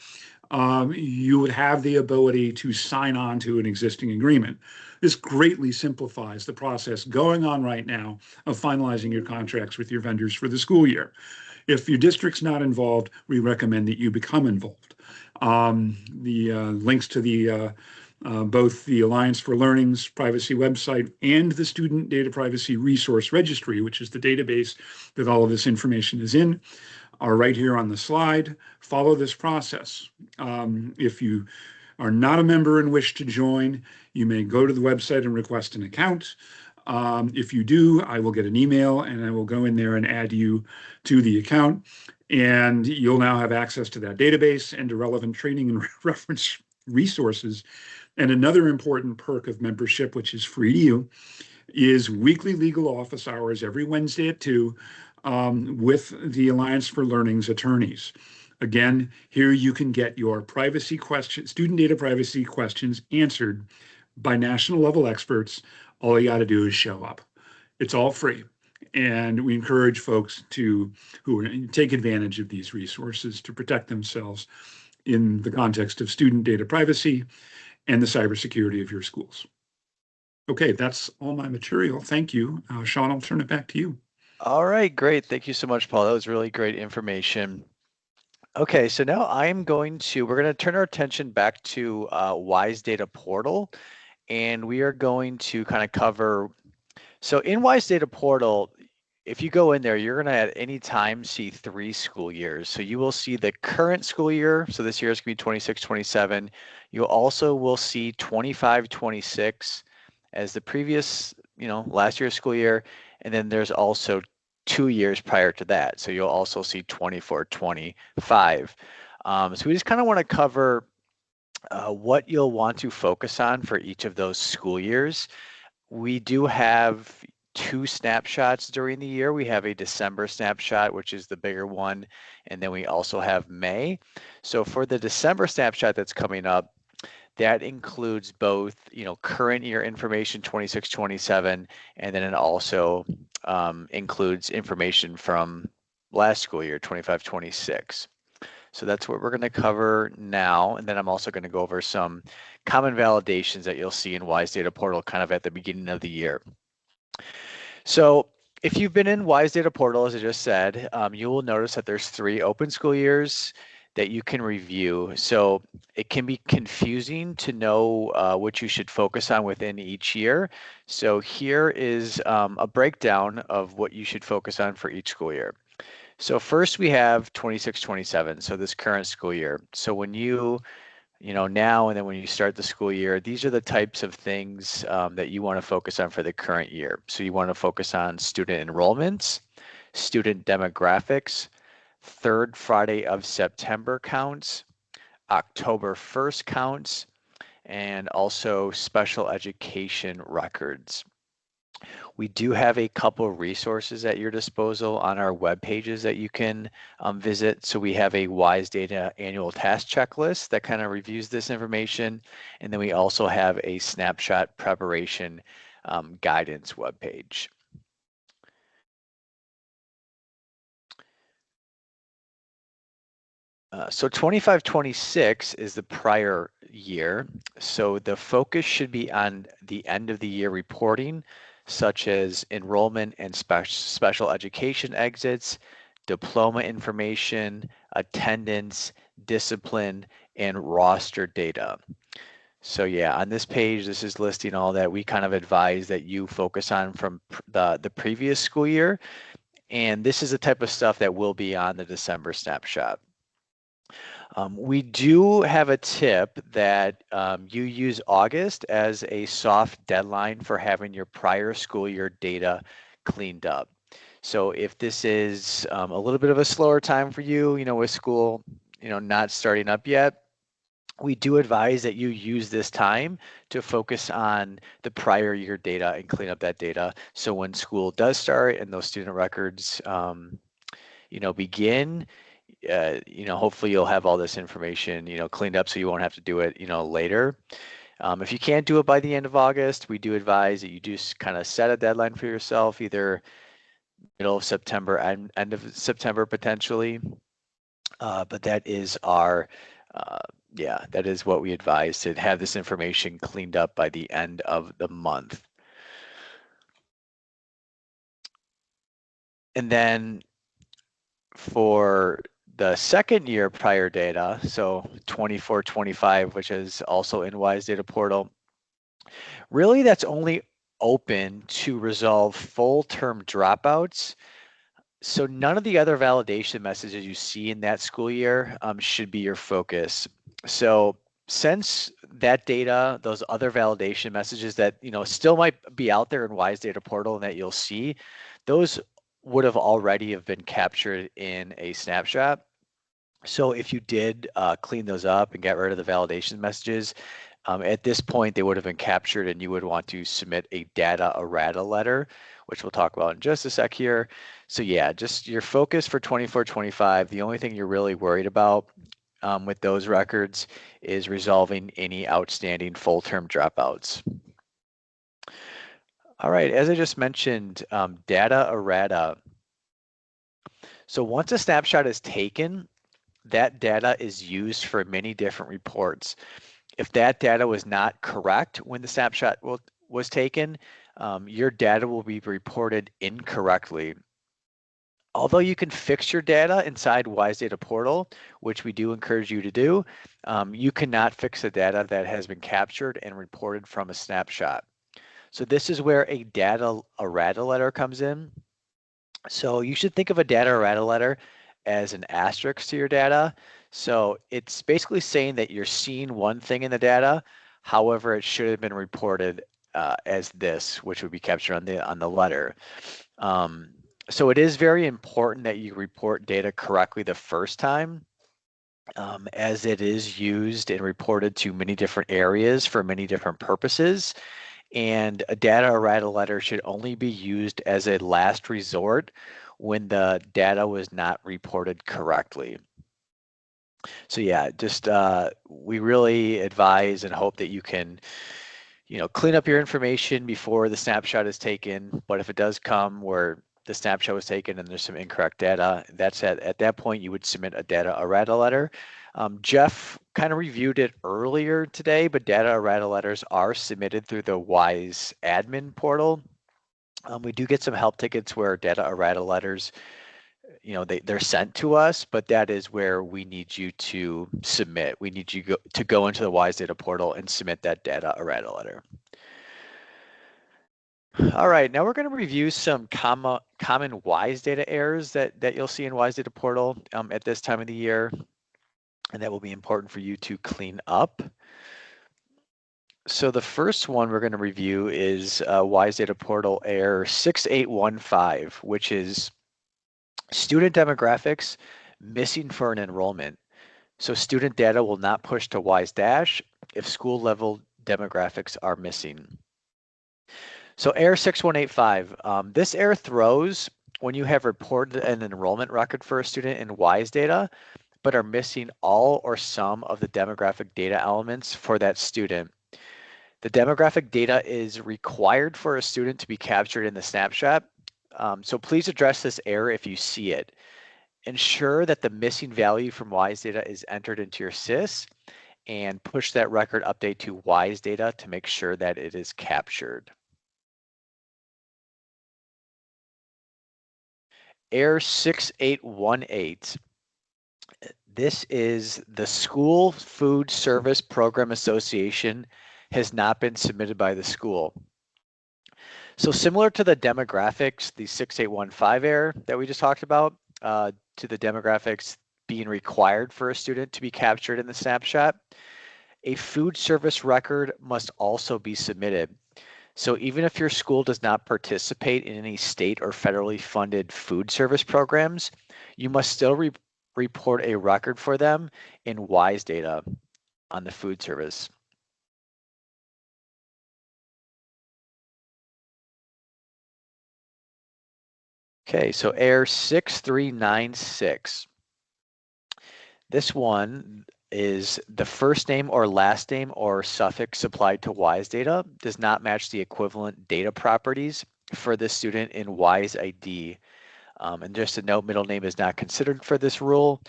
you would have the ability to sign on to an existing agreement. This greatly simplifies the process going on right now of finalizing your contracts with your vendors for the school year. If your district's not involved, we recommend that you become involved. The links to the both the Alliance for Learning's privacy website and the Student Data Privacy Resource Registry, which is the database that all of this information is in, are right here on the slide. Follow this process. If you are not a member and wish to join, you may go to the website and request an account. If you do, I will get an email and I will go in there and add you to the account. And you'll now have access to that database and to relevant training and reference resources. And another important perk of membership, which is free to you, is weekly legal office hours every Wednesday at 2 with the Alliance for Learning's attorneys. Again, here you can get your privacy questions, student data privacy questions answered by national level experts. All you got to do is show up. It's all free. And we encourage folks who take advantage of these resources to protect themselves in the context of student data privacy and the cybersecurity of your schools. Okay, that's all my material. Thank you. Sean, I'll turn it back to you. All right, great. Thank you so much, Paul. That was really great information. Okay, so now we're going to turn our attention back to WISE Data Portal, and we are going to kind of cover, so in WISE Data Portal, if you go in there, you're going to at any time see 3 school years. So you will see the current school year. So this year is going to be 26-27. You also will see 25-26 as the previous, last year's school year. And then there's also 2 years prior to that. So you'll also see 24-25. So we just kind of want to cover what you'll want to focus on for each of those school years. We do have 2 snapshots during the year. We have a December snapshot, which is the bigger one, and then we also have May. So for the December snapshot that's coming up, that includes both, current year information 26-27, and then it also includes information from last school year 25-26. So that's what we're going to cover now, and then I'm also going to go over some common validations that you'll see in WISE Data Portal kind of at the beginning of the year. So if you've been in WISE Data Portal, as I just said, you will notice that there's 3 open school years that you can review. So it can be confusing to know what you should focus on within each year. So here is a breakdown of what you should focus on for each school year. So first we have 26-27, so this current school year. So when now and then when you start the school year, these are the types of things that you want to focus on for the current year. So you want to focus on student enrollments, student demographics, 3rd Friday of September counts, October 1st counts, and also special education records. We do have a couple resources at your disposal on our web pages that you can visit. So we have a WISE Data annual task checklist that kind of reviews this information. And then we also have a snapshot preparation guidance webpage. So 25-26 is the prior year. So the focus should be on the end of the year reporting, such as enrollment and special education exits, diploma information, attendance, discipline, and roster data. So yeah, on this page, this is listing all that we kind of advise that you focus on from the previous school year. And this is the type of stuff that will be on the December snapshot. We do have a tip that you use August as a soft deadline for having your prior school year data cleaned up. So if this is a little bit of a slower time for you, with school, not starting up yet, we do advise that you use this time to focus on the prior year data and clean up that data. So when school does start and those student records, begin, hopefully you'll have all this information, cleaned up so you won't have to do it, later. If you can't do it by the end of August, we do advise that you do kind of set a deadline for yourself, either middle of September and end of September potentially. But that is that is what we advise, to have this information cleaned up by the end of the month. And then for the second year prior data, so 24-25, which is also in WISE Data Portal, really that's only open to resolve full term dropouts. So none of the other validation messages you see in that school year should be your focus. So since that data, those other validation messages that still might be out there in WISE Data Portal and that you'll see, those would have already been captured in a snapshot. So if you did clean those up and get rid of the validation messages, at this point they would have been captured, and you would want to submit a data errata letter, which we'll talk about in just a sec here. So yeah, just your focus for 24-25, the only thing you're really worried about with those records is resolving any outstanding full-term dropouts. All right, as I just mentioned, data errata. So once a snapshot is taken, that data is used for many different reports. If that data was not correct when the snapshot was taken, your data will be reported incorrectly. Although you can fix your data inside WISE Data Portal, which we do encourage you to do, you cannot fix the data that has been captured and reported from a snapshot. So this is where a data errata letter comes in. So you should think of a data errata letter as an asterisk to your data. So it's basically saying that you're seeing one thing in the data, however, it should have been reported as this, which would be captured on the letter. So it is very important that you report data correctly the first time, as it is used and reported to many different areas for many different purposes. And a data errata letter should only be used as a last resort when the data was not reported correctly. So yeah, just we really advise and hope that you can, clean up your information before the snapshot is taken. But if it does come where the snapshot was taken and there's some incorrect data, that's at that point you would submit a data errata letter. Jeff kind of reviewed it earlier today, but data errata letters are submitted through the WISE admin portal. We do get some help tickets where data errata letters, they're sent to us, but that is where we need you to submit. We need you to go into the WISE Data Portal and submit that data errata letter. All right, now we're going to review some common WISE data errors that you'll see in WISE Data Portal at this time of the year, and that will be important for you to clean up. So the first one we're going to review is WISE Data Portal error 6815, which is student demographics missing for an enrollment. So student data will not push to WISE Dash if school level demographics are missing. So error 6185, this error throws when you have reported an enrollment record for a student in WISE data, but are missing all or some of the demographic data elements for that student. The demographic data is required for a student to be captured in the snapshot. So please address this error if you see it. Ensure that the missing value from WISE data is entered into your SIS, and push that record update to WISE data to make sure that it is captured. Error 6818. This is the School Food Service Program Association has not been submitted by the school. So similar to the demographics, the 6815 error that we just talked about, to the demographics being required for a student to be captured in the snapshot, a food service record must also be submitted. So even if your school does not participate in any state or federally funded food service programs, you must still report a record for them in WISE data on the food service. Okay, so AIR 6396. This one is the first name or last name or suffix applied to WISE data does not match the equivalent data properties for the student in WISE ID. And just a note, middle name is not considered for this rule.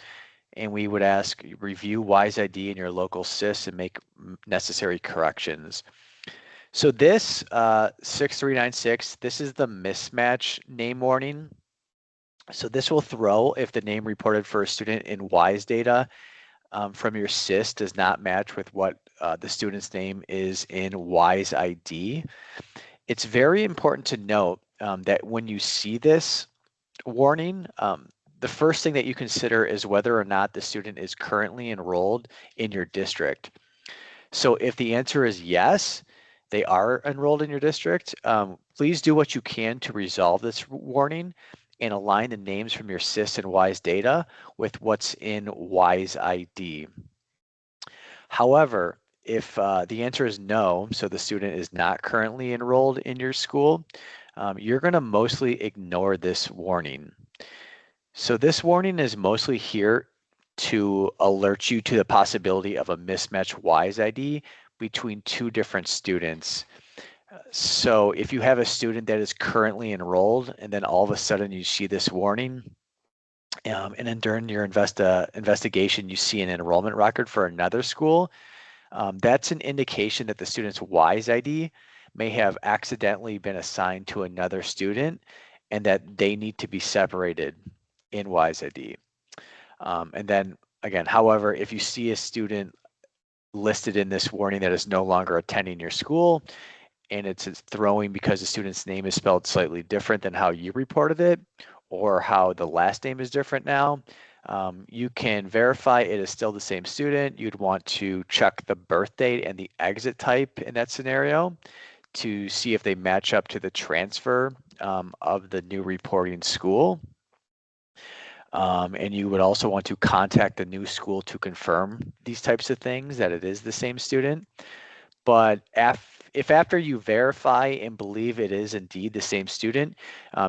And we would ask review WISE ID in your local SIS and make necessary corrections. So this 6396, this is the mismatch name warning. So this will throw if the name reported for a student in WISE data from your SIS does not match with what the student's name is in WISE ID. It's very important to note that when you see this warning, the first thing that you consider is whether or not the student is currently enrolled in your district. So if the answer is yes, they are enrolled in your district, please do what you can to resolve this warning and align the names from your SIS and WISE data with what's in WISE ID. However, if the answer is no, so the student is not currently enrolled in your school, you're going to mostly ignore this warning. So this warning is mostly here to alert you to the possibility of a mismatched WISE ID between two different students. So if you have a student that is currently enrolled and then all of a sudden you see this warning, and then during your investigation you see an enrollment record for another school, that's an indication that the student's WISE ID may have accidentally been assigned to another student and that they need to be separated in WISE ID. And then again, however, if you see a student listed in this warning that is no longer attending your school and it's throwing because the student's name is spelled slightly different than how you reported it or how the last name is different now, you can verify it is still the same student. You'd want to check the birth date and the exit type in that scenario to see if they match up to the transfer of the new reporting school. And you would also want to contact the new school to confirm these types of things, that it is the same student. But if after you verify and believe it is indeed the same student,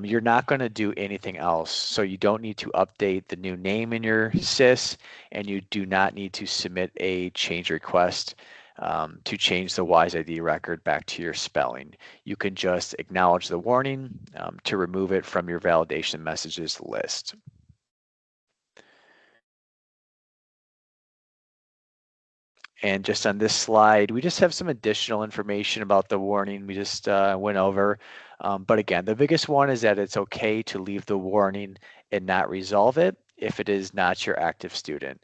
you're not going to do anything else. So you don't need to update the new name in your SIS, and you do not need to submit a change request to change the WISE ID record back to your spelling. You can just acknowledge the warning to remove it from your validation messages list. And just on this slide, we just have some additional information about the warning we just went over. But again, the biggest one is that it's okay to leave the warning and not resolve it if it is not your active student.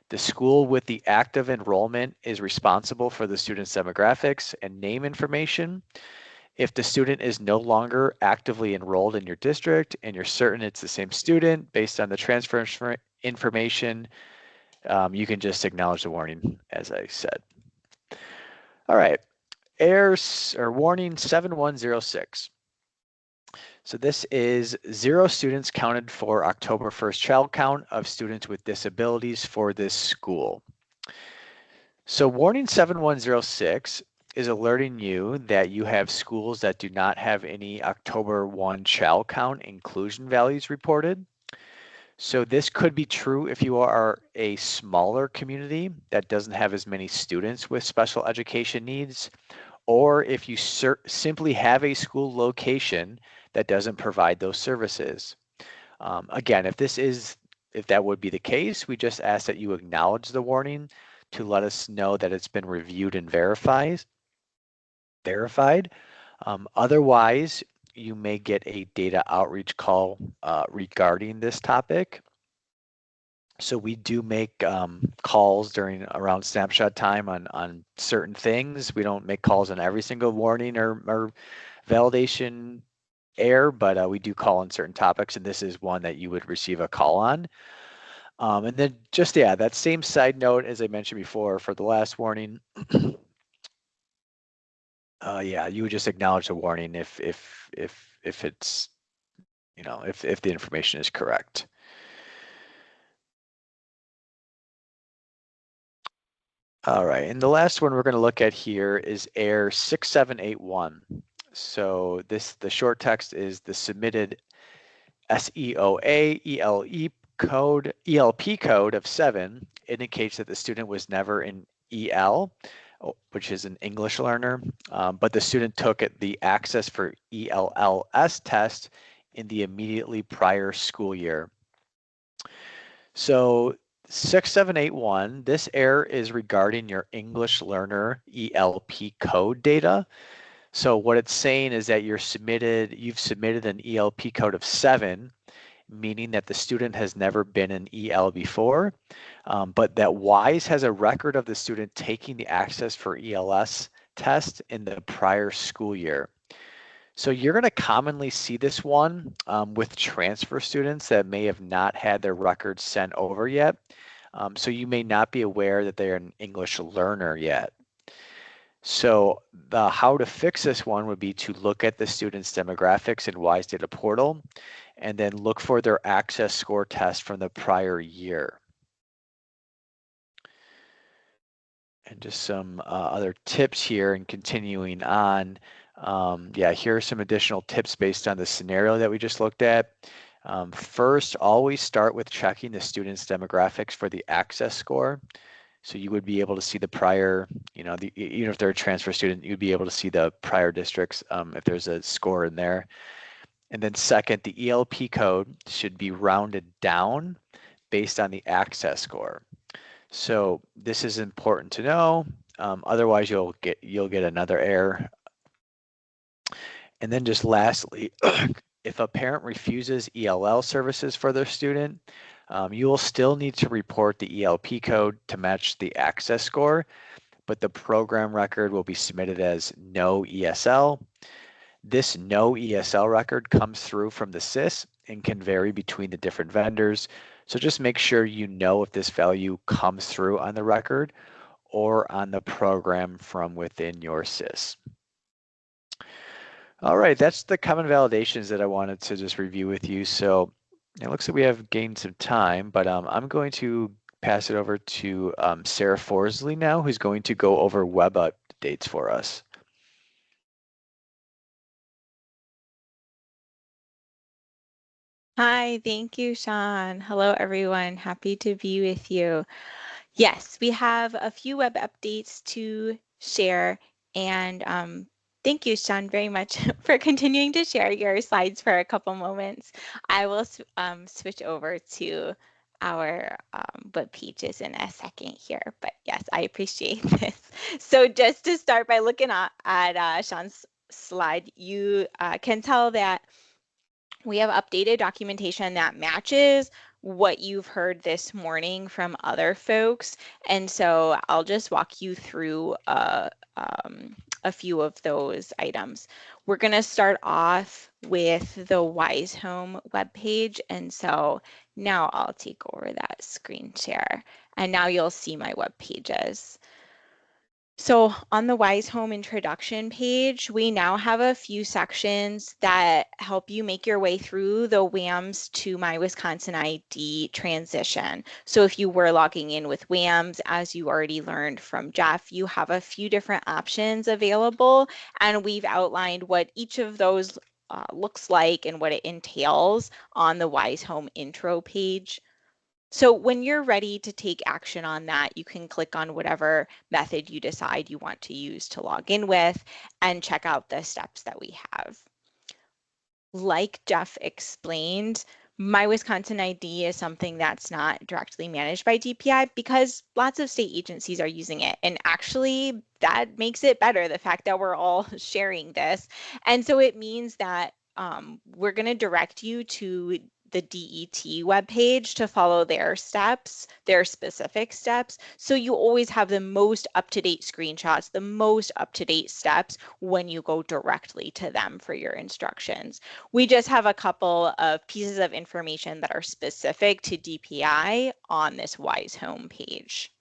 The school with the active enrollment is responsible for the student's demographics and name information. If the student is no longer actively enrolled in your district and you're certain it's the same student based on the transfer information, you can just acknowledge the warning, as I said. All right, warning 7106. So this is 0 students counted for October 1st child count of students with disabilities for this school. So warning 7106 is alerting you that you have schools that do not have any October 1 child count inclusion values reported. So this could be true if you are a smaller community that doesn't have as many students with special education needs, or if you simply have a school location that doesn't provide those services. Again, if that would be the case, we just ask that you acknowledge the warning to let us know that it's been reviewed and verified. Otherwise, you may get a data outreach call regarding this topic. So we do make calls around snapshot time on certain things. We don't make calls on every single warning or validation error, but we do call on certain topics, and this is one that you would receive a call on. And then just, that same side note, as I mentioned before, for the last warning, Yeah, you would just acknowledge the warning if it's, you know, if the information is correct. All right, and the last one we're going to look at here is error 6781. So the short text is the submitted SEOA ELP code of 7 indicates that the student was never in EL, which is an English learner, but the student took the Access for ELLS test in the immediately prior school year. So 6781, this error is regarding your English learner ELP code data. So what it's saying is that you've submitted an ELP code of 7, meaning that the student has never been in EL before, but that WISE has a record of the student taking the Access for ELS test in the prior school year. So you're going to commonly see this one with transfer students that may have not had their records sent over yet. So you may not be aware that they're an English learner yet. So how to fix this one would be to look at the student's demographics in WISE Data Portal and then look for their access score test from the prior year. And just some other tips here and continuing on. Yeah, here are some additional tips based on the scenario that we just looked at. First, always start with checking the student's demographics for the access score. So you would be able to see the prior, you know, even if they're a transfer student, you'd be able to see the prior districts if there's a score in there. And then second, the ELP code should be rounded down based on the access score. So this is important to know. Otherwise, you'll get another error. And then just lastly, if a parent refuses ELL services for their student, you will still need to report the ELP code to match the access score, but the program record will be submitted as no ESL. This no ESL record comes through from the SIS and can vary between the different vendors. So just make sure you know if this value comes through on the record or on the program from within your SIS. All right, that's the common validations that I wanted to just review with you. So it looks like we have gained some time, but I'm going to pass it over to Sarah Forsley now, who's going to go over web updates for us. Hi, thank you, Sean. Hello, everyone. Happy to be with you. Yes, we have a few web updates to share, and thank you, Sean, very much for continuing to share your slides for a couple moments. I will switch over to our web pages in a second here, but yes, I appreciate this. So just to start by looking at Sean's slide, you can tell that we have updated documentation that matches what you've heard this morning from other folks. And so I'll just walk you through a few of those items. We're going to start off with the WISE Home webpage. And so now I'll take over that screen share. And now you'll see my web pages. So on the WISE Home introduction page, we now have a few sections that help you make your way through the WAMS to My Wisconsin ID transition. So if you were logging in with WAMS, as you already learned from Jeff, you have a few different options available, and we've outlined what each of those looks like and what it entails on the WISE Home intro page. So when you're ready to take action on that, you can click on whatever method you decide you want to use to log in with and check out the steps that we have. Like Jeff explained, My Wisconsin ID is something that's not directly managed by DPI because lots of state agencies are using it. And actually, that makes it better, the fact that we're all sharing this. And so it means that we're going to direct you to the DET webpage to follow their steps, their specific steps. So you always have the most up-to-date screenshots, the most up-to-date steps when you go directly to them for your instructions. We just have a couple of pieces of information that are specific to DPI on this WISE Home page.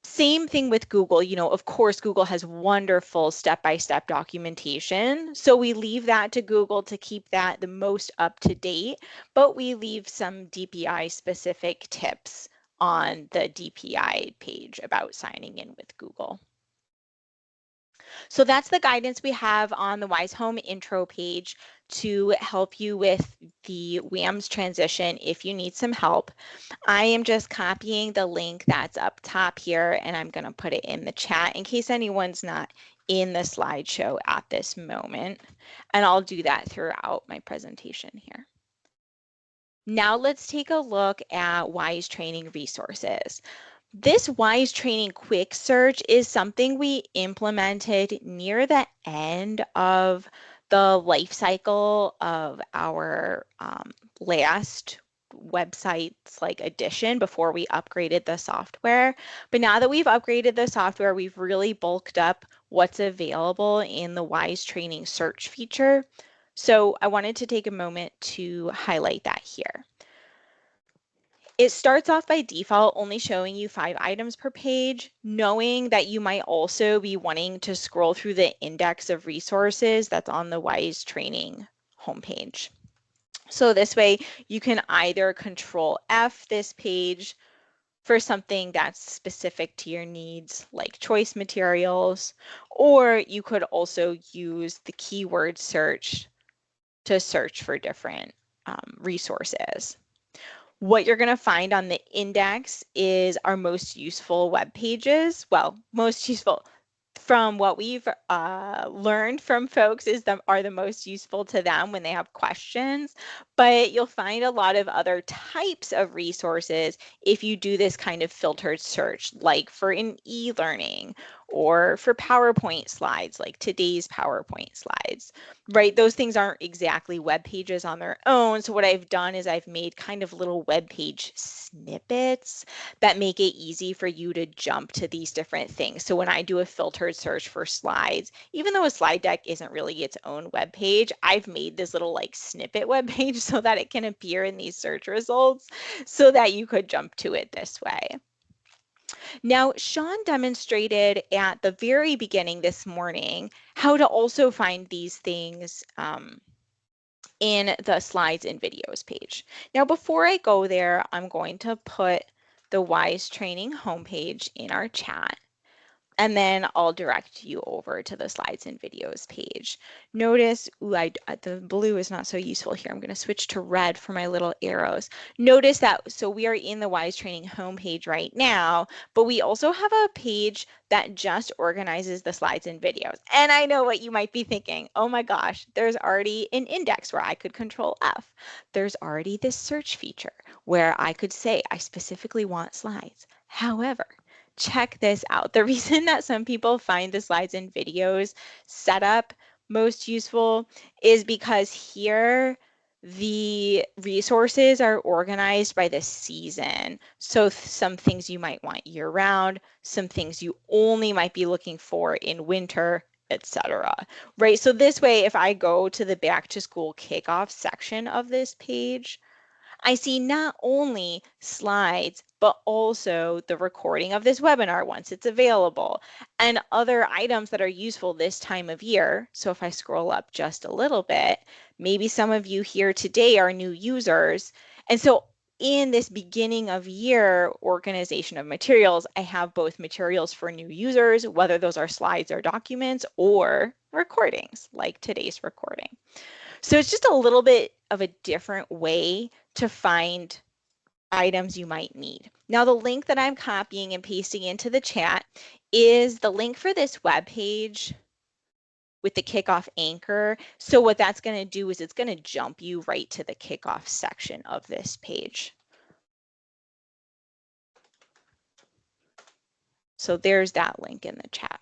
Same thing with Google. Of course, Google has wonderful step-by-step documentation. So we leave that to Google to keep that the most up to date, but we leave some DPI specific tips on the DPI page about signing in with Google. So that's the guidance we have on the Wise Home intro page to help you with the WAMS transition if you need some help. I am just copying the link that's up top here, and I'm going to put it in the chat in case anyone's not in the slideshow at this moment. And I'll do that throughout my presentation here. Now let's take a look at Wise Training resources. This Wise Training Quick Search is something we implemented near the end of the life cycle of our last website's edition before we upgraded the software. But now that we've upgraded the software, we've really bulked up what's available in the Wise Training search feature. So I wanted to take a moment to highlight that here. It starts off by default only showing you 5 items per page, knowing that you might also be wanting to scroll through the index of resources that's on the Wise Training homepage. So this way you can either Control F this page for something that's specific to your needs, like choice materials, or you could also use the keyword search to search for different resources. What you're going to find on the index is our most useful web pages. Well, most useful from what we've learned from folks are the most useful to them when they have questions. But you'll find a lot of other types of resources if you do this kind of filtered search, like for an e-learning or for PowerPoint slides, like today's PowerPoint slides, right? Those things aren't exactly web pages on their own. So what I've done is I've made kind of little web page snippets that make it easy for you to jump to these different things. So when I do a filtered search for slides, even though a slide deck isn't really its own web page, I've made this little snippet web page so that it can appear in these search results so that you could jump to it this way. Now, Sean demonstrated at the very beginning this morning how to also find these things in the slides and videos page. Now, before I go there, I'm going to put the Wise Training homepage in our chat, and then I'll direct you over to the slides and videos page. Notice, the blue is not so useful here. I'm going to switch to red for my little arrows. Notice that, so we are in the Wise Training homepage right now, but we also have a page that just organizes the slides and videos. And I know what you might be thinking. Oh my gosh, there's already an index where I could Control F. There's already this search feature where I could say I specifically want slides. However, check this out. The reason that some people find the slides and videos setup most useful is because here the resources are organized by the season. So some things you might want year round, some things you only might be looking for in winter, etc. Right? So this way, if I go to the back to school kickoff section of this page, I see not only slides, but also the recording of this webinar once it's available and other items that are useful this time of year. So if I scroll up just a little bit, maybe some of you here today are new users. And so in this beginning of year organization of materials, I have both materials for new users, whether those are slides or documents, or recordings like today's recording. So it's just a little bit of a different way to find items you might need. Now, the link that I'm copying and pasting into the chat is the link for this web page with the kickoff anchor. So what that's going to do is it's going to jump you right to the kickoff section of this page. So there's that link in the chat.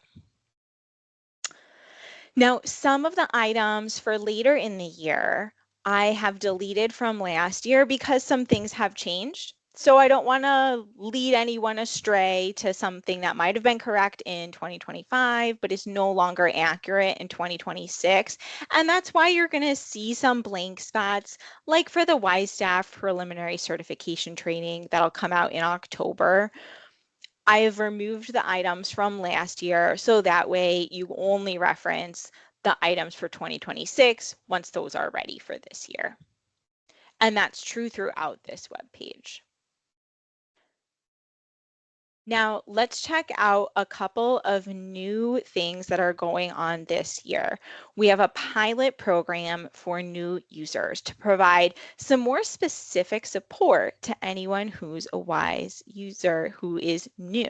Now, some of the items for later in the year, I have deleted from last year because some things have changed. So I don't want to lead anyone astray to something that might have been correct in 2025, but is no longer accurate in 2026. And that's why you're going to see some blank spots, like for the Wise Staff Preliminary Certification Training that'll come out in October. I have removed the items from last year so that way you only reference the items for 2026 once those are ready for this year. And that's true throughout this web page. Now, let's check out a couple of new things that are going on this year. We have a pilot program for new users to provide some more specific support to anyone who's a WISE user who is new.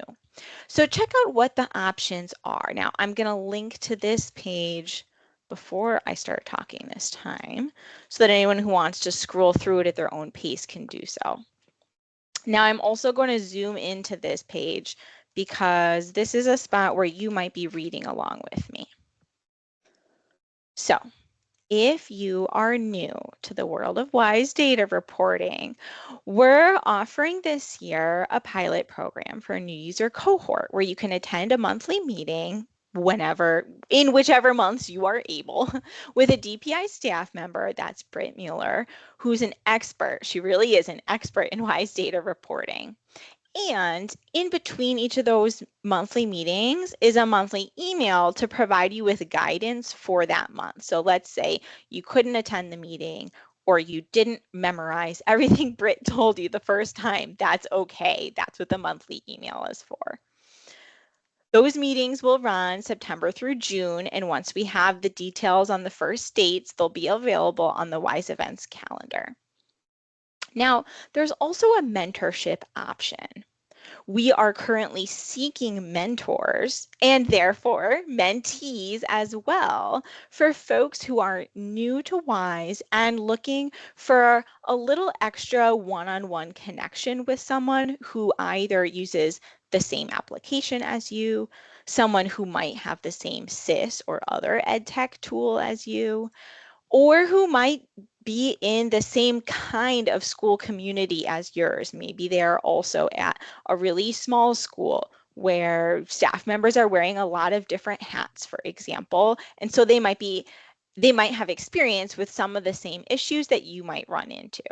So check out what the options are. Now, I'm going to link to this page before I start talking this time so that anyone who wants to scroll through it at their own pace can do so. Now I'm also going to zoom into this page because this is a spot where you might be reading along with me. So if you are new to the world of WISE data reporting, we're offering this year a pilot program for a new user cohort where you can attend a monthly meeting in whichever months you are able, with a DPI staff member, that's Britt Mueller, who's an expert. She really is an expert in WISE data reporting. And in between each of those monthly meetings is a monthly email to provide you with guidance for that month. So let's say you couldn't attend the meeting or you didn't memorize everything Britt told you the first time. That's okay. That's what the monthly email is for. Those meetings will run September through June, and once we have the details on the first dates, they'll be available on the WISE events calendar. Now, there's also a mentorship option. We are currently seeking mentors and therefore mentees as well for folks who are new to WISE and looking for a little extra one-on-one connection with someone who either uses the same application as you, someone who might have the same SIS or other EdTech tool as you, or who might be in the same kind of school community as yours. Maybe they're also at a really small school where staff members are wearing a lot of different hats, for example, and so they might have experience with some of the same issues that you might run into.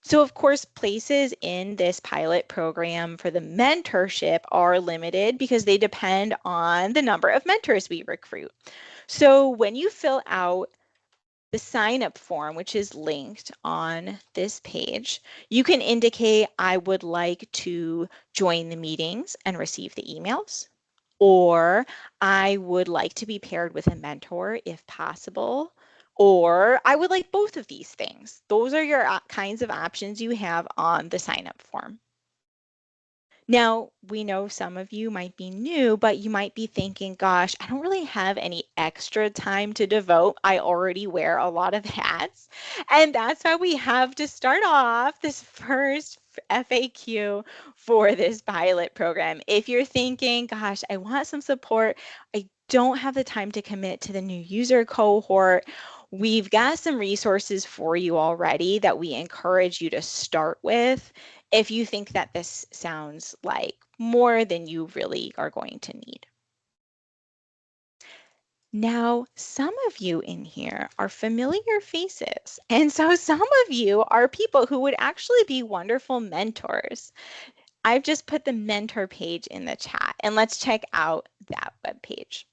So of course, places in this pilot program for the mentorship are limited because they depend on the number of mentors we recruit. So when you fill out the sign-up form, which is linked on this page, you can indicate I would like to join the meetings and receive the emails, or I would like to be paired with a mentor if possible, or I would like both of these things. Those are your kinds of options you have on the sign-up form. Now, we know some of you might be new, but you might be thinking, gosh, I don't really have any extra time to devote. I already wear a lot of hats. And that's why we have to start off this first FAQ for this pilot program. If you're thinking, gosh, I want some support, I don't have the time to commit to the new user cohort, we've got some resources for you already that we encourage you to start with if you think that this sounds like more than you really are going to need. Now, some of you in here are familiar faces, and so some of you are people who would actually be wonderful mentors. I've just put the mentor page in the chat, and let's check out that web page.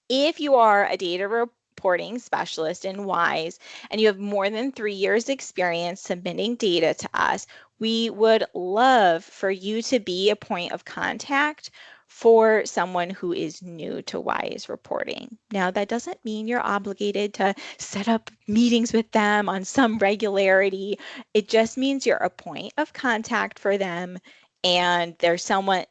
If you are a data reporting specialist in WISE and you have more than 3 years experience submitting data to us, we would love for you to be a point of contact for someone who is new to WISE reporting. Now, that doesn't mean you're obligated to set up meetings with them on some regularity. It just means you're a point of contact for them, and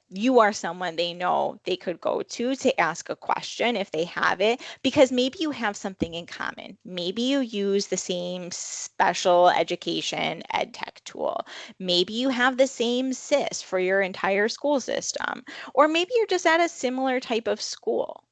you are someone they know they could go to ask a question if they have it, because maybe you have something in common. Maybe you use the same special education EdTech tool. Maybe you have the same SIS for your entire school system, or maybe you're just at a similar type of school.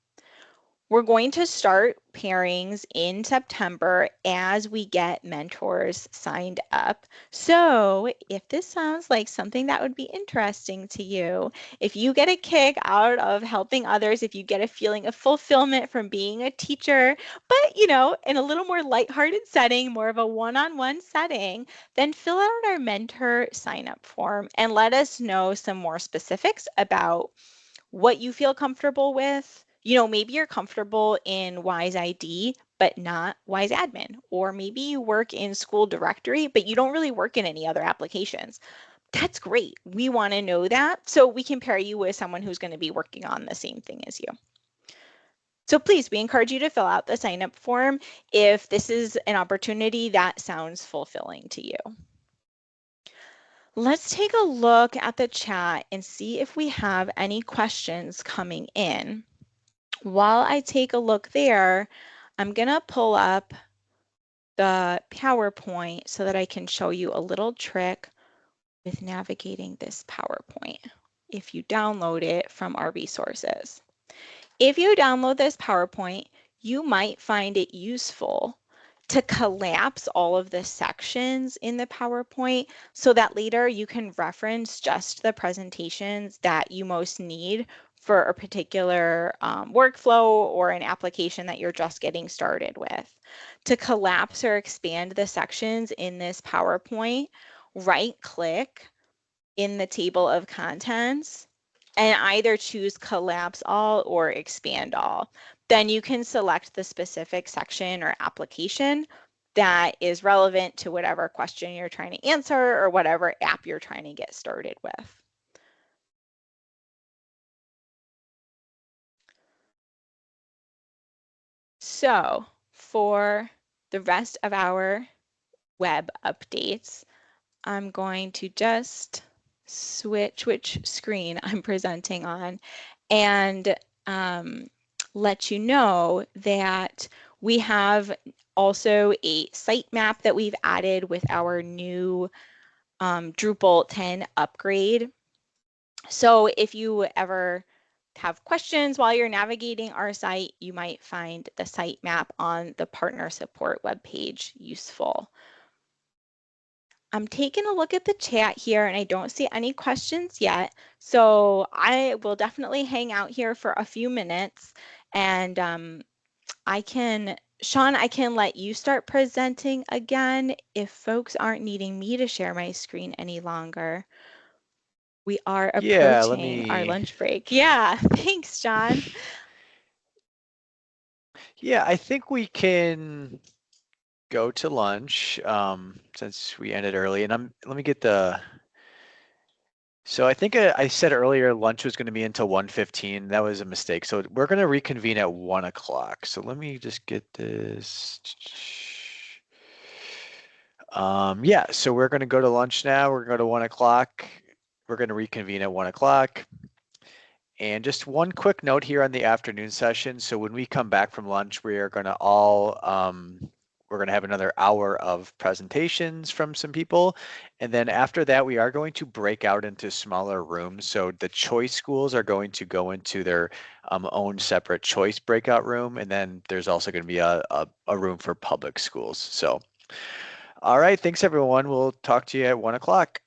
We're going to start pairings in September as we get mentors signed up. So if this sounds like something that would be interesting to you, if you get a kick out of helping others, if you get a feeling of fulfillment from being a teacher, but in a little more lighthearted setting, more of a one-on-one setting, then fill out our mentor sign-up form and let us know some more specifics about what you feel comfortable with. Maybe you're comfortable in Wise ID, but not Wise Admin. Or maybe you work in School Directory, but you don't really work in any other applications. That's great. We want to know that so we can pair you with someone who's going to be working on the same thing as you. So please, we encourage you to fill out the sign-up form if this is an opportunity that sounds fulfilling to you. Let's take a look at the chat and see if we have any questions coming in. While I take a look there, I'm going to pull up the PowerPoint so that I can show you a little trick with navigating this PowerPoint if you download it from our resources. If you download this PowerPoint, you might find it useful to collapse all of the sections in the PowerPoint so that later you can reference just the presentations that you most need for a particular workflow or an application that you're just getting started with. To collapse or expand the sections in this PowerPoint, right-click in the table of contents and either choose collapse all or expand all. Then you can select the specific section or application that is relevant to whatever question you're trying to answer or whatever app you're trying to get started with. So for the rest of our web updates, I'm going to just switch which screen I'm presenting on and let you know that we have also a sitemap that we've added with our new Drupal 10 upgrade. So if you ever have questions while you're navigating our site, you might find the sitemap on the partner support webpage useful. I'm taking a look at the chat here and I don't see any questions yet. So I will definitely hang out here for a few minutes and Sean, I can let you start presenting again if folks aren't needing me to share my screen any longer. We are approaching our lunch break. Yeah, thanks, John. Yeah, I think we can go to lunch since we ended early. And let me get the. So I think I said earlier lunch was going to be until 1:15. That was a mistake. So we're going to reconvene at 1 o'clock. So let me just get this. Yeah, so we're going to go to lunch now. We're going to go to 1 o'clock. We're going to reconvene at 1 o'clock. And just one quick note here on the afternoon session. So when we come back from lunch, we are going to all, we're going to have another hour of presentations from some people. And then after that, we are going to break out into smaller rooms. So the choice schools are going to go into their own separate choice breakout room. And then there's also going to be a room for public schools. So, all right, thanks everyone. We'll talk to you at 1 o'clock.